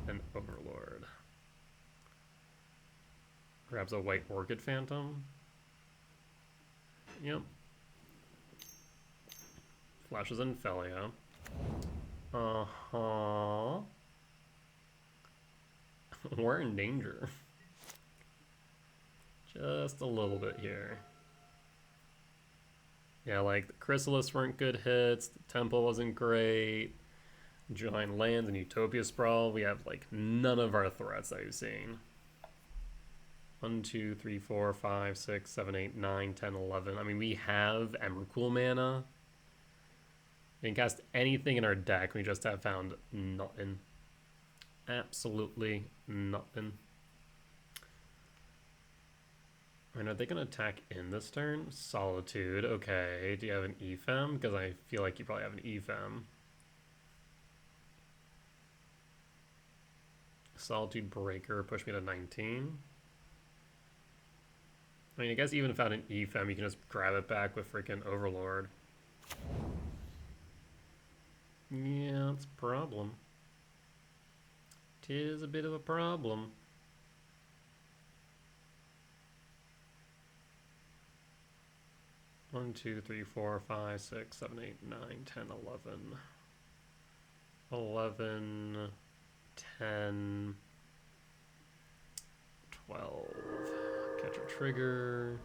An Overlord. Grabs a White Orchid Phantom. Yep. Flashes in Felia. Uh-huh. We're in danger. Just a little bit here. Yeah, like the Chrysalis weren't good hits, the Temple wasn't great, Giant Lands and Utopia Sprawl, we have like none of our threats that we've seen. 1, 2, 3, 4, 5, 6, 7, 8, 9, 10, 11. I mean, we have Emrakul mana. We can cast anything in our deck, we just have found nothing. Absolutely nothing. And are they going to attack in this turn? Solitude, okay. Do you have an EFM? Because I feel like you probably have an EFM. Solitude Breaker, push me to 19. I mean, I guess even if I had an EFM, you can just grab it back with freaking Overlord. Yeah, it's a problem. 'Tis a bit of a problem. One, 2, 3, 4, 5, 6, 7, 8, 9, 10, 11. 11, 10, 12. Catch a trigger.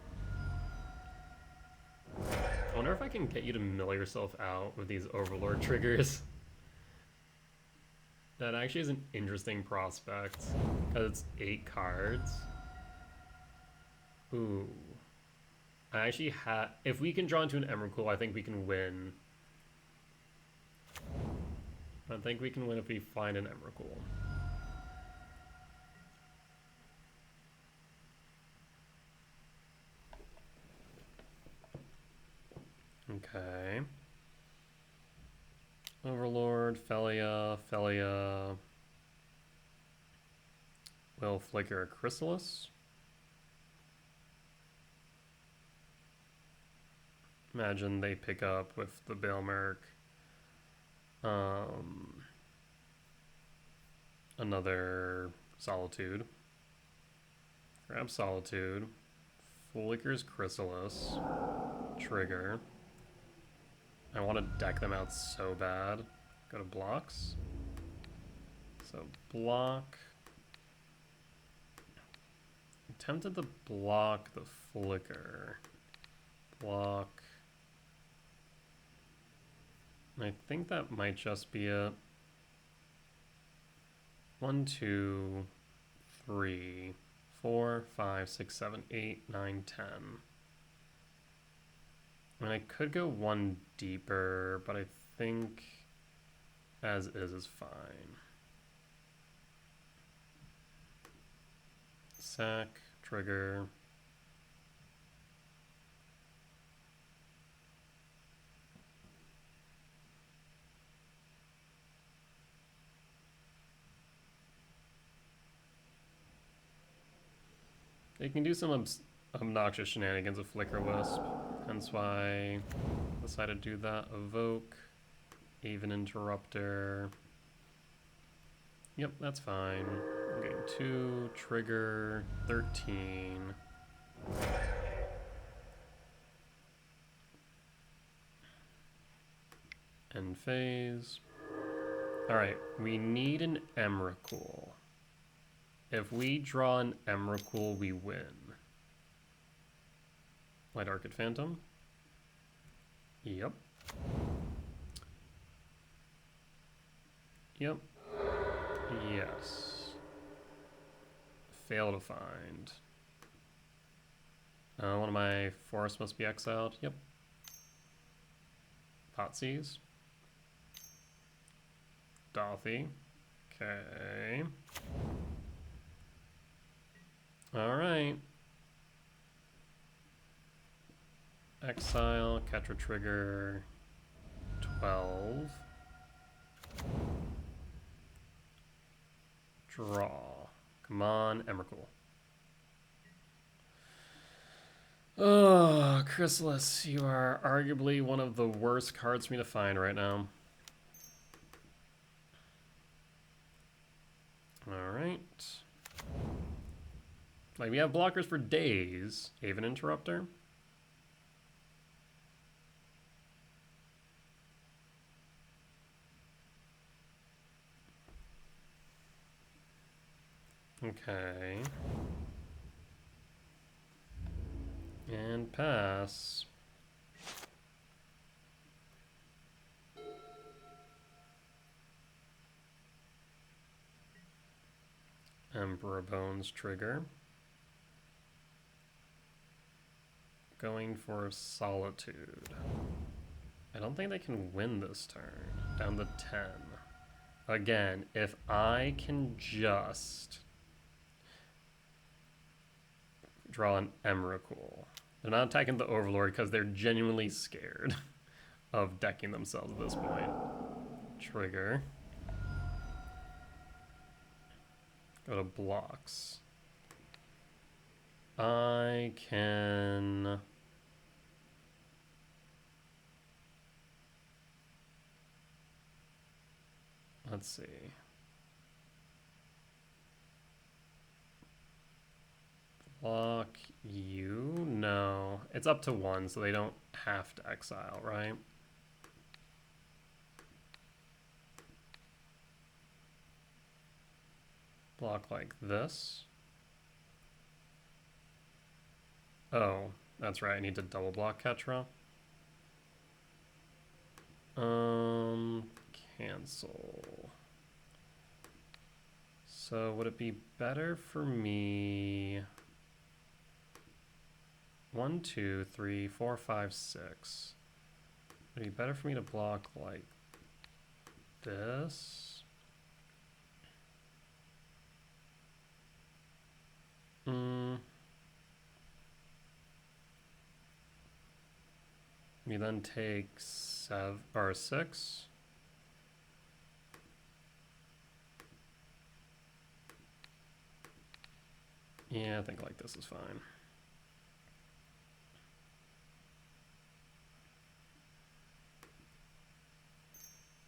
I wonder if I can get you to mill yourself out with these Overlord triggers. That actually is an interesting prospect, because it's 8 cards. Ooh. I actually have... If we can draw into an Emrakul, I think we can win. I think we can win if we find an Emrakul. Okay. Overlord, Felia, Felia. Will Flicker a Chrysalis? Imagine they pick up with the Baelmerk. Another Solitude. Grab Solitude. Flicker's Chrysalis. Trigger. I want to deck them out so bad. Go to blocks. So block. I'm tempted to block the Flicker. Block. I think that might just be it. 1, 2, 3, 4, 5, 6, 7, 8, 9, 10. I mean, I could go one deeper, but I think As is fine. Sack, trigger. They can do some obnoxious shenanigans with Flicker Wisp, hence why I decided to do that. Evoke, Even Interrupter. Yep, that's fine. I'm getting 2, trigger, 13. End phase. Alright, we need an Emrakul. If we draw an Emrakul, we win. White Orchid Phantom. Yep. Yep. Yes. Fail to find. One of my forests must be exiled. Yep. Thoughtseize. Dothy. Okay. Alright. Exile, catch a trigger, 12. Draw. Come on, Emrakul. Oh, Chrysalis, you are arguably one of the worst cards for me to find right now. Alright. Like, we have blockers for days. Haven Interrupter. Okay. And pass. Emperor Bones trigger. Going for Solitude. I don't think they can win this turn. Down to 10. Again, if I can just draw an Emrakul. They're not attacking the Overlord because they're genuinely scared of decking themselves at this point. Trigger. Go to blocks. I can... Let's see. Block you? No. It's up to 1, so they don't have to exile, right? Block like this. Oh, that's right. I need to double block Ketra. Cancel. So would it be better for me... 1, 2, 3, 4, 5, 6. Would it be better for me to block like this? We then take 7 or 6. Yeah, I think like this is fine.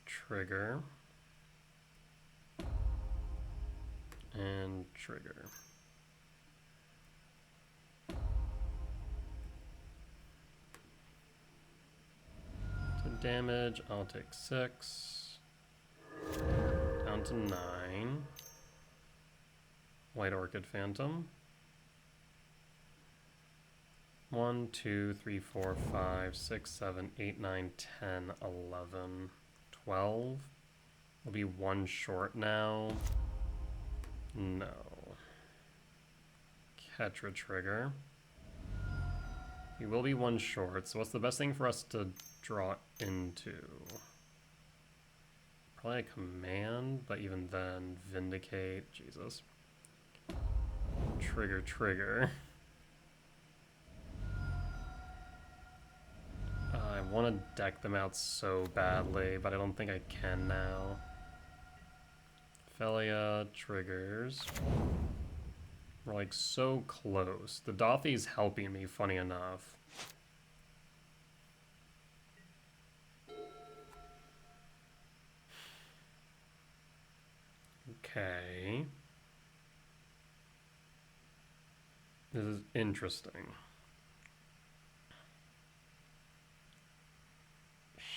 Trigger. And trigger. So damage, I'll take 6. Down to 9. White Orchid Phantom. 1, 2, 3, 4, 5, 6, 7, 8, 9, 10, 11, 12. We'll be 1 short now. No. Ketra trigger. We will be 1 short, so what's the best thing for us to draw into? Probably a command, but even then, Vindicate. Jesus. Trigger, trigger. I want to deck them out so badly, but I don't think I can now. Felia triggers. We're like so close. The Dothy's helping me, funny enough. Okay. This is interesting.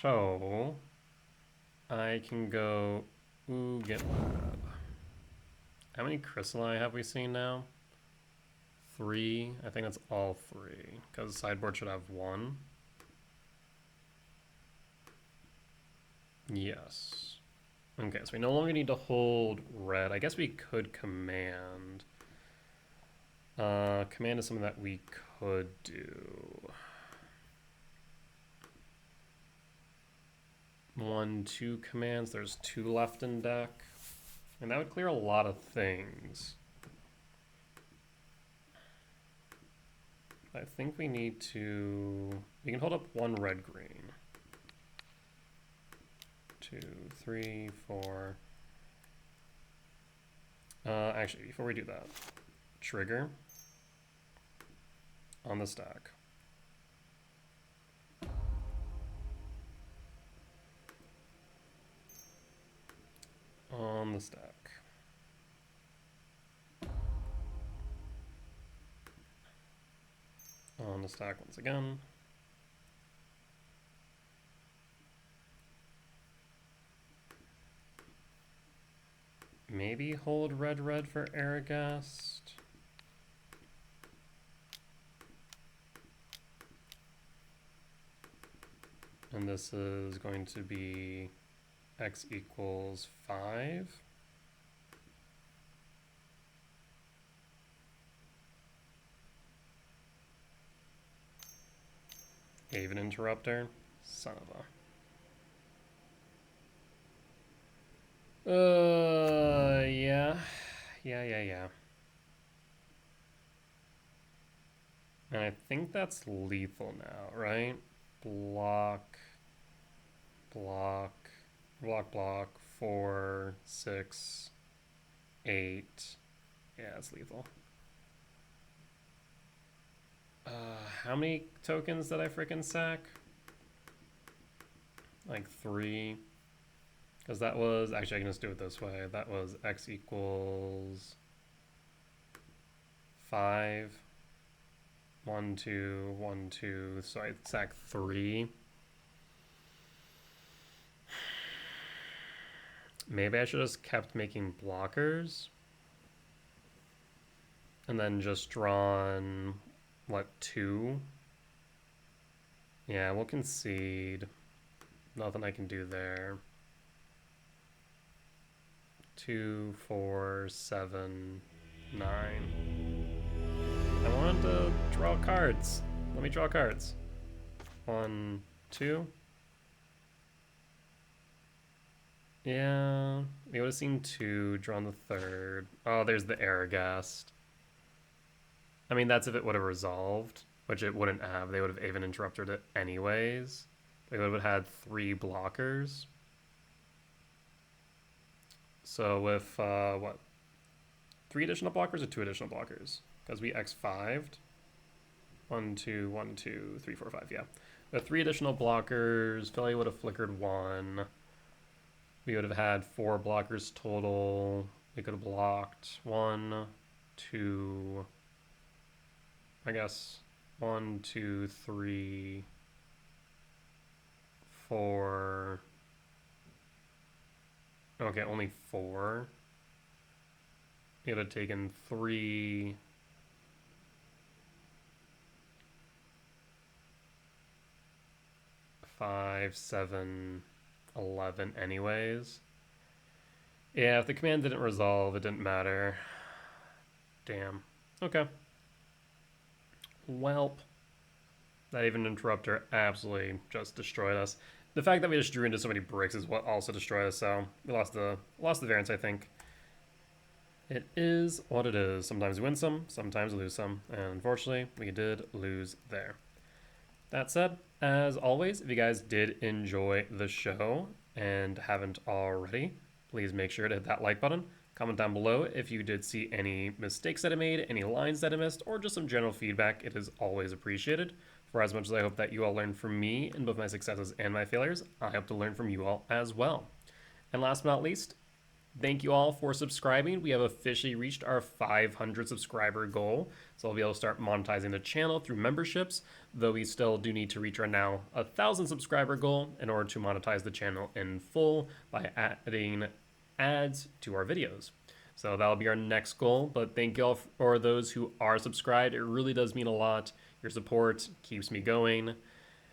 So, I can go, ooh, get lab. How many Chrysalli have we seen now? 3. I think that's all 3, because sideboard should have 1. Yes. Okay, so we no longer need to hold red. I guess we could command. Command is something that we could do. 1, 2 commands. There's 2 left in deck. And that would clear a lot of things. I think we need to... We can hold up 1 red-green. 2, 3, 4. Actually, before we do that, trigger on the stack. On the stack. On the stack once again. Maybe hold red for Aragast. And this is going to be x equals 5. Haven Interrupter. Son of a... Yeah. Yeah. And I think that's lethal now, right? Block. 4, 6, 8. Yeah, it's lethal. How many tokens did I frickin' sack? Like 3. Because that was... Actually, I can just do it this way. That was x equals 5. 1, 2, 1, 2. So I sack 3. Maybe I should have just kept making blockers. And then just drawn, what, 2? Yeah, we'll concede. Nothing I can do there. 2, 4, 7, 9. I wanted to draw cards. Let me draw cards. 1, 2. Yeah, we would have seen 2, drawn the 3rd. Oh, there's the Aragast. I mean, that's if it would have resolved, which it wouldn't have. They would have even interrupted it anyways. They would have had 3 blockers. So with, what? 3 additional blockers or 2 additional blockers? Because we X5'd. 1, 2, 1, 2, 3, 4, 5, yeah. With 3 additional blockers, Philly would have flickered 1. We would have had 4 blockers total. We could have blocked 1, 2, I guess 1, 2, 3, 4. Okay, only 4. We would have taken 3. 5, 7, 11 anyways. Yeah, if the command didn't resolve, it didn't matter. Damn. Okay. Welp. That even interrupter absolutely just destroyed us. The fact that we just drew into so many bricks is what also destroyed us, so we lost the variance, I think. It is what it is. Sometimes we win some, sometimes we lose some, and unfortunately, we did lose there. That said, as always, if you guys did enjoy the show and haven't already, please make sure to hit that like button. Comment down below if you did see any mistakes that I made, any lines that I missed, or just some general feedback. It is always appreciated. For as much as I hope that you all learned from me in both my successes and my failures, I hope to learn from you all as well. And last but not least, thank you all for subscribing. We have officially reached our 500 subscriber goal, so I'll be able to start monetizing the channel through memberships, though we still do need to reach our now 1,000 subscriber goal in order to monetize the channel in full by adding ads to our videos. So that'll be our next goal, but thank you all for those who are subscribed. It really does mean a lot. Your support keeps me going. And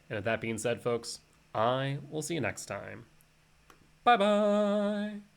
with that being said, folks, I will see you next time. Bye-bye!